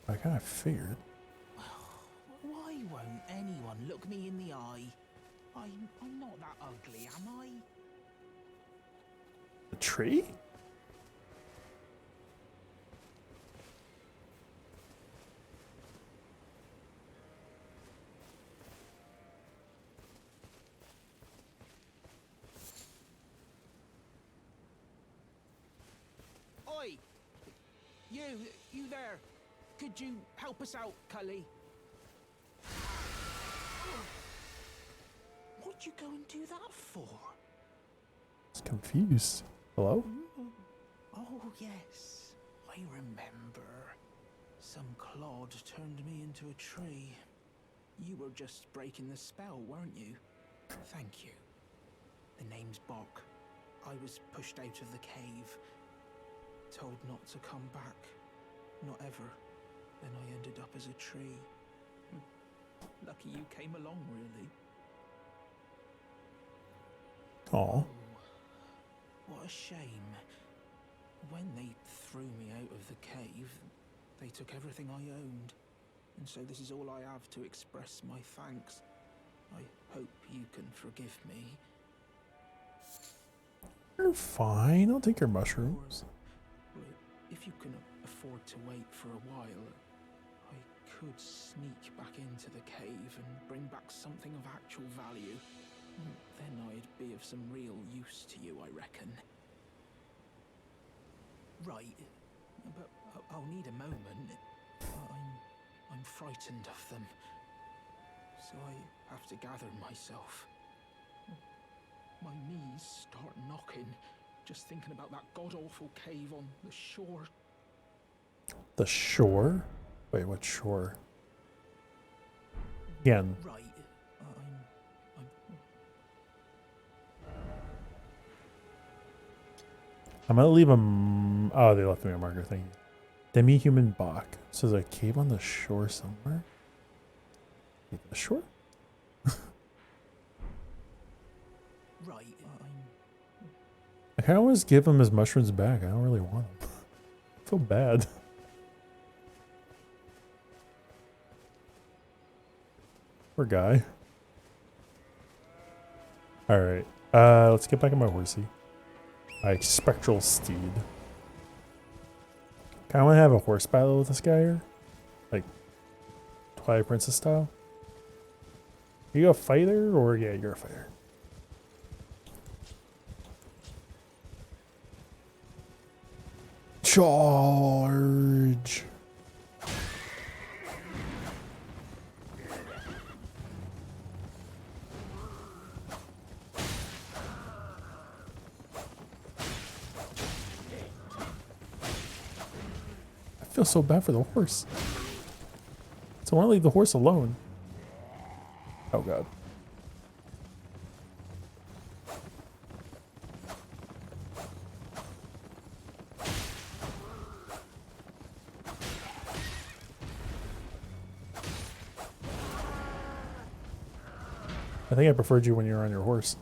I kind of figured. Why won't anyone look me in the eye? I'm not that ugly, am I? The tree? Oi! You there. Could you help us out, Cully? What'd you go and do that for? It's confused. Hello? Oh, yes. I remember. Some clod turned me into a tree. You were just breaking the spell, weren't you? Thank you. The name's Bok. I was pushed out of the cave. Told not to come back. Not ever. Then I ended up as a tree. Lucky you came along, really. Aw. What a shame. When they threw me out of the cave, they took everything I owned. And so this is all I have to express my thanks. I hope you can forgive me. You're fine. I'll take your mushrooms. Well, if you can afford to wait for a while, I could sneak back into the cave and bring back something of actual value. Then I'd be of some real use to you, I reckon. Right, but I'll need a moment. I'm frightened of them, so I have to gather myself. My knees start knocking, just thinking about that god-awful cave on the shore. The shore? Wait, what shore? Again. Right, I'm gonna leave a. Oh, they left me a marker thing. Demi-human Bach. So there's a cave on the shore somewhere. The shore? right, I kind of want to give him his mushrooms back. I don't really want them. I feel bad. Poor guy. All right. Let's get back on my horsey. My spectral steed. Kind of want to have a horse battle with this guy here, like Twilight Princess style. Are you a fighter, or yeah, you're a fighter? Charge! I feel so bad for the horse. So I want to leave the horse alone. Oh god. I think I preferred you when you were on your horse.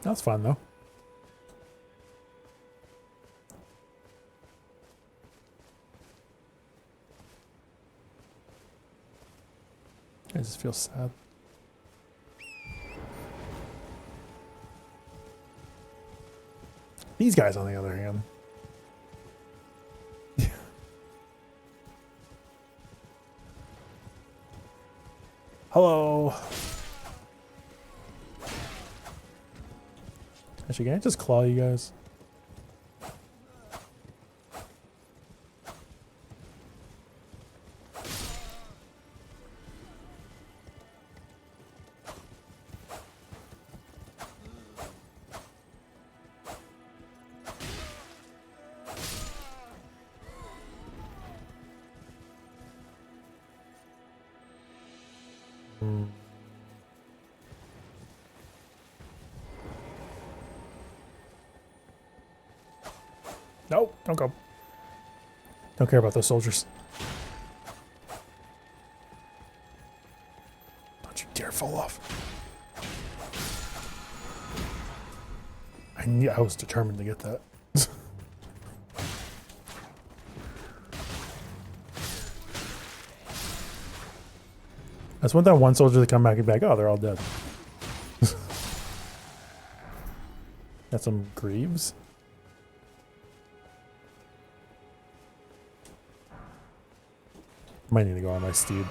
That's fun though. I just feel sad. These guys, on the other hand. Hello. Actually, can I just claw you guys? No, don't go. Don't care about those soldiers. Don't you dare fall off. I was determined to get that. I just want that one soldier to come back and be like, oh, they're all dead. Got some Greaves. Might need to go on my steed.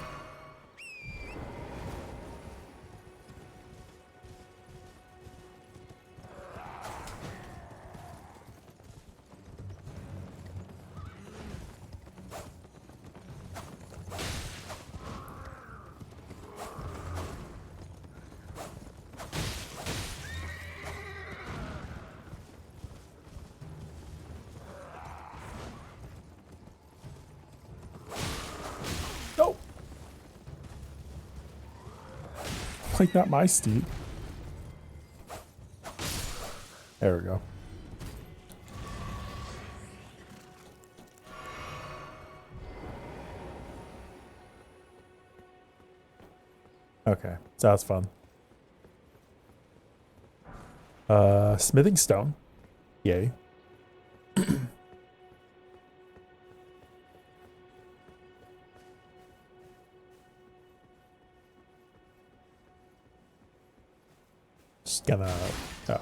No! Like, not my steed. There we go. Okay, so that's fun. Smithing stone. Yay. Just gonna... Oh.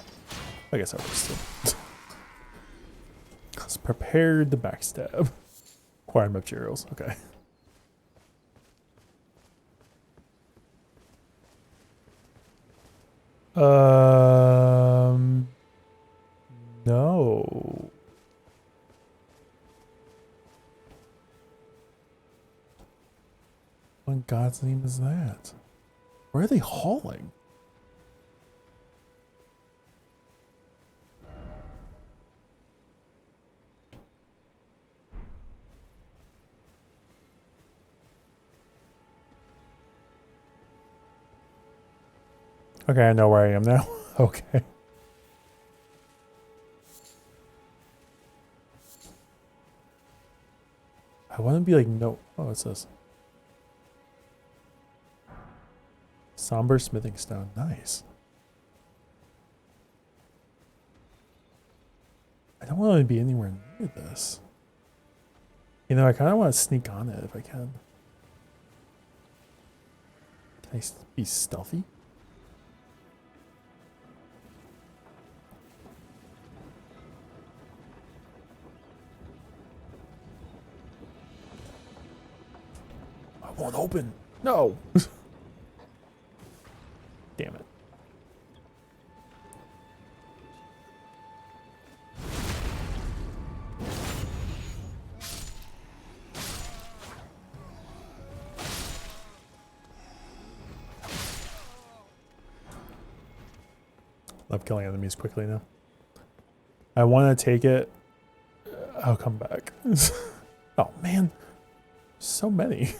I guess I was still... Let's prepare the backstab. Acquire materials. Okay. No. What in God's name is that? Where are they hauling? Okay, I know where I am now. Okay. I want to be like, no. Oh, what's this? Somber smithing stone. Nice. I don't want to be anywhere near this. You know, I kind of want to sneak on it if I can. Can I be stealthy? I won't open. No. Damn it. Love killing enemies quickly now. I want to take it. I'll come back. Oh man, so many.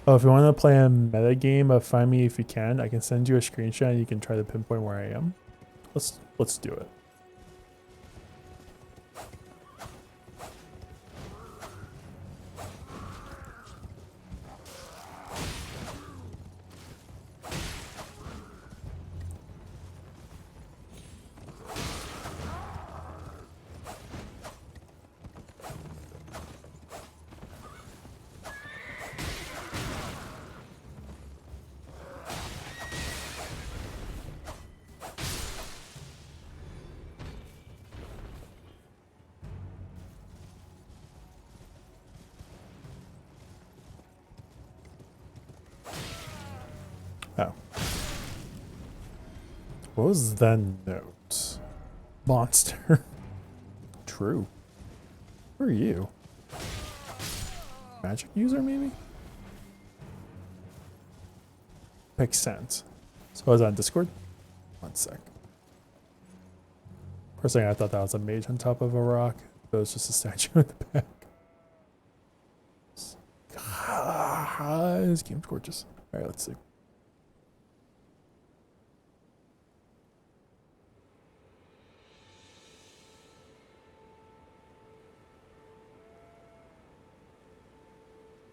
Oh, if you want to play a meta game of Find Me If You Can, I can send you a screenshot and you can try to pinpoint where I am. Let's do it. Oh. What was the note? Monster. True. Who are you? Magic user, maybe? Makes sense. So I was on Discord? 1 sec. For a second, I thought that was a mage on top of a rock, but it was just a statue in the back. This game's gorgeous. All right, let's see.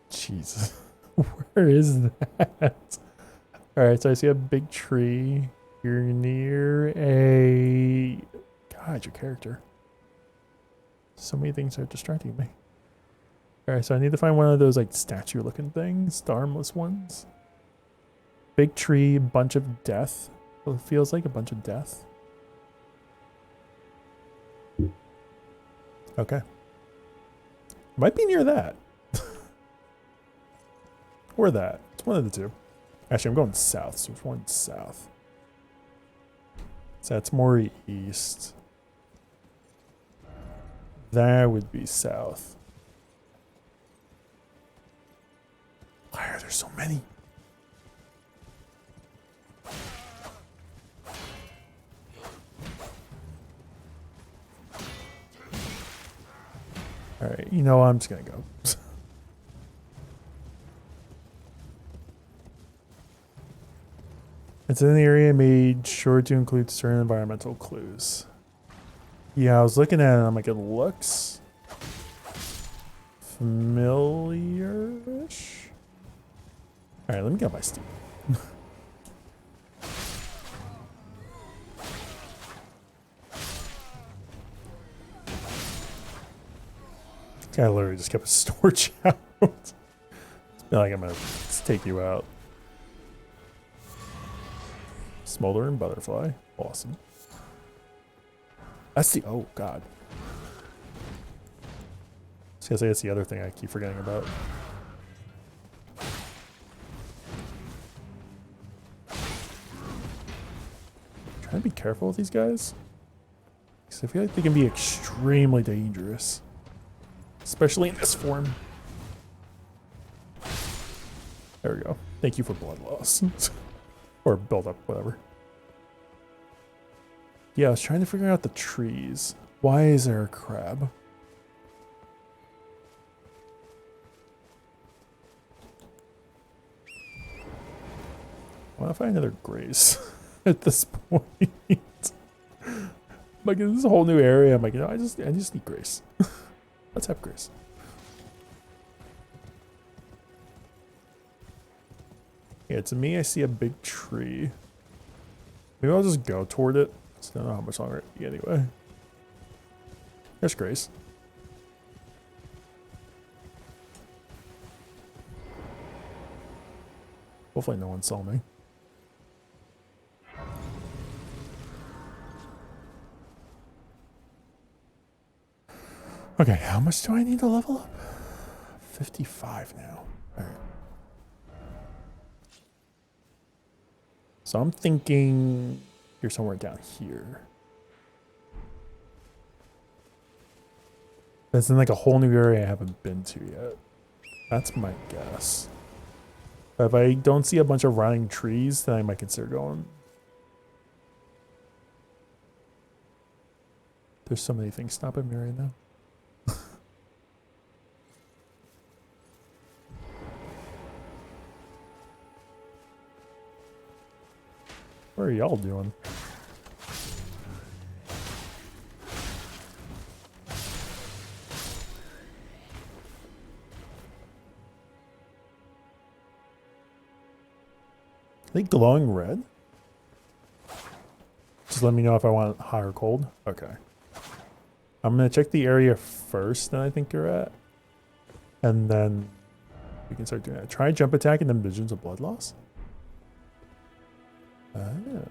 Jesus. Where is that? Alright, so I see a big tree. You're near a... God, your character. So many things are distracting me. Alright, so I need to find one of those like statue-looking things. The armless ones. Big tree, bunch of death. Well, it feels like a bunch of death. Okay. Might be near that. Or that. It's one of the two. Actually, I'm going south, so there's one south. So that's more east. That would be south. Why are there so many? Alright, you know what? I'm just gonna go. It's in the area made sure to include certain environmental clues. Yeah, I was looking at it and I'm like, it looks familiar-ish. Alright, let me get my Steam. I literally just kept his torch out. It's been like, I'm gonna take you out. Smoldering butterfly. Awesome. That's the... Oh, God. I was gonna say that's the other thing I keep forgetting about. Trying to be careful with these guys. Because I feel like they can be extremely dangerous. Especially in this form. There we go. Thank you for blood loss. Or build up, whatever. Yeah, I was trying to figure out the trees. Why is there a crab? I want to find another grace at this point. Like, this is a whole new area. I'm like, you know, I just need grace. Let's have grace. Yeah, to me, I see a big tree. Maybe I'll just go toward it. I don't know how much longer it be anyway. There's Grace. Hopefully no one saw me. Okay, how much do I need to level up? 55 now. Alright. So I'm thinking you're somewhere down here. That's in like a whole new area I haven't been to yet. That's my guess. But if I don't see a bunch of rotting trees, then I might consider going. There's so many things stopping me right now. What are y'all doing? Are they glowing red? Just let me know if I want hot or cold. Okay. I'm gonna check the area first that I think you're at. And then we can start doing that. Try jump attack and then visions of blood loss. Oh.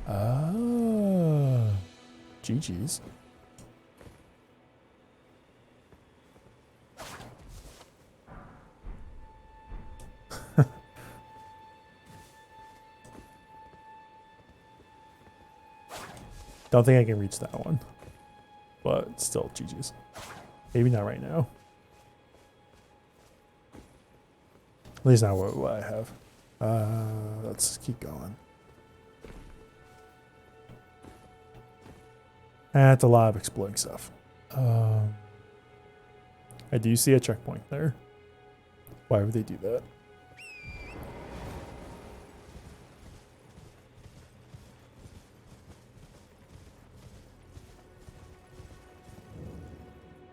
Oh. GG's. Don't think I can reach that one. But still, GG's. Maybe not right now. At least not what I have. Let's keep going. That's a lot of exploding stuff. I do see a checkpoint there. Why would they do that?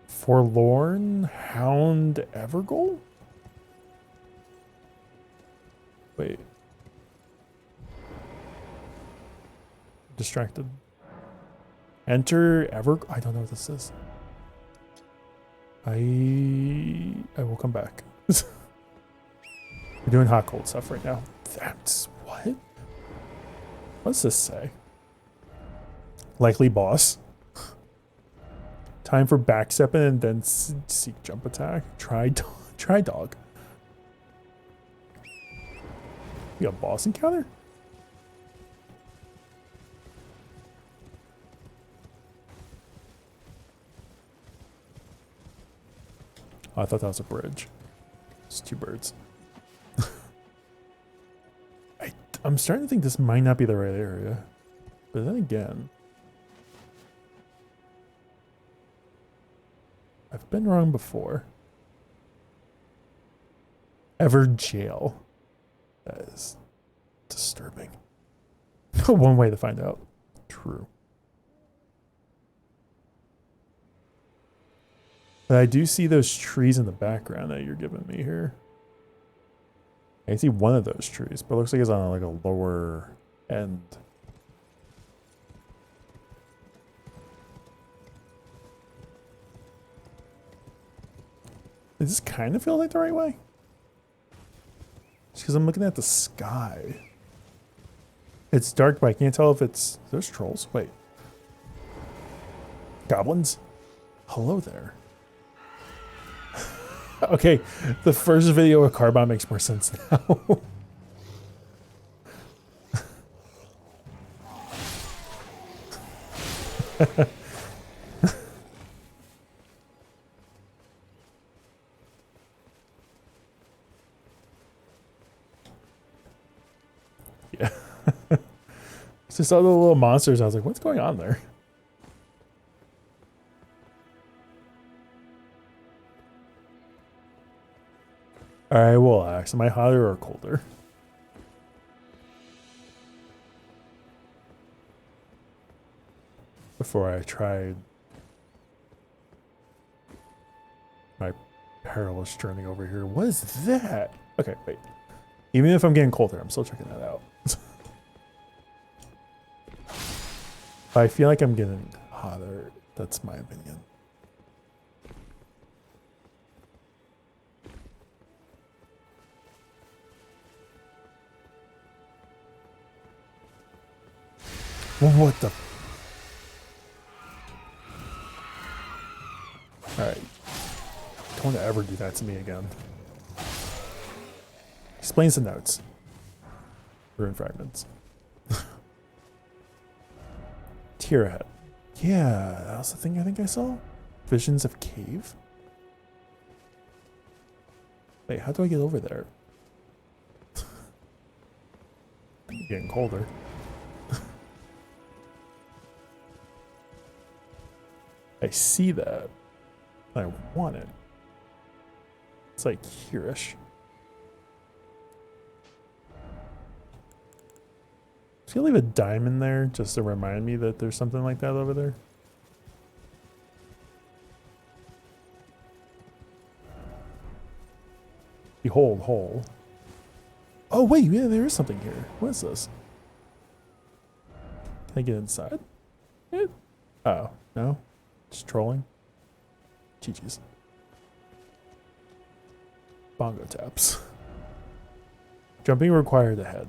Forlorn Hound Evergoal? Wait. Distracted. Enter I don't know what this is. I will come back. We're doing hot cold stuff right now. That's what? What's this say? Likely boss. Time for backstepping and then seek jump attack. Try dog. We got boss encounter? Oh, I thought that was a bridge. It's two birds. I'm starting to think this might not be the right area. But then again, I've been wrong before. Ever jail. That is disturbing. One way to find out. True. But I do see those trees in the background that you're giving me here. I can see one of those trees, but it looks like it's on like a lower end. Does this kind of feel like the right way? Just because I'm looking at the sky. It's dark, but I can't tell if it's... There's trolls. Wait. Goblins? Hello there. Okay, the first video of Carbon makes more sense now. Yeah. Just saw the little monsters. I was like, what's going on there? Alright, we'll ask. Am I hotter or colder? Before I tried my perilous journey over here. What is that? Okay, wait. Even if I'm getting colder, I'm still checking that out. But I feel like I'm getting hotter. That's my opinion. What the? Alright. Don't want to ever do that to me again. Explains the notes. Ruin fragments. Tear ahead. Yeah, that was the thing I think I saw. Visions of cave. Wait, how do I get over there? Getting colder. I see that. I want it. It's like here-ish. Just gonna leave a diamond there just to remind me that there's something like that over there. Behold, hole. Oh wait, yeah, there is something here. What is this? Can I get inside? Oh, no? Just trolling? GG's. Bongo taps. Jumping required ahead.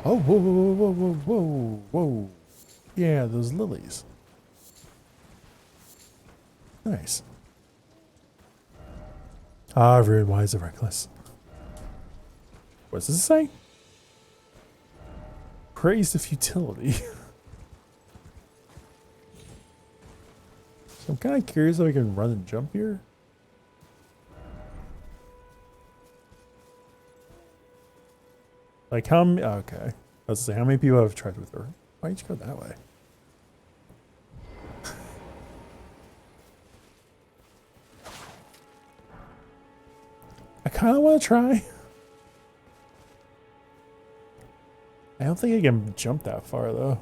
Oh, whoa, whoa, whoa, whoa, whoa, whoa. Yeah, those lilies. Nice. Ah, very wise and reckless. What does this say? Praise the futility. So I'm kind of curious if I can run and jump here. Like how many? Okay, let's see. How many people have tried with her? Why did you go that way? I kind of want to try. I don't think I can jump that far though. All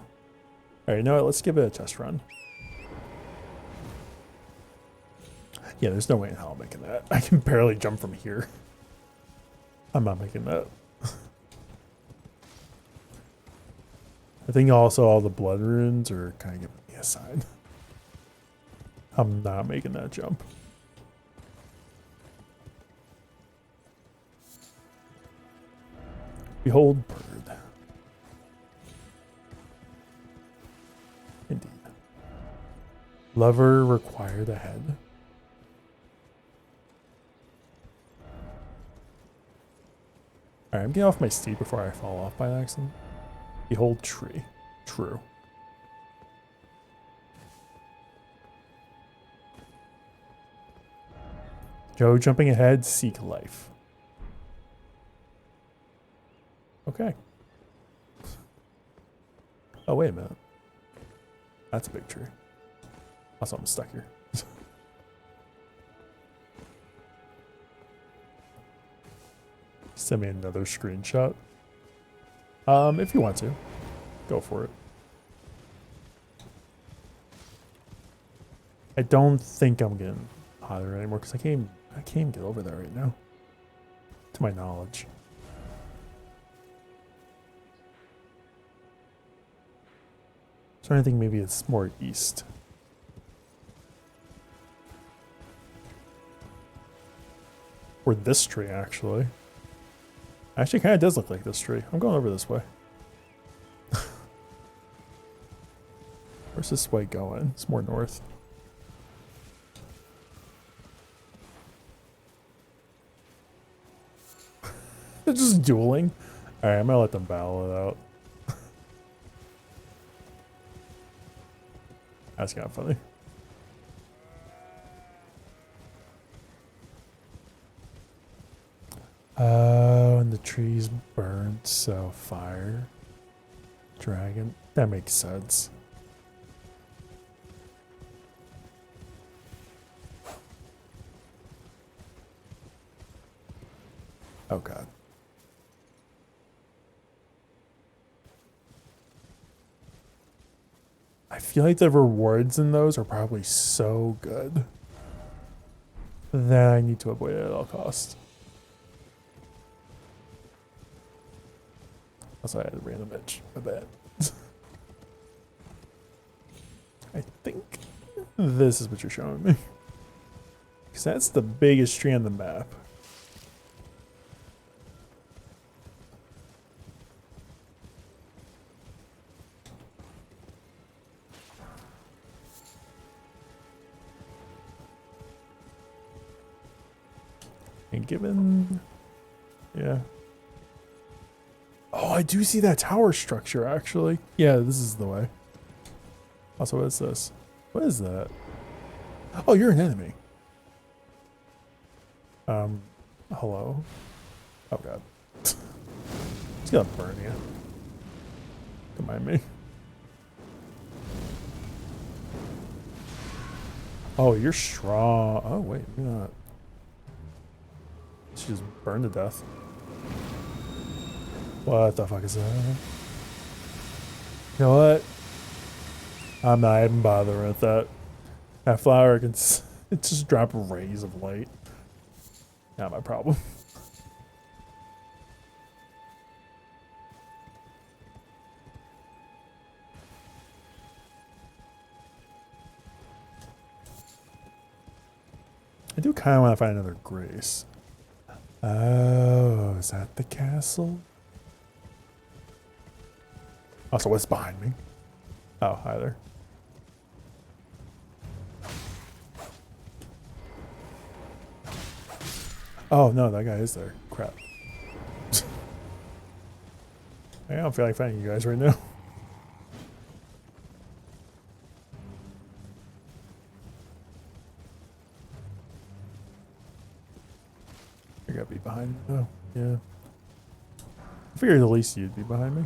right, you know what? Let's give it a test run. Yeah, there's no way in hell I'm making that. I can barely jump from here. I'm not making that. I think also all the blood runes are kind of giving me a sign. I'm not making that jump. Behold bird. Indeed. Lover required ahead. Alright, I'm getting off my steed before I fall off by accident. Behold tree. True. Joe jumping ahead, seek life. Okay. Oh, wait a minute. That's a big tree. Also, I'm stuck here. Send me another screenshot. If you want to. Go for it. I don't think I'm getting hotter anymore because I can't even get over there right now. To my knowledge. So I think maybe it's more east. Or this tree, actually. Actually, kind of does look like this tree. I'm going over this way. Where's this way going? It's more north. They're just dueling. Alright, I'm gonna let them battle it out. That's kind of funny. Oh, and the trees burned, so fire. Dragon. That makes sense. Oh god. I feel like the rewards in those are probably so good that I need to avoid it at all costs. Also, I had a random itch. I bet. I think this is what you're showing me. Because that's the biggest tree on the map. And given... Yeah. Oh, I do see that tower structure, actually. Yeah, this is the way. Also, what is this? What is that? Oh, you're an enemy. Hello? Oh, God. He's gonna burn you. Don't mind me. Oh, you're strong. Oh, wait, you're not. She just burned to death. What the fuck is that? You know what? I'm not even bothering with that. That flower can it just drop rays of light. Not my problem. I do kind of want to find another Grace. Oh, is that the castle? Also, what's behind me? Oh, hi there. Oh, no, that guy is there. Crap. I don't feel like fighting you guys right now. You're gonna be behind me. Oh, yeah. I figured at least you'd be behind me.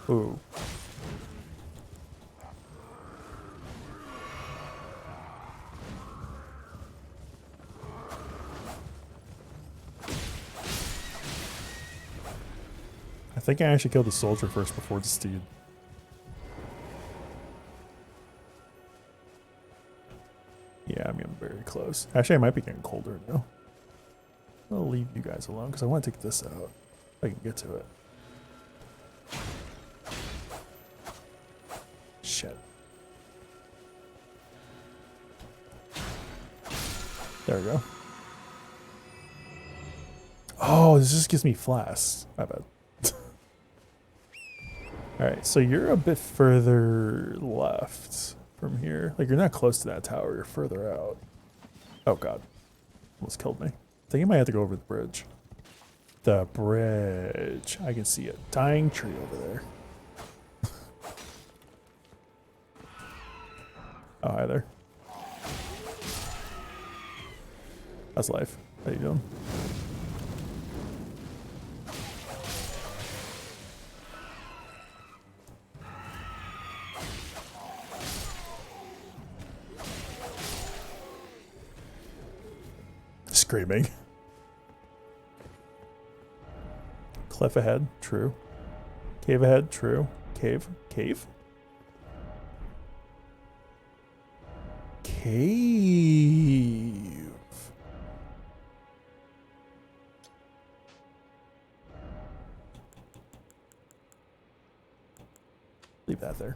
Ooh. I think I actually killed the soldier first before the steed. Yeah, I'm getting very close. Actually, I might be getting colder now. I'll leave you guys alone because I want to take this out. If I can get to it. Shit. There we go. Oh, this just gives me flasks. My bad. Alright, so you're a bit further left from here. Like, you're not close to that tower, you're further out. Oh god. Almost killed me. I think I might have to go over the bridge. The bridge. I can see a dying tree over there. Oh, hi there. How's life? How you doing? Screaming. Cliff ahead, true. Cave ahead, true. Cave, cave. Cave. Leave that there.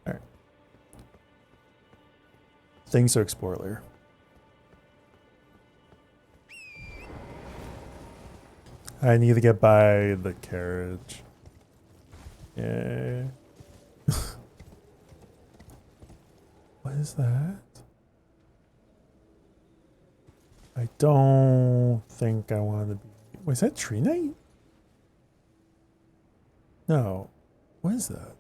All right. Things to explore later. I need to get by the carriage. Yeah. What is that? I don't think I want to be... Was that Tree Knight? No. What is that?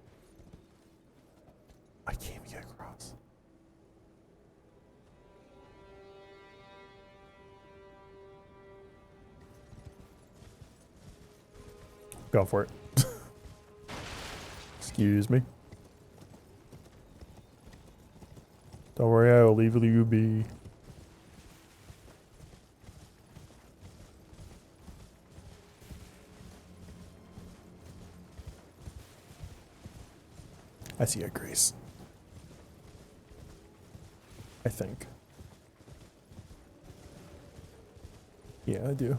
I can't even get across. Go for it. Excuse me. Don't worry, I will leave you be. I see a Grace. I think. Yeah, I do.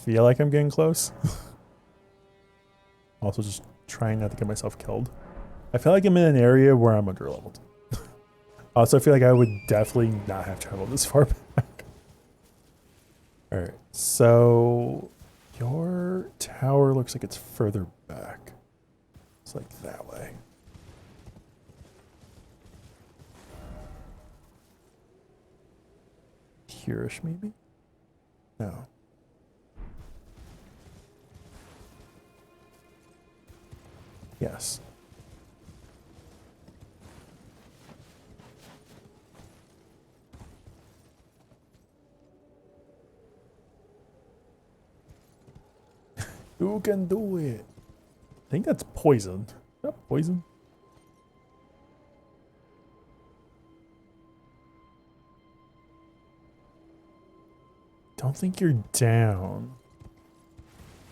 Feel like I'm getting close. Also just trying not to get myself killed. I feel like I'm in an area where I'm underleveled. Also, I feel like I would definitely not have traveled this far back. Alright, so your tower looks like it's further back. It's like that way. Here-ish, maybe? No. Yes. Who can do it? I think that's poison. Is that poison? Don't think you're down.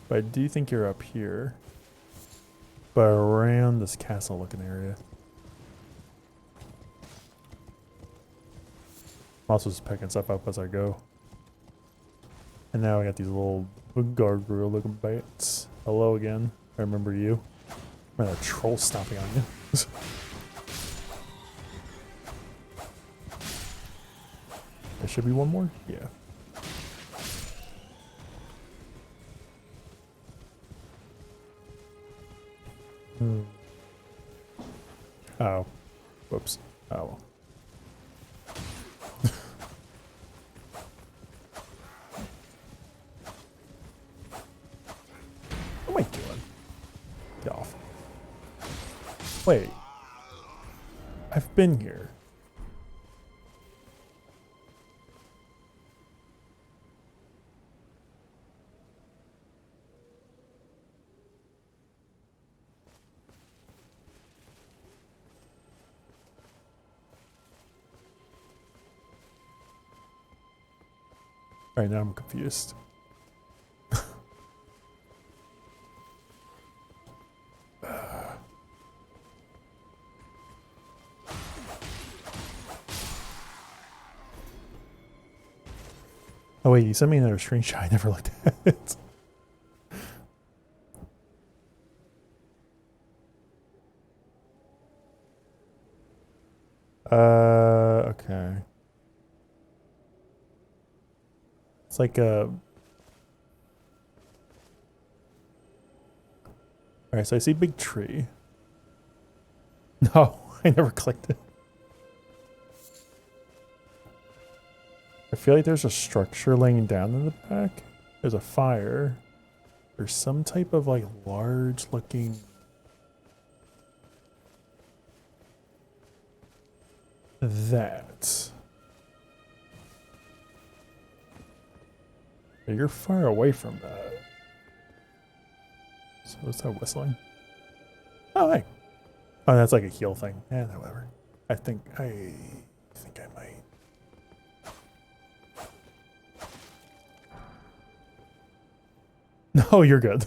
But I do think you're up here. But around this castle looking area. I'm also just picking stuff up as I go. And now I got these little gargoyle looking bites. Hello again. I remember you. I'm a troll stomping on you. There should be one more? Yeah. Oh. Whoops. Oh well. Wait. I've been here. All right, now I'm confused. Oh wait, you sent me another screenshot. I never looked at it. Okay. It's like a... Alright, so I see big tree. No, I never clicked it. I feel like there's a structure laying down in the back. There's a fire. There's some type of like large looking... That. You're far away from that. So what's that whistling? Oh, hey. Oh, that's like a heal thing. Yeah, whatever. I think I might. No, you're good.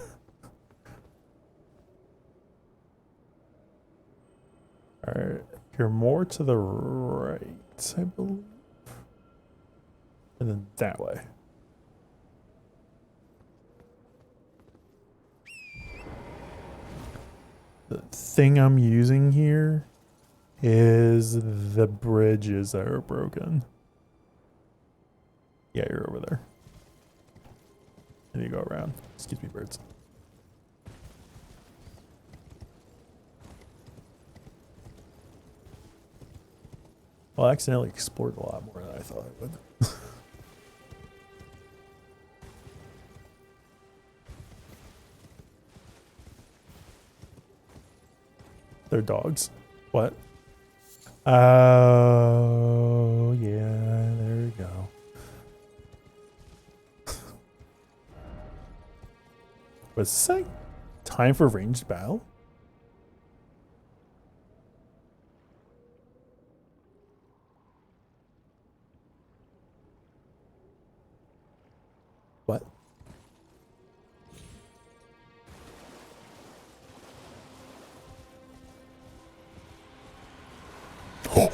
Alright. You're more to the right, I believe. And then that way. The thing I'm using here is the bridges that are broken. Yeah, you're over there. And you go around. Excuse me, birds. Well, I accidentally explored a lot more than I thought I would. They're dogs. What? Oh, yeah, there we go. Was this like time for ranged battle? What?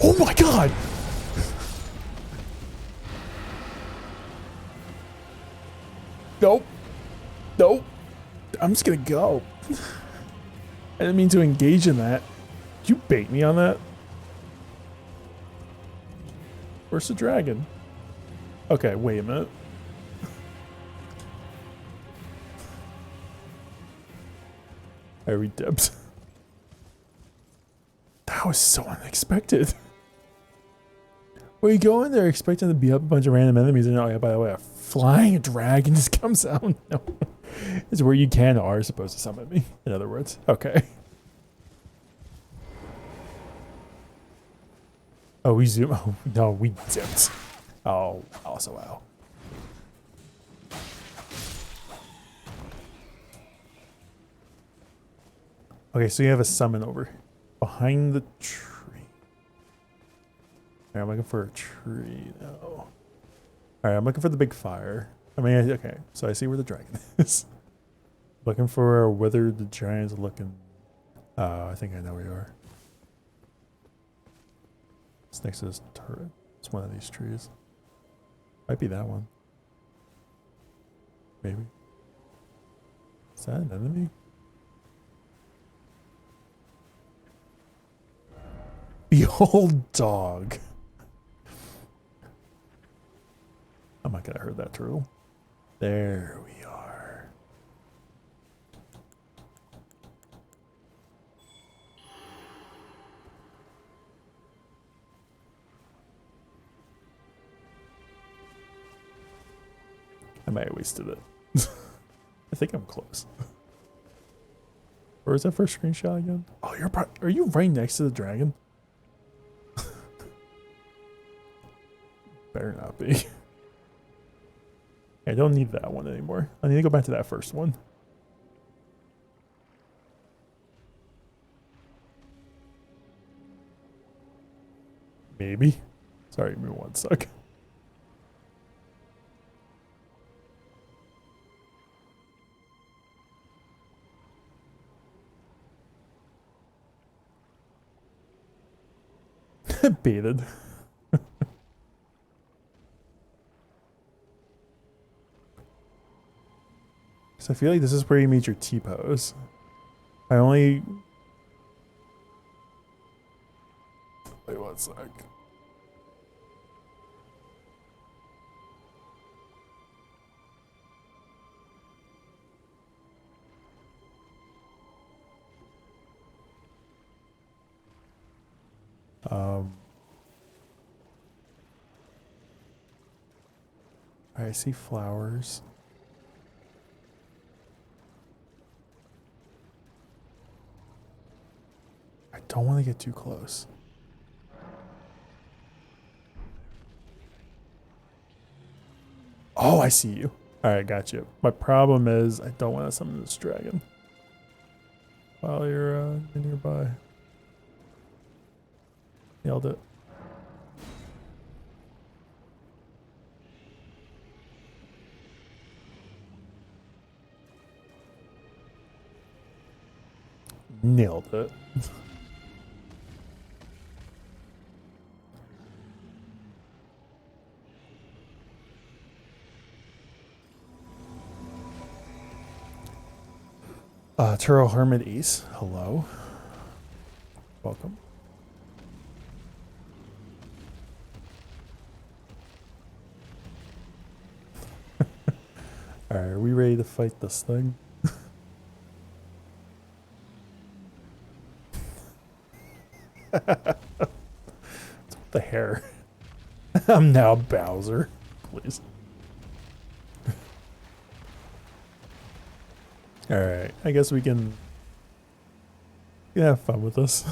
Oh my god! Nope. Nope. I'm just gonna go. I didn't mean to engage in that. Did you bait me on that? Where's the dragon? Okay, wait a minute. I re-dipped. That was so unexpected. Where you go in there expecting to beat up a bunch of random enemies and oh yeah, by the way, a flying dragon just comes out. No. It's where you can or are supposed to summon me, in other words. Okay. Oh, we zoom. Oh, no, we dipped. Oh, also wow. Okay, so you have a summon over behind the tree. Alright, I'm looking for a tree now. Alright, I'm looking for the big fire. I mean, okay, so I see where the dragon is. Looking for whether the giant's looking. Oh, I think I know where you are. It's next to this turret. It's one of these trees. Might be that one. Maybe. Is that an enemy? Behold dog. I'm not gonna hurt that turtle. There we are. I might have wasted it. I think I'm close. Where was that first screenshot again? Oh, are you right next to the dragon? Better not be. I don't need that one anymore. I need to go back to that first one. Maybe. Sorry, give me one sec. Baited. So I feel like this is where you meet your T-pose. I only... Wait one sec. I see flowers. I don't want to get too close. Oh, I see you. Alright, got you. My problem is I don't want to summon this dragon while you're nearby. Nailed it. Nailed it. Turo Hermit Ace, hello. Welcome. Alright, are we ready to fight this thing? The hair. I'm now Bowser. Please. Alright, I guess we can have fun with this.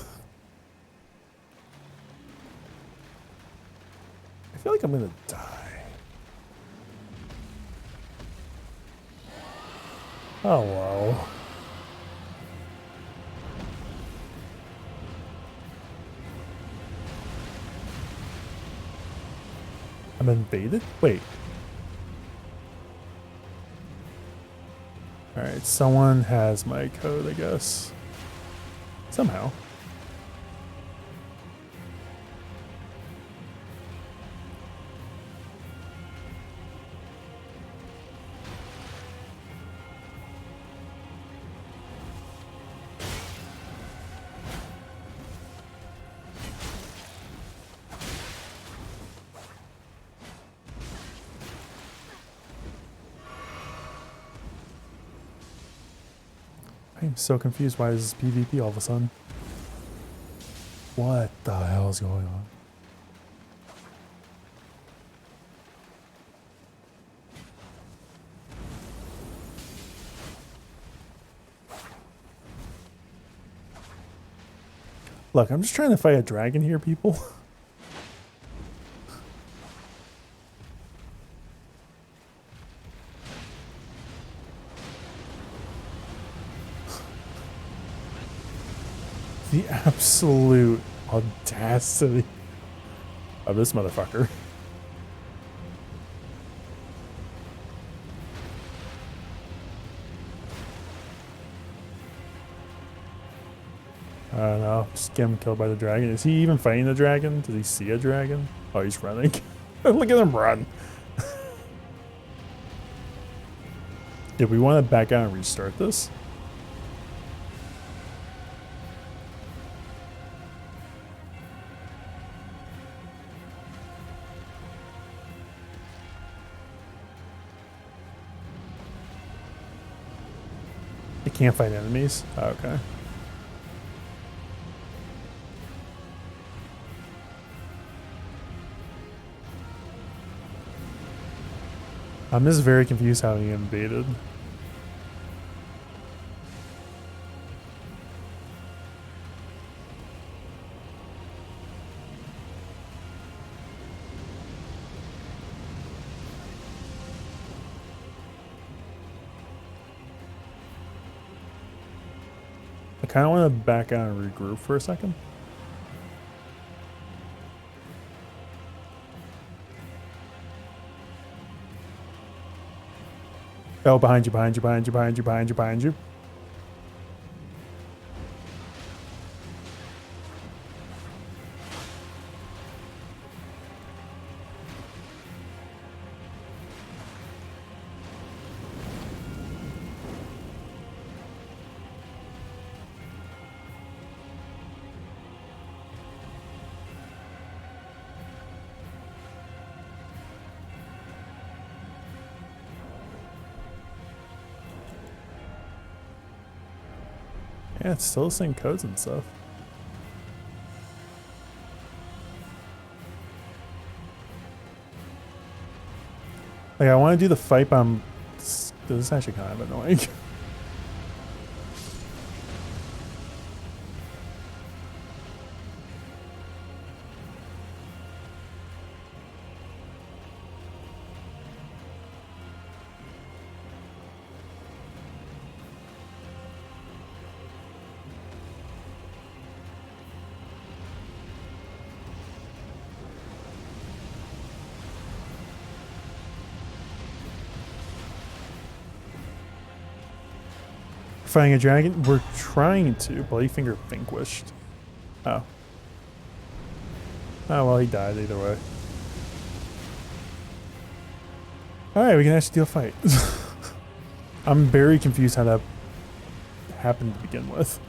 I feel like I'm gonna die. Oh wow. I'm invaded? Wait. Alright, someone has my code, I guess. Somehow. I'm so confused. Why is this PvP all of a sudden? What the hell is going on? Look, I'm just trying to fight a dragon here, people. The absolute audacity of this motherfucker. I don't know. Just get him killed by the dragon. Is he even fighting the dragon? Does he see a dragon? Oh, he's running. Look at him run. Did we want to back out and restart this? They can't fight enemies? Oh, okay. I'm just very confused how he invaded. I kind of want to back out and regroup for a second. Oh, behind you, behind you, behind you, behind you, behind you, behind you. Yeah, it's still the same codes and stuff. Like, I want to do the fight, but this is actually kind of annoying. Fighting a dragon? We're trying to. Bloody Finger vanquished. Oh. Oh, well, he died either way. Alright, we can actually do a fight. I'm very confused how that happened to begin with.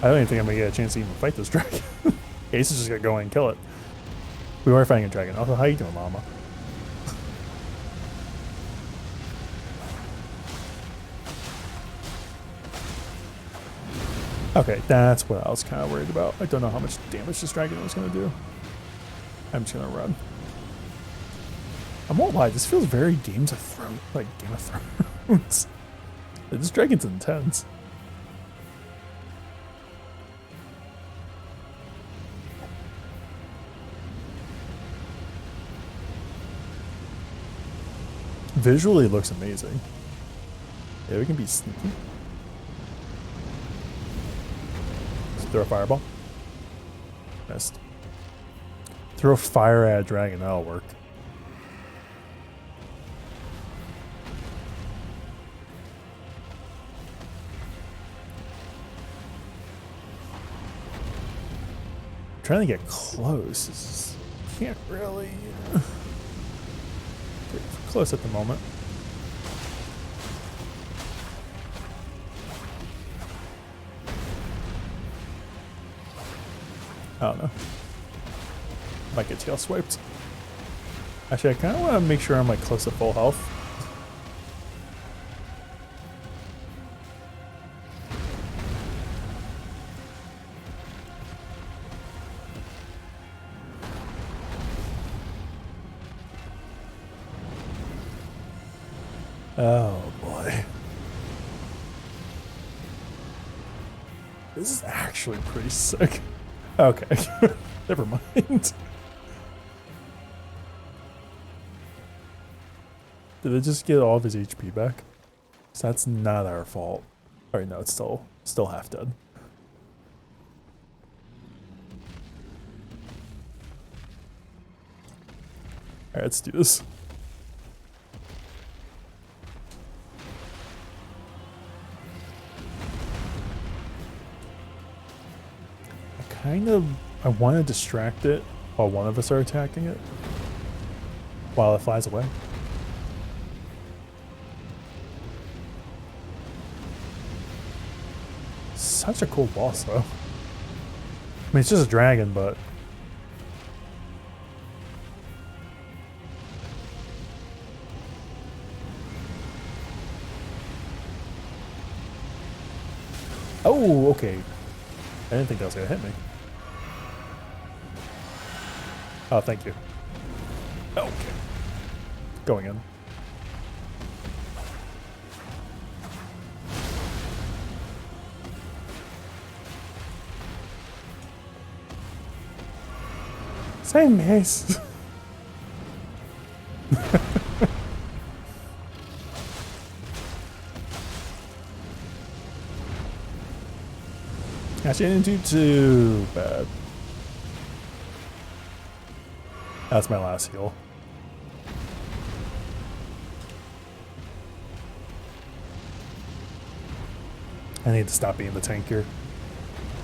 I don't even think I'm gonna get a chance to even fight this dragon. Ace is just gonna go in and kill it. We are fighting a dragon. Also, how you doing, Mama? Okay, that's what I was kind of worried about. I don't know how much damage this dragon was going to do. I'm just going to run. I won't lie, this feels very Game of Thrones. Like Game of Thrones. This dragon's intense. Visually, it looks amazing. Yeah, we can be sneaky. Throw a fireball. Missed. Throw fire at a dragon, that'll work. I'm trying to get close. Can't really get close at the moment. I don't know. Might get tail swiped. Actually, I kind of want to make sure I'm like close to full health. Oh boy. This is actually pretty sick. Okay, never mind. Did it just get all of his HP back? So that's not our fault. Alright, no, it's still half dead. Alright, let's do this. I want to distract it while one of us are attacking it while it flies away. Such a cool boss though. I mean, it's just a dragon, but oh, okay. I didn't think that was gonna hit me. Oh, thank you. Okay. Going in. Same miss. Actually, I didn't do too bad. That's my last heal. I need to stop being the tanker.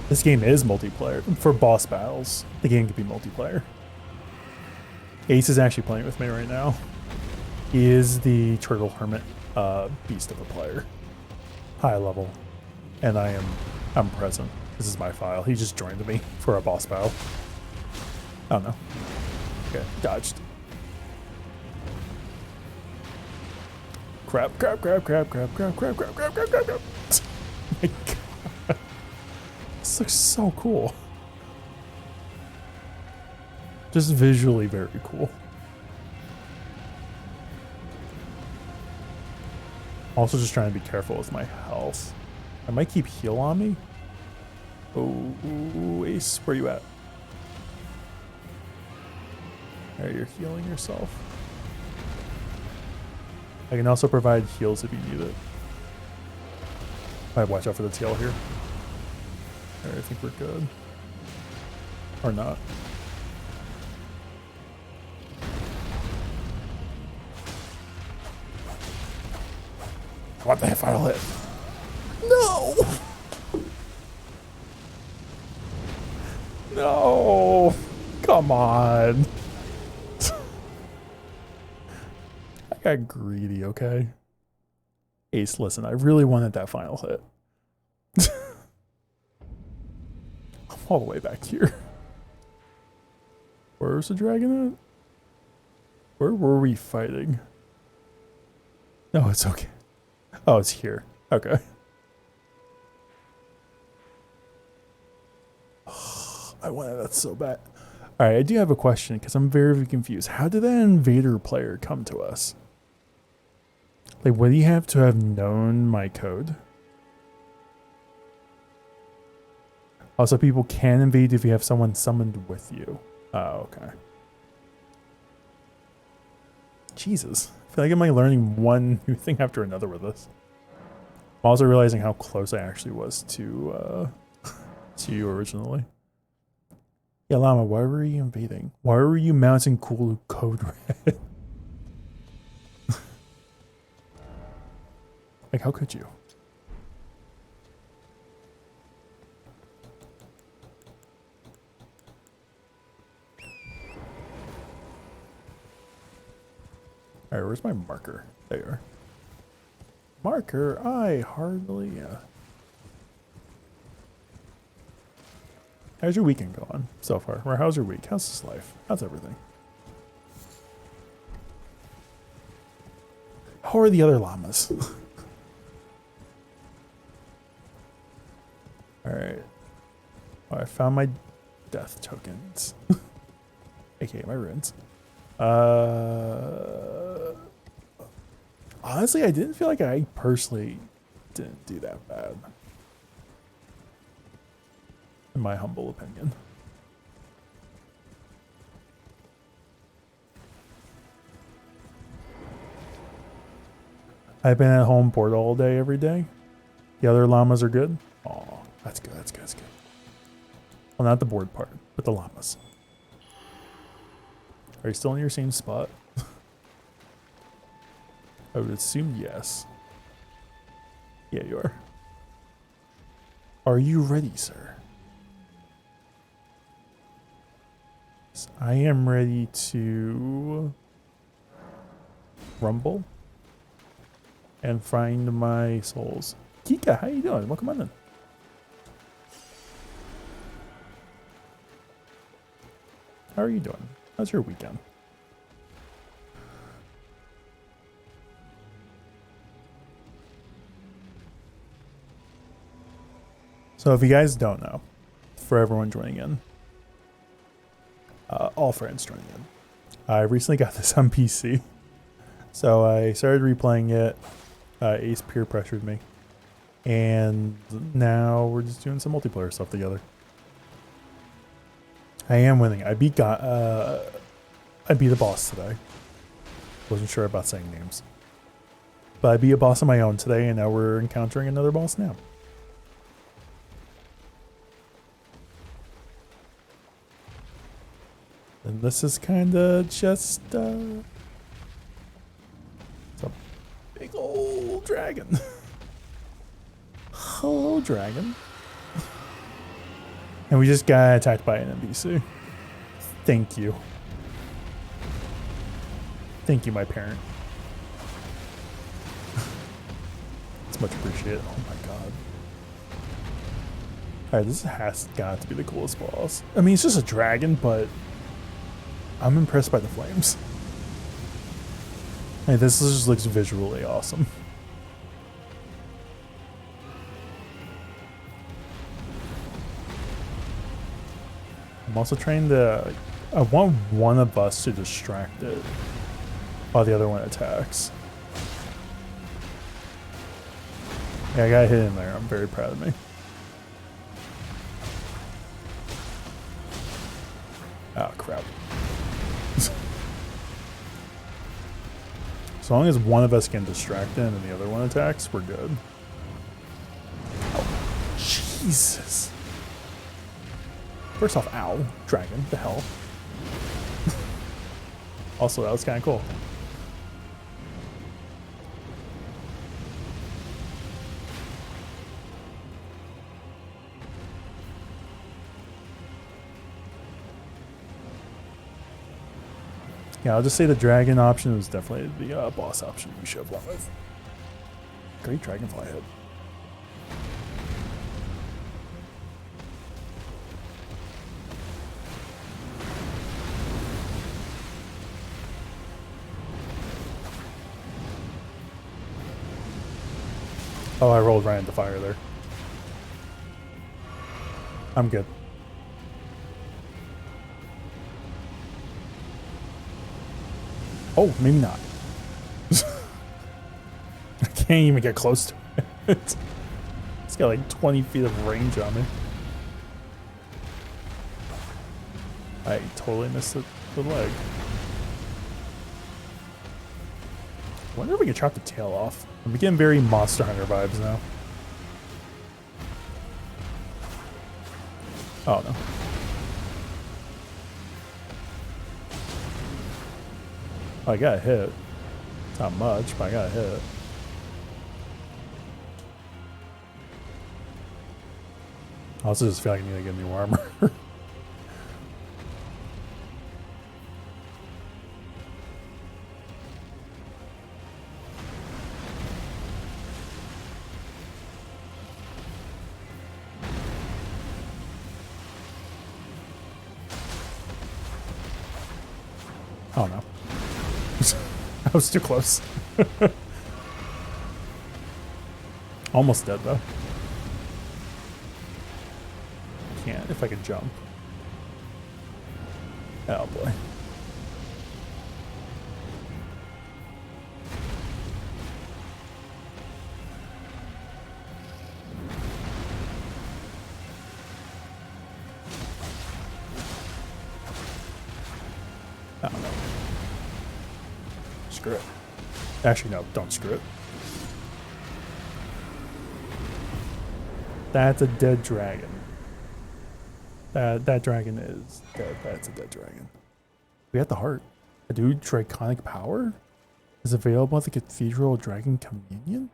This game is multiplayer. For boss battles, the game can be multiplayer. Ace is actually playing with me right now. He is the Turtle Hermit beast of a player. High level. And I'm present. This is my file. He just joined me for a boss battle. Oh no. Okay, dodged. Crap. My God. This looks so cool. Just visually very cool. Also just trying to be careful with my health. I might keep heal on me. Oh, Ace, where you at? There, you're healing yourself. I can also provide heals if you need it. Alright, watch out for the tail here. Alright, I think we're good. Or not. What the final hit? No! No! Come on. I got greedy, okay? Ace, listen, I really wanted that final hit. I'm all the way back here. Where's the dragon at? Where were we fighting? No, it's okay. Oh, it's here. Okay. I wanted that so bad. Alright, I do have a question because I'm very confused. How did that invader player come to us? Like, would he have to have known my code? Also, people can invade if you have someone summoned with you. Oh, okay. Jesus. I feel like I'm like learning one new thing after another with this. I'm also realizing how close I actually was to you originally. Yeah, Llama, why were you invading? Why were you mounting cool code red? Like, how could you? Alright, where's my marker? There you are. Marker? I hardly... How's your weekend going so far? Or how's your week? How's this life? How's everything? How are the other llamas? Alright. Oh, I found my death tokens. AKA my runes. Honestly, I didn't feel like I personally didn't do that bad. In my humble opinion. I've been at home bored all day, every day. The other llamas are good. Oh, that's good, that's good, that's good. Well, not the board part, but the llamas. Are you still in your same spot? I would assume yes. Yeah, you are. Are you ready, sir? Yes, I am ready to rumble and find my souls. Kika, how you doing? Welcome on in. How are you doing? How's your weekend? So if you guys don't know, for everyone joining in, all friends joining in, I recently got this on PC. So I started replaying it. Ace peer pressured me. And now we're just doing some multiplayer stuff together. I am winning. I beat a boss today. Wasn't sure about saying names. But I beat a boss on my own today, and now we're encountering another boss now. And this is kind of just it's a big old dragon. Hello, dragon. And we just got attacked by an NPC. Thank you. Thank you, my parent. It's much appreciated. Oh my god. Alright, this has got to be the coolest boss. I mean, it's just a dragon, but I'm impressed by the flames. Hey, this just looks visually awesome. I'm also trying to... I want one of us to distract it while the other one attacks. Yeah, I got hit in there. I'm very proud of me. Oh, crap. As long as one of us can distract it and the other one attacks, we're good. Oh, Jesus. First off, ow, dragon, the hell. Also, that was kind of cool. Yeah, I'll just say the dragon option was definitely the boss option we should have went with. Great dragonfly head. Oh, I rolled right into fire there. I'm good. Oh, maybe not. I can't even get close to it. It's got like 20 feet of range on me. I totally missed the leg. I wonder if we can chop the tail off. I'm getting very Monster Hunter vibes now. Oh no. Oh, I got hit. Not much, but I got hit. I also just feel like I need to get new armor. Oh no. I was too close. Almost dead though. Can't if I could jump. Oh boy. Oh no. Screw it. Actually, no, don't screw it. That's a dead dragon. That dragon is dead. That's a dead dragon. We got the heart. A dude, draconic power is available at the Cathedral Dragon Communion?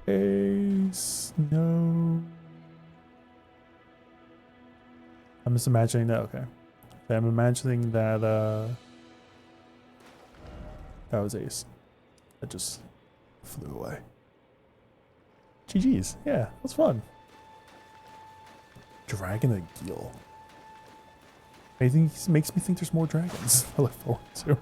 Ace, no. I'm just imagining that, okay. I'm imagining that, that was Ace. That just flew away. GG's. Yeah, that's fun. Dragon of Gil. I think makes me think there's more dragons I look forward to.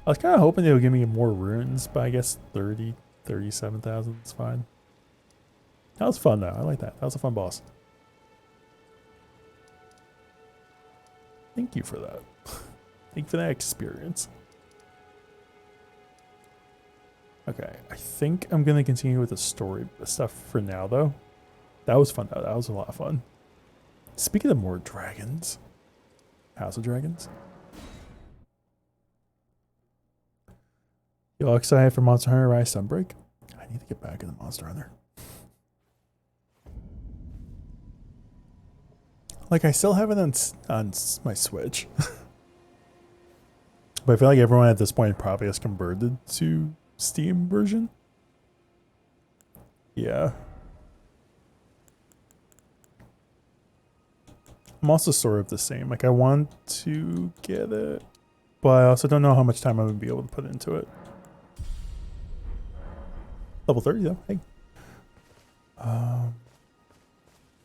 I was kind of hoping they would give me more runes, but I guess 37,000 is fine. That was fun though. I like that. That was a fun boss. Thank you for that. Thank you for that experience. Okay, I think I'm going to continue with the story stuff for now though. That was fun though. That was a lot of fun. Speaking of more dragons, House of Dragons. You all excited for Monster Hunter Rise Sunbreak? I need to get back into Monster Hunter. Like, I still have it on my Switch. But I feel like everyone at this point probably has converted to Steam version. Yeah. I'm also sort of the same. Like, I want to get it, but I also don't know how much time I'm going to be able to put into it. Level 30 though. Hey.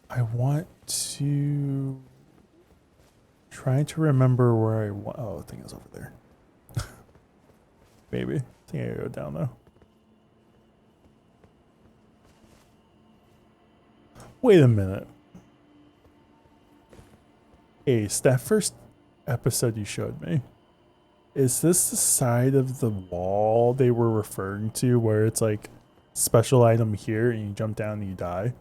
I want to try to remember where I want. Oh, the thing is over there. Maybe. I think I gotta go down though. Wait a minute. Ace, that first episode you showed me, is this the side of the wall they were referring to where it's like special item here and you jump down and you die?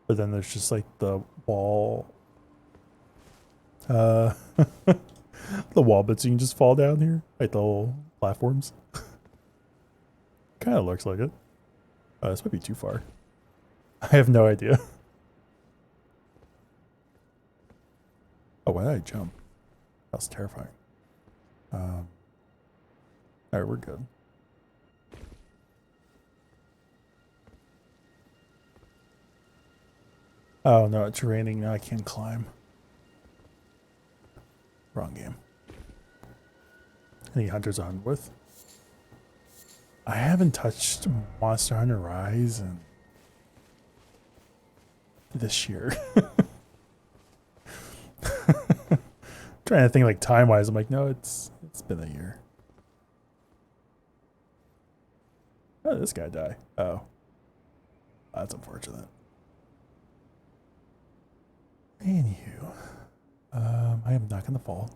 But then there's just like the wall. The wall bits you can just fall down here. Like the little platforms. Kind of looks like it. This might be too far. I have no idea. Oh, why did I jump? That was terrifying. Alright, we're good. Oh no, it's raining now. I can't climb. Wrong game. Any hunters on with? I haven't touched Monster Hunter Rise in this year. Trying to think like time wise. I'm like, no, it's been a year. Oh, this guy died. Oh. That's unfortunate. Anywho. I am not gonna fall.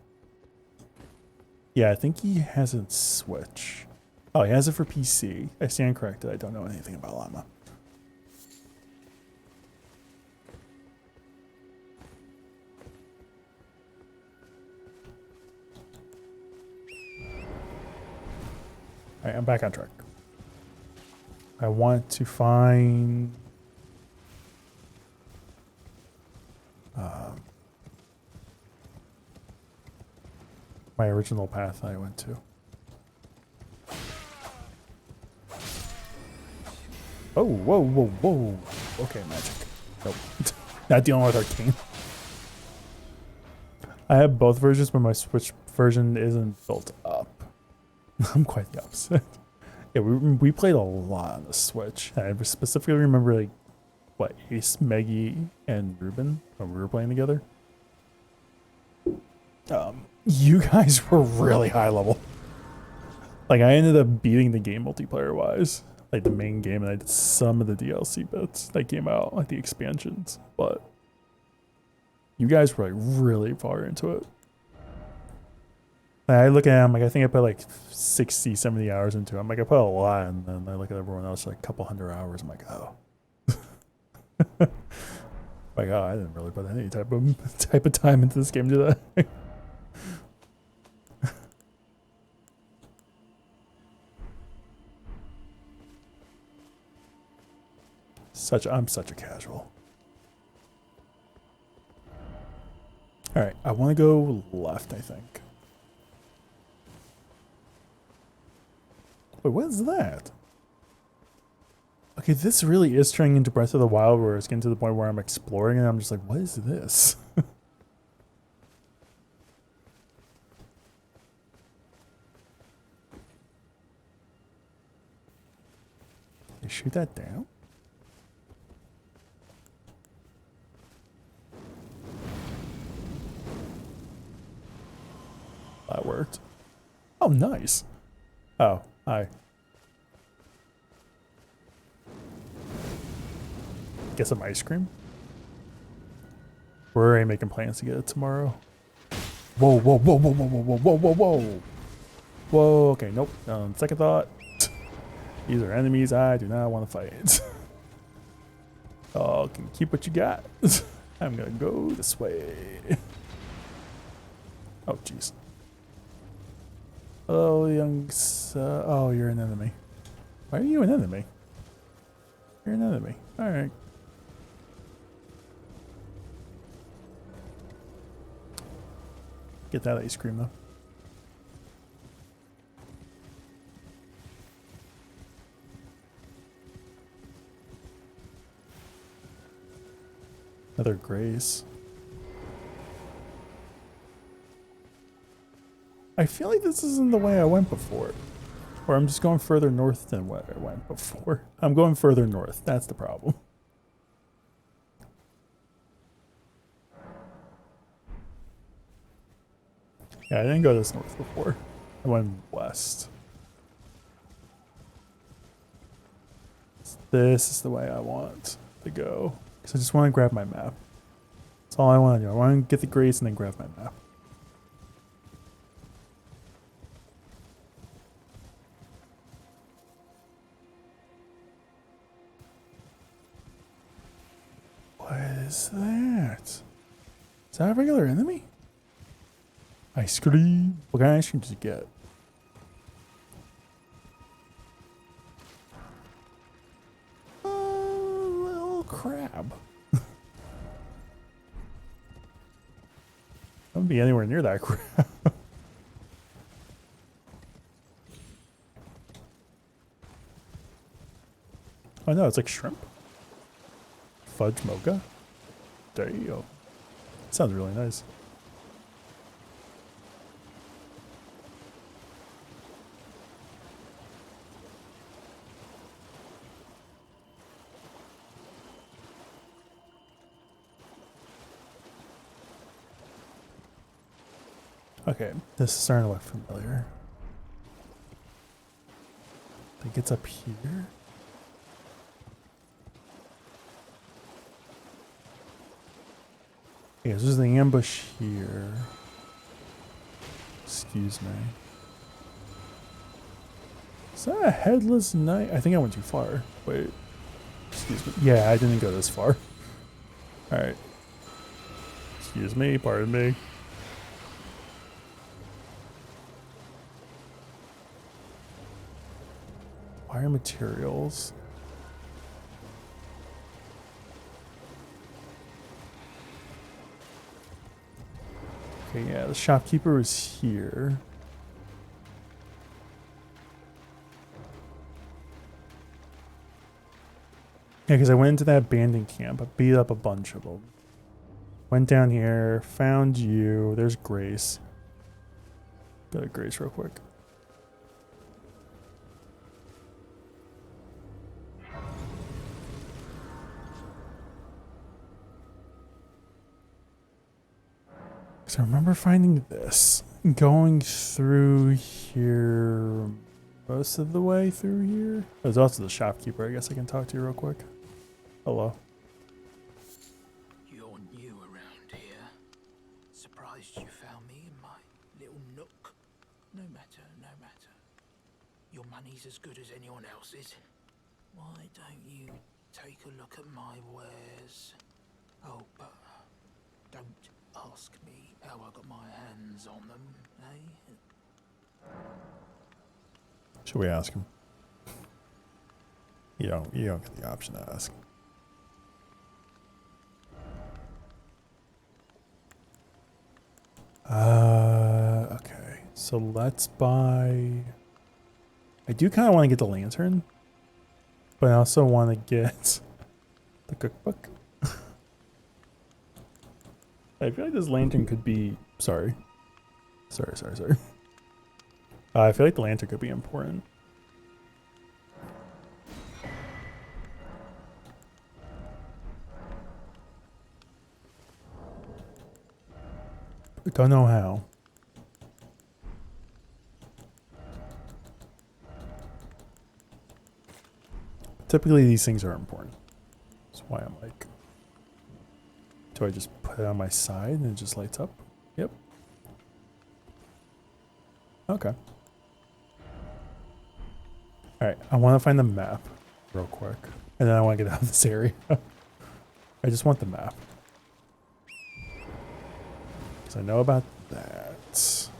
Yeah, I think he has a Switch. Oh, he has it for PC. I stand corrected. I don't know anything about Llama. Alright, I'm back on track. I want to find... my original path I went to. Oh, whoa, whoa, whoa. Okay, magic. Nope. Not dealing with arcane. I have both versions, but my Switch version isn't built up. I'm quite the opposite. Yeah, we played a lot on the Switch. I specifically remember, like, what, Ace, Meggy, and Ruben when we were playing together. You guys were really high level. Like, I ended up beating the game multiplayer wise, like the main game, and I did some of the DLC bits that came out, like the expansions, but you guys were like really far into it. And I look at him, like, I think I put like 60, 70 hours into it. I'm like, I put a lot, and then I look at everyone else, like a couple hundred hours. I'm like, oh. Like, oh, I didn't really put any type of time into this game, did I? I'm such a casual. All right, I want to go left, I think. Wait, what is that? Okay, this really is turning into Breath of the Wild, where it's getting to the point where I'm exploring and I'm just like, what is this? You shoot that down? That worked. Oh, nice. Oh, hi. Get some ice cream? We're already making plans to get it tomorrow. Whoa, whoa, whoa, whoa, whoa, whoa, whoa, whoa, whoa. Whoa, okay, nope. Second thought. These are enemies I do not want to fight. Oh, can keep what you got. I'm gonna go this way. Oh, jeez. Hello, young. Oh, you're an enemy. Why are you an enemy? You're an enemy. All right. Get that ice cream though. Another Grace. I feel like this isn't the way I went before. Or I'm just going further north than what I went before. I'm going further north. That's the problem. Yeah, I didn't go this north before. I went west. This is the way I want to go. Because I just want to grab my map. That's all I want to do. I want to get the Grace and then grab my map. What is that? Is that a regular enemy? Ice cream. What kind of ice cream did you get? A little crab. Don't be anywhere near that crab. Oh no, it's like shrimp. Fudge mocha. There you go. Sounds really nice. Okay, this is starting to look familiar. I think it's up here. Okay, this is the ambush here. Excuse me. Is that a headless knight? I think I went too far. Wait. Excuse me. Yeah, I didn't go this far. Alright. Excuse me, pardon me. Fire materials. Okay, yeah, the shopkeeper is here. Yeah, because I went into that abandoned camp. I beat up a bunch of them. Went down here, found you. There's Grace. Go to Grace real quick. Because I remember finding this. Going through here most of the way through here. There's also the shopkeeper. I guess I can talk to you real quick. Hello. You're new around here. Surprised you found me in my little nook. No matter, no matter. Your money's as good as anyone else's. Why don't you take a look at my wares? Oh, but don't ask me how I got my hands on them, eh? Should we ask him? You don't get the option to ask. Okay. So let's buy... I do kind of want to get the lantern, but I also want to get the cookbook. I feel like this lantern could be... Sorry. I feel like the lantern could be important. I don't know how. Typically these things are important. That's why I'm like... Do I just put it on my side and it just lights up? Yep. Okay. Alright, I want to find the map real quick. And then I want to get out of this area. I just want the map. Because I know about that. Because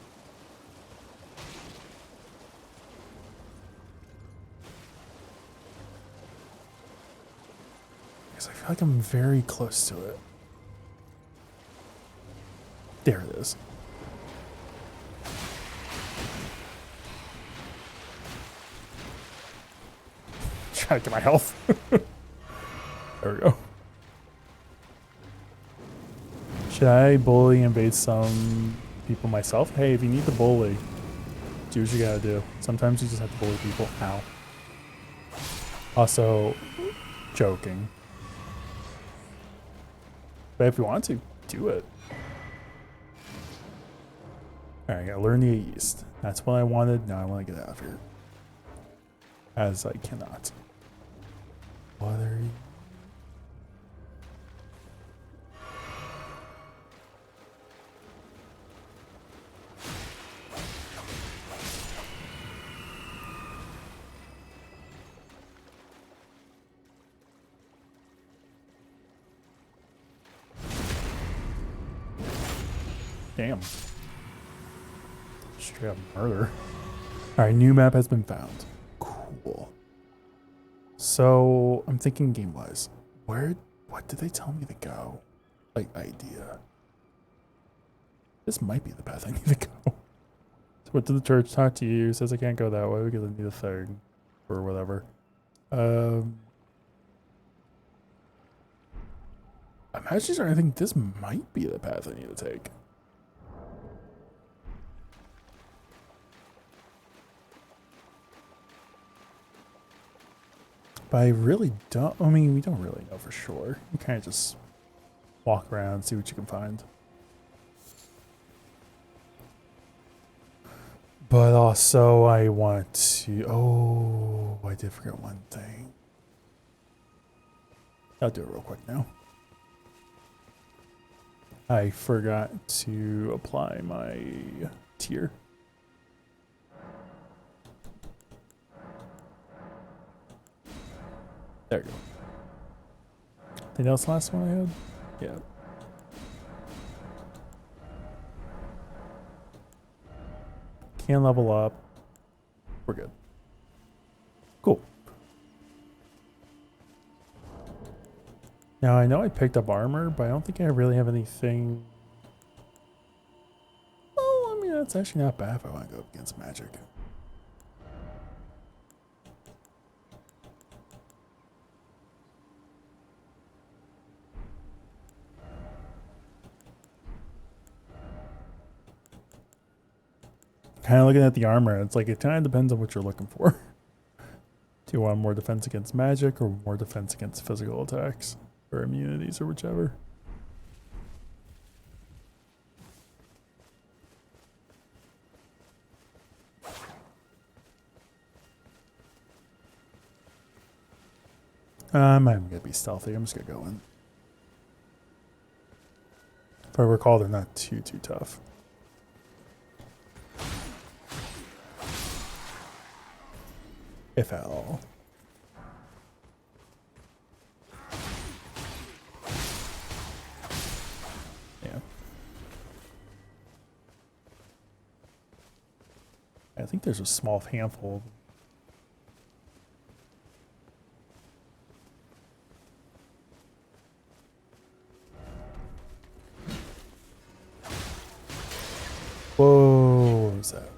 I feel like I'm very close to it. There it is. trying to get my health. There we go. Should I bully and bait some people myself? Hey, if you need to bully, do what you gotta do. Sometimes you just have to bully people. Ow. Also, joking. But if you want to, do it. Alright, I gotta learn the East. That's what I wanted. Now I want to get out of here. As I cannot. Water. Damn. Straight up murder. Alright, new map has been found. Cool. So, I'm thinking game-wise. What did they tell me to go? Like, idea. This might be the path I need to go. So went to the church, talked to you, says I can't go that way because I need a thing. Or whatever. I'm actually starting to think this might be the path I need to take. But I really don't, I mean, we don't really know for sure. You kind of just walk around, see what you can find. But also I want to, oh, I did forget one thing. I'll do it real quick now. I forgot to apply my tier. There you go. Think that was the last one I had? Yeah. Can level up. We're good. Cool. Now I know I picked up armor, but I don't think I really have anything. Oh, I mean, that's actually not bad if I want to go up against magic. Kind of looking at the armor, it's like it kind of depends on what you're looking for. Do you want more defense against magic or more defense against physical attacks or immunities or whichever? I'm gonna be stealthy. I'm just gonna go in. If I recall, they're not too tough. If at all. Yeah. I think there's a small handful. Whoa, what was that?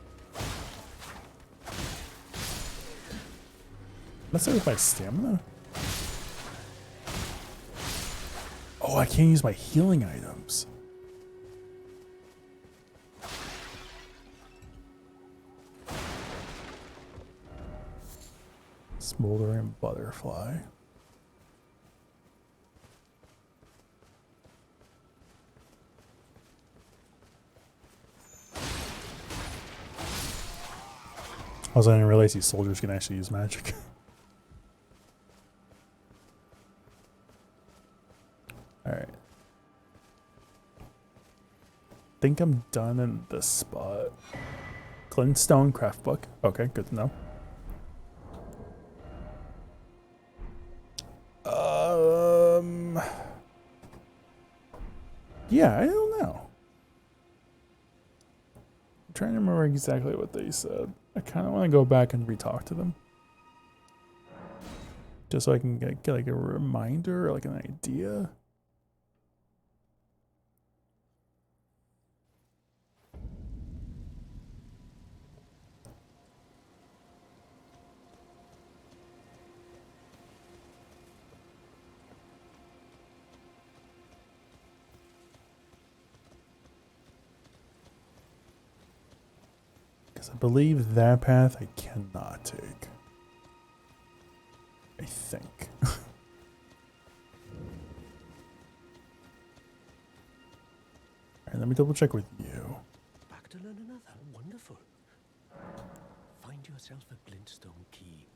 Let's start with my stamina. Oh, I can't use my healing items. Smoldering butterfly. Also, I didn't realize these soldiers can actually use magic. Alright. Think I'm done in this spot. Glintstone craft book. Okay, good to know. Yeah, I don't know. I'm trying to remember exactly what they said. I kind of want to go back and re-talk to them. Just so I can get like a reminder, like an idea. Because I believe that path I cannot take. I think. Alright, let me double check with you. Back to learn another. Wonderful. Find yourself a glintstone key.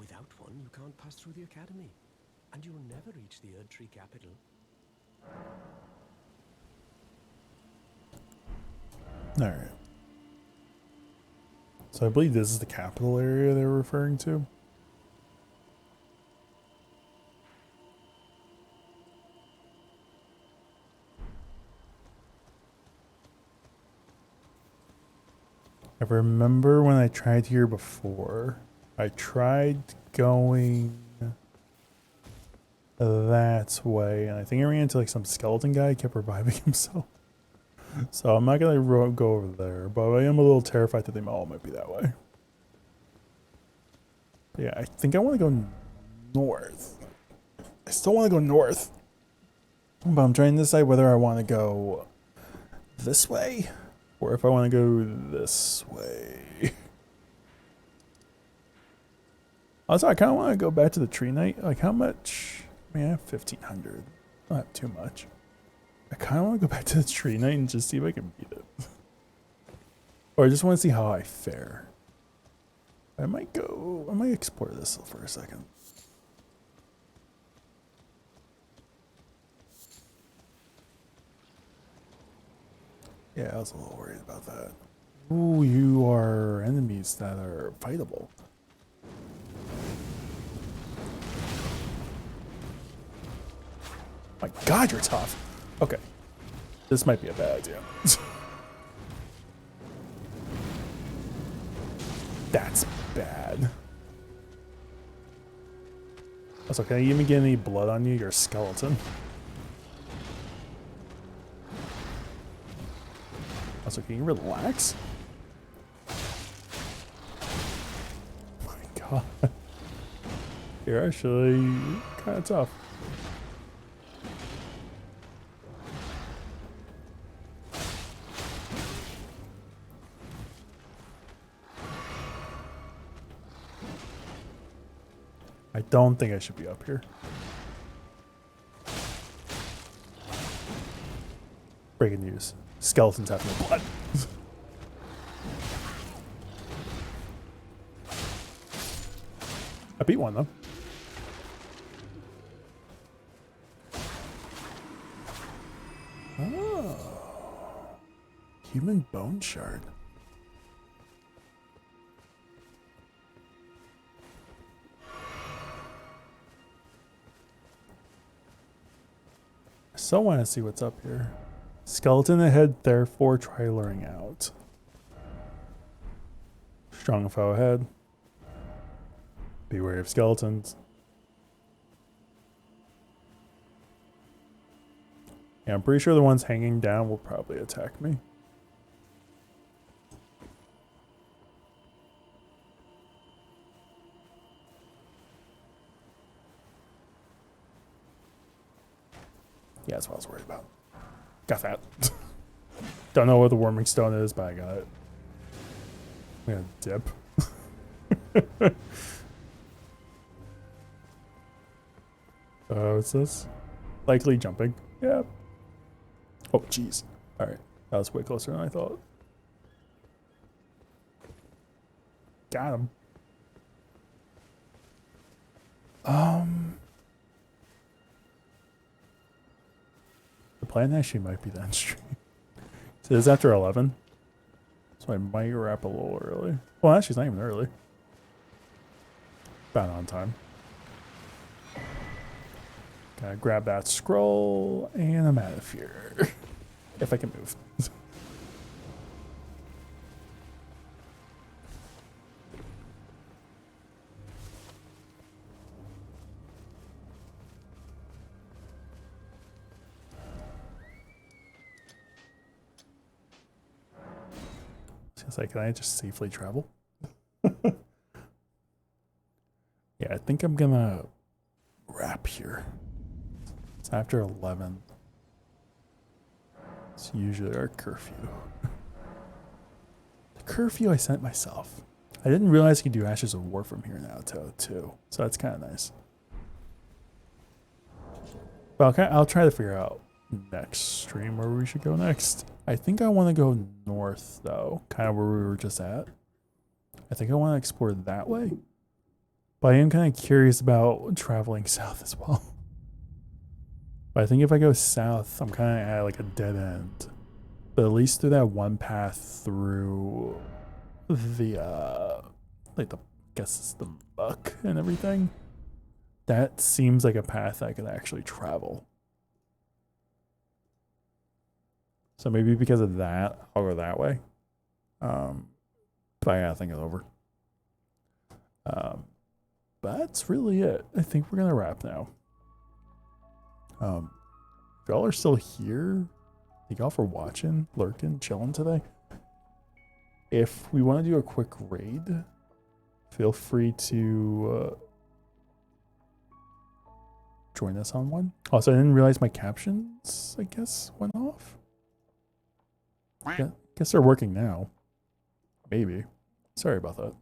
Without one, you can't pass through the academy. And you'll never reach the Erdtree capital. Alright. So I believe this is the capital area they're referring to. I remember when I tried here before, I tried going that way, and I think I ran into like some skeleton guy who kept reviving himself. So I'm not gonna go over there, but I am a little terrified that they all might be that way. But yeah, I think I want to go north. I still want to go north, but I'm trying to decide whether I want to go this way or if I want to go this way. Also, I kind of want to go back to the tree knight. Like, how much? I mean, I have 1,500. I don't have too much. I kind of want to go back to the tree knight and just see if I can beat it. Or I just want to see how I fare. I might explore this for a second. Yeah, I was a little worried about that. Ooh, you are enemies that are fightable. My God, you're tough. Okay. This might be a bad idea. That's bad. Also, can I even get any blood on you? You're a skeleton. Also, can you relax? My God. You're actually kind of tough. I don't think I should be up here. Breaking news. Skeletons have no blood. I beat one though. Oh. Human bone shard. I still want to see what's up here. Skeleton ahead, therefore try luring out. Strong foe ahead. Beware of skeletons. Yeah, I'm pretty sure the ones hanging down will probably attack me. Yeah, that's what I was worried about. Got that. Don't know what the warming stone is, but I got it. I'm gonna dip. What's this? Likely jumping. Yeah. Oh, jeez. Alright. That was way closer than I thought. Got him. The plan actually might be to end stream. So it's after 11. So I might wrap a little early. Well, actually, it's not even early. About on time. Gotta grab that scroll, and I'm out of here. If I can move. It's like, can I just safely travel? Yeah, I think I'm gonna wrap here. It's after 11. It's usually our curfew. Curfew I sent myself. I didn't realize you could do Ashes of War from here now, too. So that's kind of nice. But I'll try to figure out next stream where we should go next. I think I want to go north, though. Kind of where we were just at. I think I want to explore that way. But I am kind of curious about traveling south as well. But I think if I go south, I'm kind of at like a dead end. But at least through that one path through the, like the, I guess it's the muck and everything. That seems like a path I could actually travel. So maybe because of that, I'll go that way. But I gotta think it over. That's really it. I think we're gonna wrap now. If y'all are still here, thank y'all for watching, lurking, chilling today. If we want to do a quick raid, feel free to join us on one. Also, I didn't realize my captions, I guess, went off. Yeah, guess they're working now. Maybe. Sorry about that.